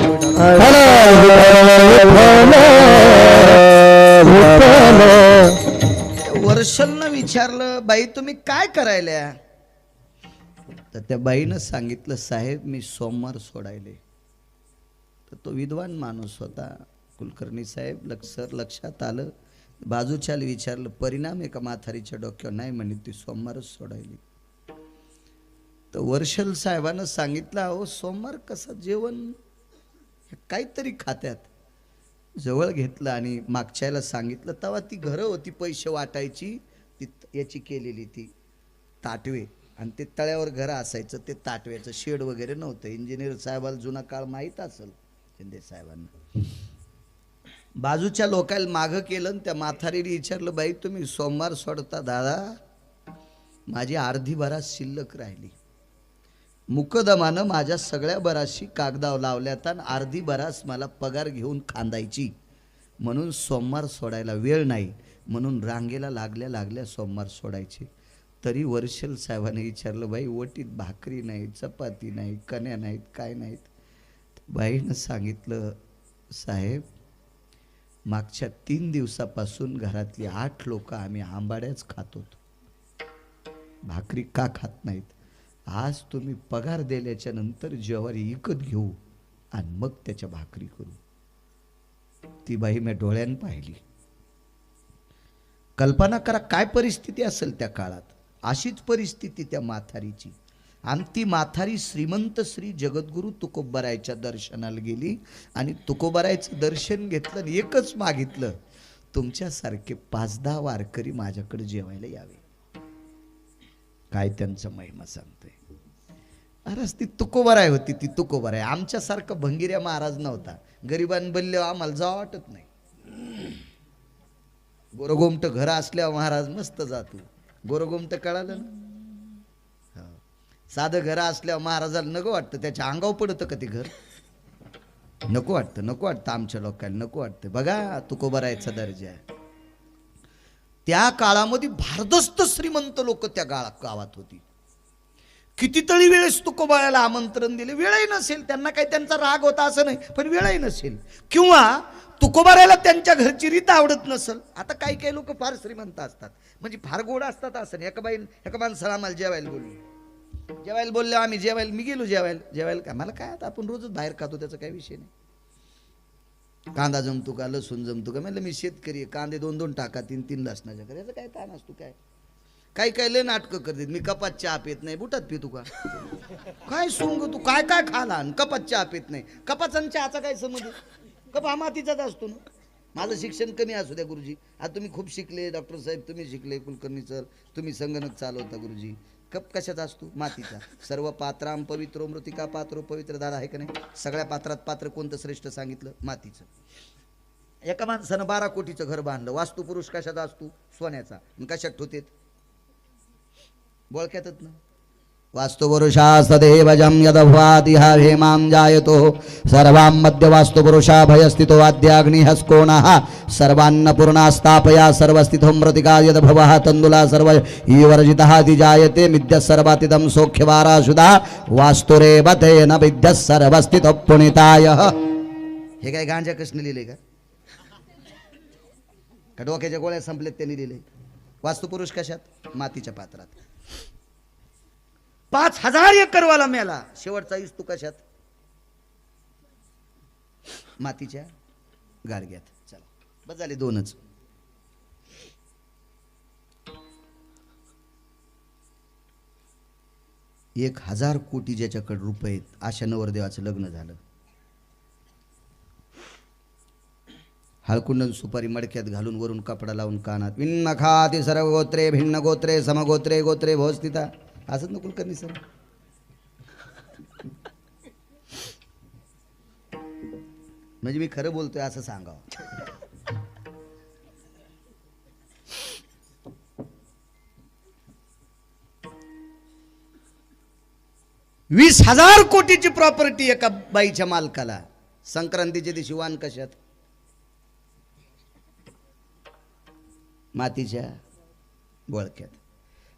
वर्षलनं विचारलं, बाई तुम्ही काय करायल्या? तर त्या बाईनं सांगितलं, साहेब मी सोमवार सोडायले. तर तो विद्वान माणूस होता. कुलकर्णी साहेब लक्षात आलं. बाजूच्याला विचारलं, परिणाम एका म्हातारीच्या डोक्यावर? नाही म्हणे, ती सोमवारच सोडायली. तर वर्षल साहेबानं सांगितलं, अहो सोमवार कसं जेवण काहीतरी खात्यात. जवळ घेतलं आणि मागच्याला सांगितलं. तेव्हा ती घरं होती पैसे वाटायची, ती याची केलेली ती ताटवे, आणि ते तळ्यावर घरं असायचं. ते ताटव्याचं शेड वगैरे नव्हतं. इंजिनियर साहेबाला जुना काळ माहीत असेल शिंदे साहेबांना. बाजूच्या लोकांना मागं केलं आणि त्या म्हातारीने विचारलं, बाई तुम्ही सोमवार सोडता? दादा माझी अर्धी बरास शिल्लक राहिली. मुकदमानं माझ्या सगळ्या बराशी कागदाव लावल्यात आणि अर्धी बरास मला पगार घेऊन खांदायची, म्हणून सोमवार सोडायला वेळ नाही, म्हणून रांगेला लागल्या सोमवार सोडायचे. तरी वर्षल साहेबांनी विचारलं, बाई वटीत भाकरी नाही, चपाती नाही, कण्या नाहीत, काय नाहीत? बाईनं सांगितलं, साहेब मागच्या 3 दिवसापासून घरातली 8 लोक आम्ही आंबाड्याच खातो, भाकरी का खात नाहीत? आज तुम्ही पगार दिल्याच्या नंतर ज्वारी विकत घेऊ आणि मग त्याच्या भाकरी करू. ती बाई मी डोळ्यानं पाहिली. कल्पना करा काय परिस्थिती असेल त्या काळात. अशीच परिस्थिती त्या म्हातारीची. आणि ती म्हातारी श्रीमंत श्री जगद्गुरु तुकोबारायच्या दर्शनाला गेली आणि तुकोबारायचं दर्शन घेतलं आणि एकच मागितलं, तुमच्यासारखे 5-10 वारकरी माझ्याकडे जेवायला यावे. काय त्यांचं महिमा सांगतोय. अरेच ती तुकोबाराय होती, ती तुकोबाराय. आमच्यासारखा भंगिऱ्या महाराज नव्हता. गरिबां बल्ले आम्हाला जावं वाटत नाही. गोरगोमट घर असल्यावर महाराज मस्त जातो. गोरगोमट कळालं ना. साधं घर असल्यावर महाराजाला नको वाटतं, त्याच्या अंगावर पडतं का ते घर? नको वाटतं आमच्या लोकांना नको वाटतं. बघा तुकोबारायचा दर्जा आहे. त्या काळामध्ये भारदस्त श्रीमंत लोक त्या गावात होती. कितीतरी वेळेस तुकोबारायला आमंत्रण दिले, वेळही नसेल त्यांना. काही त्यांचा राग होता असं नाही, पण वेळही नसेल, किंवा तुकोबारायला त्यांच्या घरची रीत आवडत नसेल. आता काही लोक फार श्रीमंत असतात, म्हणजे फार गोड असतात असं नाही. एका माणसाला आम्हाला जेवायला बोलले आम्ही जेवायला, मी गेलो जेवायला का मला काय, आता आपण रोजच बाहेर खातो, त्याचा काही विषय नाही. कांदा जमतो का, लसूण जमतो का? म्हणलं मी शेतकरी आहे, कांदे 2-2 टाका, 3-3 लसणाच्या कर, याचं काय ताण असतो? काही लय नाटकं करते. मी कपात चहा पित नाही, बुटात पितो का? काय सोंग तू काय खाला आणि कपात चहा पित नाही? कपाचा आणि चहाचा काय संबंध? कप हा मातीचाच असतो ना. माझं शिक्षण कमी असू द्या गुरुजी, आता तुम्ही खूप शिकले, डॉक्टर साहेब तुम्ही शिकले, कुलकर्णी सर तुम्ही संगणक चालवता गुरुजी. कप कशाचा असतो? मातीचा. सर्व पात्राम पवित्रो मृतिका पात्रो पवित्र. दादा आहे का नाही? सगळ्या पात्रात पात्र कोणतं श्रेष्ठ सांगितलं? मातीचं. एका माणसानं 12 कोटीचं घर बांधलं. वास्तुपुरुष कशाचा असतो? सोन्याचा. कशात ठेवतेत? बोळक्यातच ना. वास्तुपुरुषा सदेवजं यदभ्वादिह हेमां जायतो सर्वां मध्य वास्तुपुरुषा भयस्थितो वाद्याग्निहस्कोणः सर्वान्नपूर्णा स्थापया सर्वस्थितो मृतिका यदभवः तण्डुला सर्व ईवर्जितः अधिजायते मिद्यः सर्वातिदं सौख्यवाराशुदा वास्तुरेव तेन विद्यः सर्वस्थितो पुनितायः. हे काय गांजा कृष्ण लिहिले का? डोक्याच्या गोळ्या संपलेत त्यांनी लिहिले. वास्तुपुरुष कशात? मातीच्या पात्रात. 5000 एकरवाला मेला, शेवटचा इस्तू कशात? मातीच्या गाडग्यात. चला बस झाले 2च. एक 1000 कोटी ज्याच्याकडे रुपये आहेत, अशा नवरदेवाचं लग्न झालं. हळकुंडन सुपारी मडक्यात घालून वरून कपडा लावून कानात भिन्न खाती सर्व गोत्रे भिन्न गोत्रे समगोत्रे गोत्रे भोस्थिता. असंच नको करणी सर. म्हणजे मी खरं बोलतोय असं सांगावं. ₹20,000 कोटीची प्रॉपर्टी एका बाईच्या मालकाला. संक्रांतीच्या दिवशी वाण कशात? मातीच्या बोळक्यात.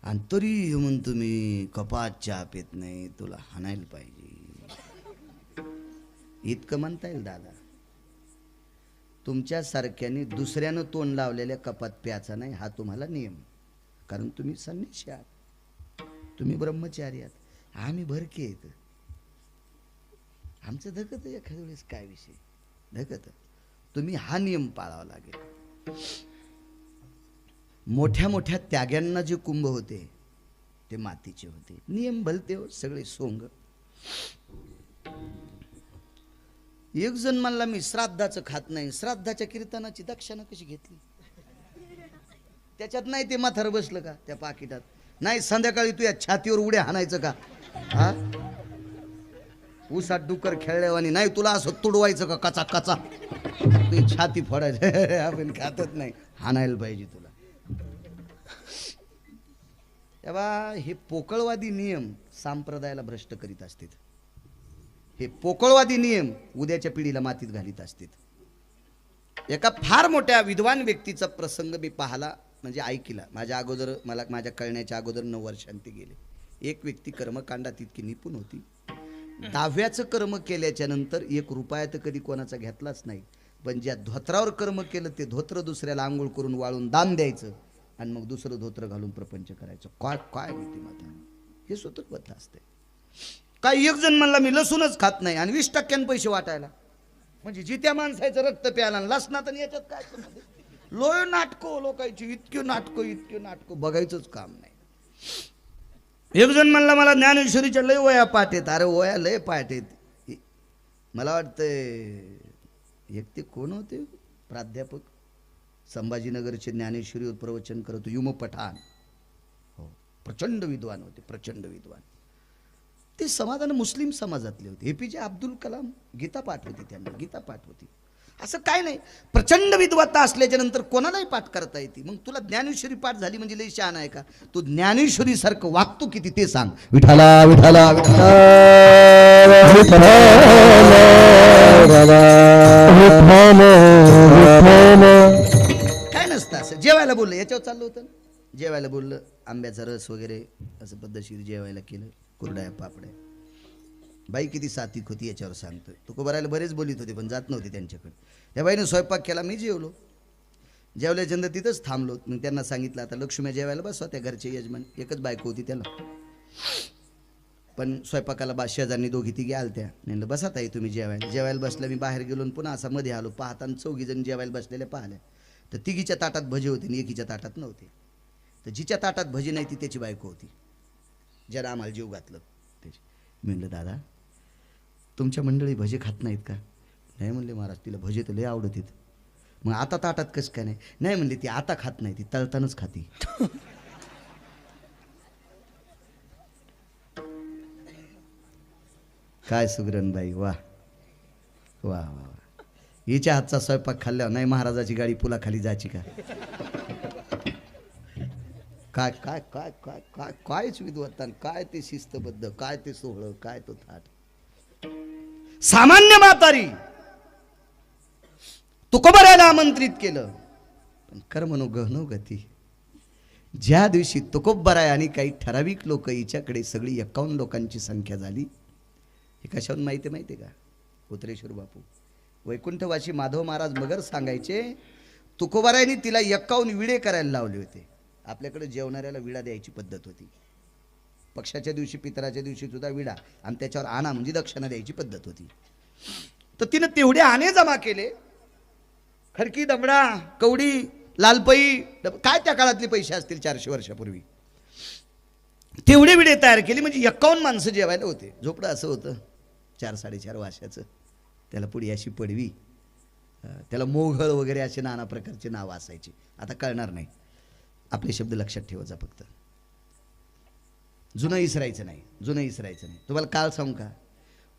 आणि तरी म्हणतो मी कपात चहा पेत नाही, तुला हाणायला पाहिजे. इतकं म्हणता येईल दादा. तुमच्यासारख्याने दुसऱ्यानं तोंड लावलेल्या कपात प्याचा नाही, हा तुम्हाला नियम. कारण तुम्ही संन्यासी आहात, तुम्ही ब्रह्मचारी आहात, आम्ही भरके आहेत. आमचं धकत एखाद्या वेळेस काय विषय धकत. तुम्ही हा नियम पाळावा लागेल. मोठ्या मोठ्या त्याग्यांना जे कुंभ होते ते मातीचे होते. नियम भलते हो सगळे सोंग. एक जण म्हणला मी श्राद्धाचं खात नाही. श्राद्धाच्या कीर्तनाची दक्षिणा कशी घेतली? त्याच्यात नाही ते माथार बसलं का त्या पाकिटात? नाही संध्याकाळी तू या छातीवर उड्या हाणायचं का? हा उसात डुकर खेळल्यावानी नाही तुला असं तुडवायचं का कचा कचा? तुझी छाती फोडायचं. आपण खातच नाही, हाणायला पाहिजे तुला. तेव्हा हे पोकळवादी नियम संप्रदायाला भ्रष्ट करीत असतात. हे पोकळवादी नियम उद्याच्या पिढीला मातीत घालीत असतात. एका फार मोठ्या विद्वान व्यक्तीचा प्रसंग मी पाहला, म्हणजे ऐकला. माझ्या अगोदर, मला माझ्या कळण्याच्या अगोदर 9 वर्षांनी गेले. एक व्यक्ती कर्मकांडात इतकी निपुण होती, 10व्याचं कर्म केल्याच्या नंतर 1 रुपया तर कधी कोणाचा घेतलाच नाही. पण ज्या धोत्रावर कर्म केलं ते धोत्र दुसऱ्याला आंघोळ करून वाळून दान द्यायचं आणि मग दुसरं धोत्र घालून प्रपंच करायचं. काय काय नीतिमत्ता, हे स्वतंत्र असते. काय एक जण म्हणला मी लसूणच खात नाही आणि 20% पैसे वाटायला. म्हणजे जित्या माणसाचं रक्त प्यायला लसणात आणि याच्यात काय लोय नाटको लोकांची, इतकी नाटको बघायचंच काम नाही. एक जण म्हणला मला ज्ञानेश्वरीच्या लय वया पाठ आहेत. अरे वया लय पाठ आहेत. मला वाटतं एक ते कोण होते प्राध्यापक संभाजीनगरचे, ज्ञानेश्वरीवर प्रवचन करत युम पठाण. हो, प्रचंड विद्वान होते, प्रचंड विद्वान. ते समाधान मुस्लिम समाजातले होते. APJ अब्दुल कलाम गीता पाठ होती, त्यांना गीता पाठ होती. असं काय नाही, प्रचंड विद्वत्ता असल्याच्या नंतर कोणालाही पाठ करता येते. मग तुला ज्ञानेश्वरी पाठ झाली म्हणजे लई शहाणा आहे का? तू ज्ञानेश्वरी सारखं वागतो किती ते सांग. विठाला विठाला काय नसतं. असं जेवायला बोललं, याच्यावर चाललं होतं. जेवायला बोललं, आंब्याचा रस वगैरे असं पद्धतशीर जेवायला केलं, कुरड्या पापड्या. बाई किती सात्विक होती याच्यावर सांगतोय. तुकोबारायला बरेच बोलीत होते पण जात नव्हते त्यांच्याकडे. त्या बाईनं स्वयंपाक केला, मी जेवलो. जेवल्याच्यानंतर तिथंच थांबलो. मग त्यांना सांगितलं आता लक्ष्मी जेवायला बसवा. त्या घरचे यजमान, एकच बायको होती त्याला. पण स्वयंपाकाला शेजारनी 2-3 आलत्या. म्हणलं बसा ताई तुम्ही जेवायला. जेवायला बसल्या. मी बाहेर गेलो पुन्हा असा मध्ये आलो. पाहताना 4 जण जेवायला बसलेल्या पाहिल्या. तर 3घीच्या ताटात भजी होते आणि 1च्या ताटात नव्हते. तर जिच्या ताटात भजी नाही ती त्याची बायको होती, ज्याला आम्हाला जीव घातलं त्याची. मी म्हणलं दादा तुमच्या मंडळी भजे खात नाहीत का? नाही म्हणले महाराज, तिला भजे तर लय आवडत आहेत. मग आता ताटात कसं काय नाही? नाही म्हणले ती आता खात नाही, ती तळतानाच खाती. काय सुगरणबाई, वा वा वा. हिच्या हातचा स्वयंपाक खाल्ल्यावर नाही महाराजाची गाडी पुलाखाली जायची का? काय काय काय काय काय कायच विद्वत्ता, काय ते शिस्तबद्ध, काय ते सोहळं, काय तो थाट. सामान्य म्हातारी तुकोबारायला आमंत्रित केलं, पण कर्मनो गहनो गती. ज्या दिवशी तुकोबाराय आणि काही ठराविक लोक हिच्याकडे, सगळी 51 लोकांची संख्या झाली. हे कशावरून माहिती का? उतरेश्वर बापू वैकुंठवासी माधव महाराज मगर सांगायचे, तुकोबारायनी तिला 51 विडे करायला लावले होते. आपल्याकडे जेवणाऱ्याला विडा द्यायची पद्धत होती. पक्षाच्या दिवशी, पितराच्या दिवशी सुद्धा विडा आणि त्याच्यावर आणा म्हणजे दक्षिणा द्यायची पद्धत होती. तर तिनं तेवढे आणे जमा केले. खडकी, दमडा, कवडी, लालपई, काय त्या काळातले पैसे असतील 400 वर्षापूर्वी. तेवढे विडे तयार केले म्हणजे 51 माणसं जेवायला होते. झोपडं असं होतं 4-4.5 वाशाचं. त्याला पुढे अशी पडवी, त्याला मोघळ वगैरे असे नाना प्रकारचे नावं असायचे. आता कळणार नाही, आपले शब्द लक्षात ठेवायचा फक्त. जुनं इसरायचं नाही, जुनं इसरायचं नाही. तुम्हाला काळ सांगू का?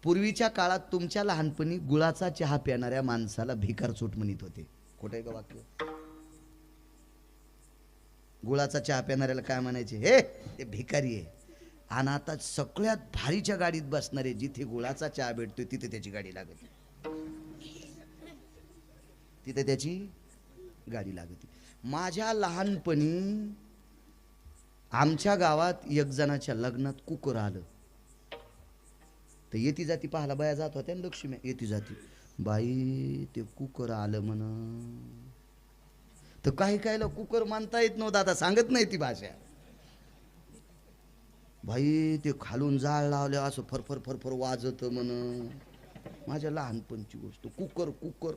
पूर्वीच्या काळात तुमच्या लहानपणी गुळाचा चहा पिणाऱ्या माणसाला भिकार चोट म्हणत होते. खोटं आहे का वाक्य? गुळाचा चहा पिणाऱ्याला काय म्हणायचे? हे ते भिकारी आहे. आणि आता सगळ्यात भारीच्या गाडीत बसणारे, जिथे गुळाचा चहा भेटतोय तिथे त्याची गाडी लागते, तिथे त्याची गाडी लागते. माझ्या लहानपणी आमच्या गावात एक जणाच्या लग्नात कुकर आलं, तर येती जाती पाहायला बाया जात होत्या ना, लक्ष्मी येती जाती, बाई ते कुकर आलं म्हण. तर काही कायला कुकर मानता येत नव्हतं, आता सांगत नाही ती भाषा. भाई ते खालून जाळ लावले असं फरफर फरफर वाजत म्हण. माझ्या लहानपणची गोष्ट. Cooker cooker.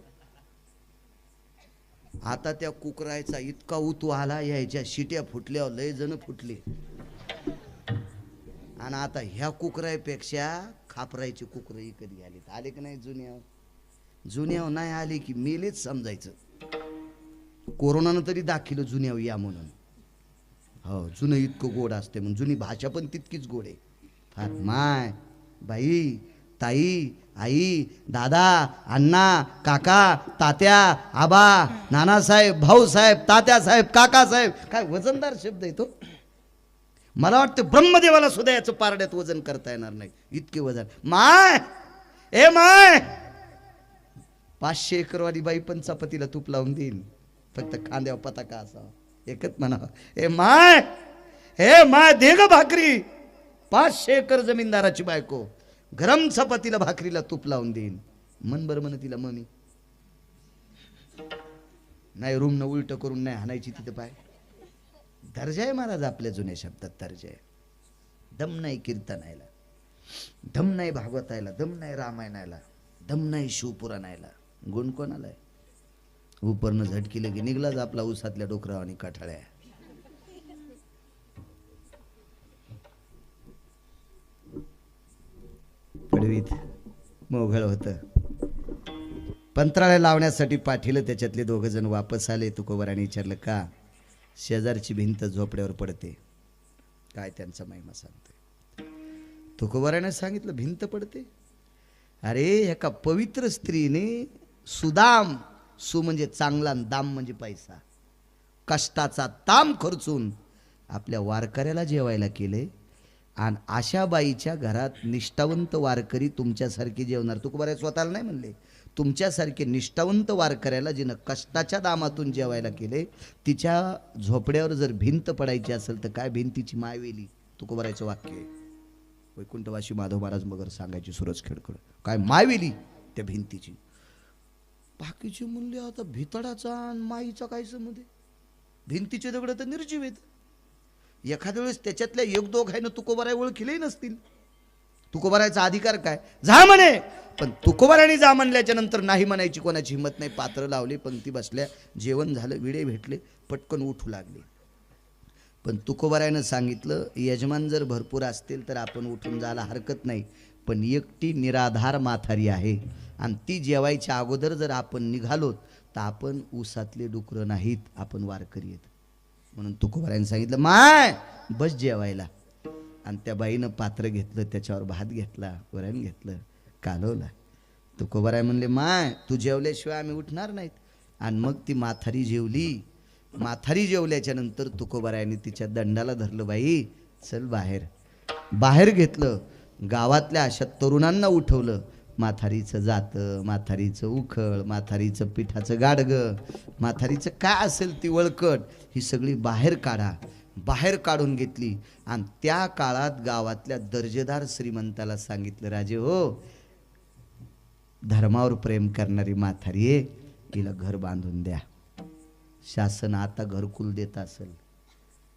आता त्या कुकरायचा इतका उतू आला, यायच्या शिट्या फुटल्यावर लय जण फुटले. आणि आता ह्या कुकरायपेक्षा खापरायची कुकर कधी आली आले की नाही? जुन्यावर नाही आली की मेलेच समजायचं. कोरोनानं तरी दाखिलं जुन्यावर या म्हणून. हो, जुनं इतकं गोड असते म्हणून. जुनी भाषा पण तितकीच गोड आहे. फार माय, बाई, ताई, आई, दादा, अण्णा, काका, तात्या, आबा, नानासाहेब, भाऊसाहेब, तात्यासाहेब, काकासाहेब. काय वजनदार शब्द आहे तो. मला वाटतं ब्रह्मदेवाला सुद्धा याचं पारड्यात वजन करता येणार नाही, इतके वजन. माय, ए माय, 500 एकरवाली बाई पण चपातीला तूप लावून देईन, फक्त खांद्यावर पताका असावा. एकच म्हणा, ए माय, हे माय दे ग भाकरी. 500 एकर जमीनदाराची बायको गरम चपातीला भाकरीला तूप लावून देईन. मन बरं म्हण तिला मम्मी. नाही रूम न उलट करून नाही हाणायची तिथं पाय. दर्जा आहे महाराज आपल्या जुन्या शब्दात, दर्जा आहे. दम नाही कीर्तनायला, दम नाही भागवतायला, दम नाही रामायणायला, दम नाही शिवपुराणायला. गुण कोणाला आहे? उपरनं झटकिलं की निघलाच आपला उसातल्या डोकराव आणि काठाळ्या. पडवीत मोघळ होतं. पंत्राळ्या लावण्यासाठी पाठीलं. त्याच्यातले 2 जण वापस आले. तुकोबाराने विचारलं का? शेजारची भिंत झोपड्यावर पडते. काय त्यांचा महिमा सांगतोय. तुकोबाराने सांगितलं भिंत पडते. अरे एका पवित्र स्त्रीने सुदाम, सु म्हणजे चांगला, दाम म्हणजे पैसा, कष्टाचा ताम खर्चून आपल्या वारकऱ्याला जेवायला केले. आणि अशा बाईच्या घरात निष्ठावंत वारकरी तुमच्यासारखे जेवणार. तुकोबाराय स्वतःला नाही म्हणले, तुमच्यासारखे निष्ठावंत वारकऱ्याला जिनं कष्टाच्या दामातून जेवायला केले, तिच्या झोपड्यावर जर भिंत पडायची असेल तर काय भिंतीची मायवेली. तुकोबारायचं वाक्य आहे. वैकुंठवासी माधव महाराज मगर सांगायची सूरज खेडकर, काय मायवेली त्या भिंतीची. बाकीचे म्हणले आता भितडाचा आणि माईचा काय संबंध? भिंतीचे दगड तर निर्जीव आहेत. एखाद्या वेळेस त्याच्यातल्या 1-2 आहे ना तुकोबाराय ओळखीलही नसतील. तुकोबारायचा अधिकार काय? जा म्हणे. पण तुकोबारायने जा म्हणल्याच्या नंतर नाही म्हणायची कोणाची हिंमत नाही. पात्र लावले, पंक्ती बसल्या, जेवण झालं, विडे भेटले, पटकन उठू लागले. पण तुकोबारायनं सांगितलं यजमान जर भरपूर असतील तर आपण उठून जायला हरकत नाही, पण एकटी निराधार माथारी आहे आणि ती जेवायच्या अगोदर जर आपण निघालोत तर आपण उसातले डुकरं नाहीत, आपण वारकरी आहेत. म्हणून तुकोबारायनं सांगितलं माय बस जेवायला. आणि त्या बाईनं पात्र घेतलं, त्याच्यावर भात घेतला, वरण घेतलं, कालवला. तुकोबाराय म्हणले माय तू जेवल्याशिवाय आम्ही उठणार नाहीत. आणि मग ती माथारी जेवली. माथारी जेवल्याच्या नंतर तुकोबारायने तिच्या दंडाला धरलं, बाई चल बाहेर. बाहेर घेतलं. गावातल्या अशा तरुणांना उठवलं. म्हातारीचं जातं, म्हातारीचं उखळ, म्हातारीचं पिठाचं गाडगं, म्हातारीचं काय असेल ती वळकट, ही सगळी बाहेर काढा. बाहेर काढून घेतली. आणि त्या काळात गावातल्या दर्जेदार श्रीमंताला सांगितलं, राजे हो, धर्मावर प्रेम करणारी म्हातारी आहे, तिला घर बांधून द्या. शासन आता घरकुल देत असेल.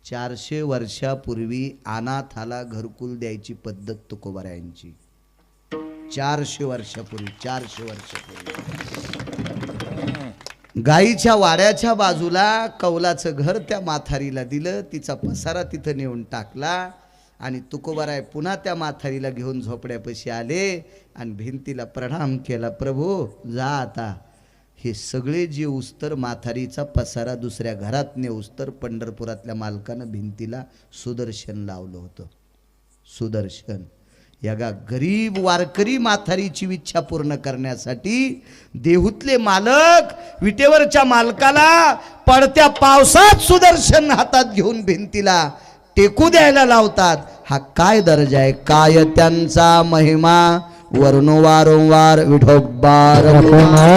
400 वर्षापूर्वी अनाथाला घरकुल द्यायची पद्धत तुकोबारायांची. 400 वर्षापूर्वी, 400 वर्षापूर्वी गाईच्या वाड्याच्या बाजूला कौलाचं घर त्या माथारीला दिलं. तिचा पसारा तिथं नेऊन टाकला. आणि तुकोबाराय पुन्हा त्या माथारीला घेऊन झोपड्यापाशी आले आणि भिंतीला प्रणाम केला. प्रभू जा आता. हे सगळे जे उस्तर माथारीचा पसारा दुसऱ्या घरात नेऊस्तर पंढरपुरातल्या मालकानं भिंतीला सुदर्शन लावलं होतं. सुदर्शन या गरीब वारकरी माथारीची इच्छा पूर्ण करण्यासाठी देहूतले मालक विटेवरच्या मालकाला पडत्या पावसात सुदर्शन हातात घेऊन भिंतीला टेकू द्यायला लावतात. हा काय दर्जा आहे, काय त्यांचा महिमा वर्णो वारंवार विठोबार विठोबा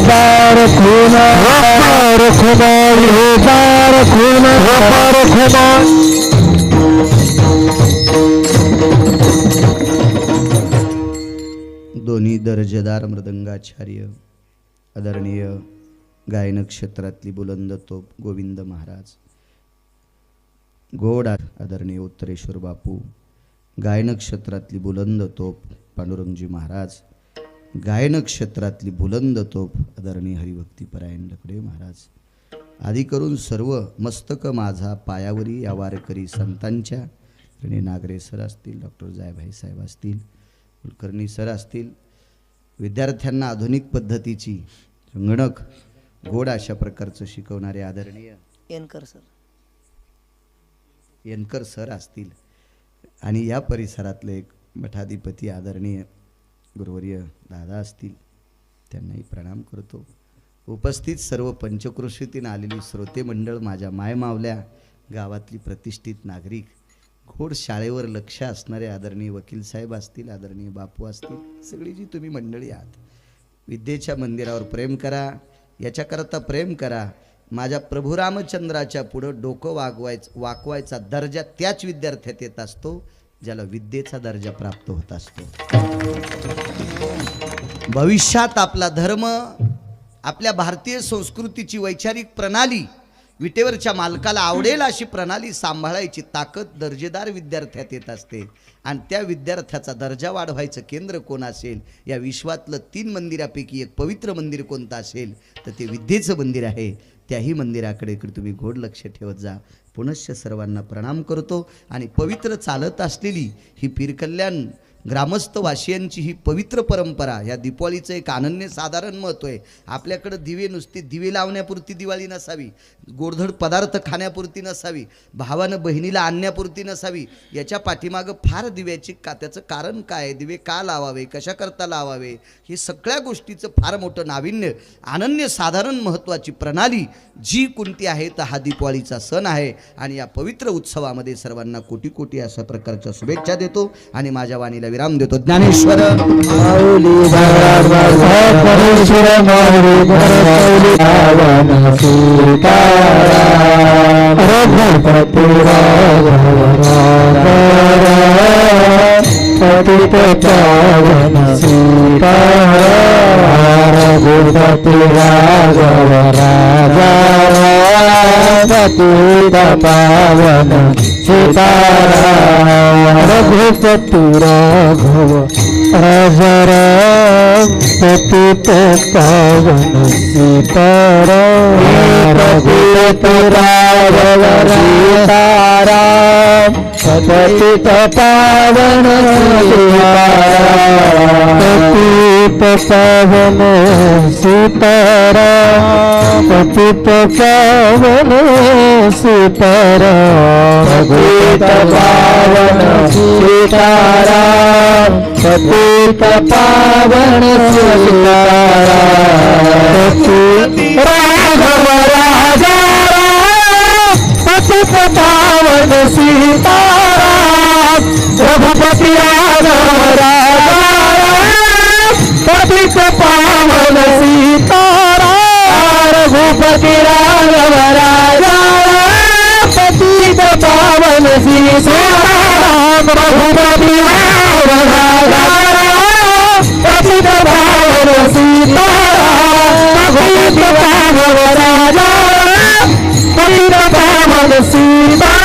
बार खून बार खून दोन्ही दर्जेदार मृदंगाचार्य आदरणीय गायन क्षेत्रातली बुलंद तोप गोविंद महाराज, गोड आदरणीय उत्तरेश्वर बापू, गायन क्षेत्रातली बुलंद तोप पांडुरंगजी महाराज, गायन क्षेत्रातली बुलंद तोप आदरणीय हरिभक्तीपरायण लकडे महाराज, आदी करून सर्व मस्तक माझा पायावरी या वारकरी संतांच्या ऋणी नागरे सर असतील, डॉक्टर जायभाई साहेब असतील, कुलकर्णी सर असतील, विद्यार्थ्यांना आधुनिक पद्धतीची संगणक गोड अशा प्रकारचं शिकवणारे आदरणीय येनकर सर असतील आणि या परिसरातले एक मठाधिपती आदरणीय गुरुवर्य दादा असतील, त्यांनाही प्रणाम करतो. उपस्थित सर्व पंचक्रोशीतून आलेली श्रोते मंडळ, माझ्या मायमावल्या गावातली प्रतिष्ठित नागरिक, गोड शाळेवर लक्ष असणारे आदरणीय वकील साहेब असतील, आदरणीय बापू असतील, सगळी जी तुम्ही मंडळी आहात, विद्येच्या मंदिरावर प्रेम करा, याच्याकरता प्रेम करा. माझ्या प्रभू रामचंद्राच्या पुढं डोकं वाकवायचा दर्जा त्याच विद्यार्थ्यात येत असतो ज्याला विद्येचा दर्जा प्राप्त होत असतो. भविष्यात आपला धर्म, आपल्या भारतीय संस्कृतीची वैचारिक प्रणाली, विटेवरच्या मालकाला आवडेल अशी प्रणाली सांभाळायची ताकद दर्जेदार विद्यार्थ्यात येत असते. आणि त्या विद्यार्थ्याचा दर्जा वाढवायचं केंद्र कोण असेल, या विश्वातलं 3 मंदिरापैकी एक पवित्र मंदिर कोणतं असेल तर ते विद्येचं मंदिर आहे. त्याही मंदिराकडे तुम्ही गोड लक्ष ठेवत जा. पुनश्च सर्वांना प्रणाम करतो. आणि पवित्र चालत असलेली ही पीरकल्याण ग्रामस्थ वासियांची ही पवित्र परंपरा, या दिवाळीचं एक अनन्यसाधारण महत्त्व आहे. आपल्याकडं दिवे नुसते दिवे लावण्यापुरती दिवाळी नसावी, गोडधोड पदार्थ खाण्यापुरती नसावी, भावानं बहिणीला आणण्यापुरती नसावी. याच्या पाठीमागं फार दिव्याची त्याचं कारण काय आहे, दिवे का लावावे, कशाकरता लावावे, हे सगळ्या गोष्टीचं फार मोठं नाविन्य, अनन्यसाधारण महत्त्वाची प्रणाली जी कोणती आहे तर हा दिवाळीचा सण आहे. आणि या पवित्र उत्सवामध्ये सर्वांना कोटी कोटी अशा प्रकारच्या शुभेच्छा देतो आणि माझ्या वाणीला विराम देतो. ज्ञानेश्वर रघुपति राघव राजाराम पतित पावन सीताराम, रघुपति राघव सीताराम पतित पावन सीताराम, पतित पावन सीताराम, पतित पावन सीताराम, पतित पावन सीताराम, पतित पावन सीताराम, राघव राजा पतित पावन सीताराम, रघुपति राघव राजा पतित पावन सीताराम, रघुपति राघव राजा पतित पावन सीताराम, रघुपति राघव राजा पतित पावन सीताराम, रघुपति राघव राजा पतित पावन सीताराम.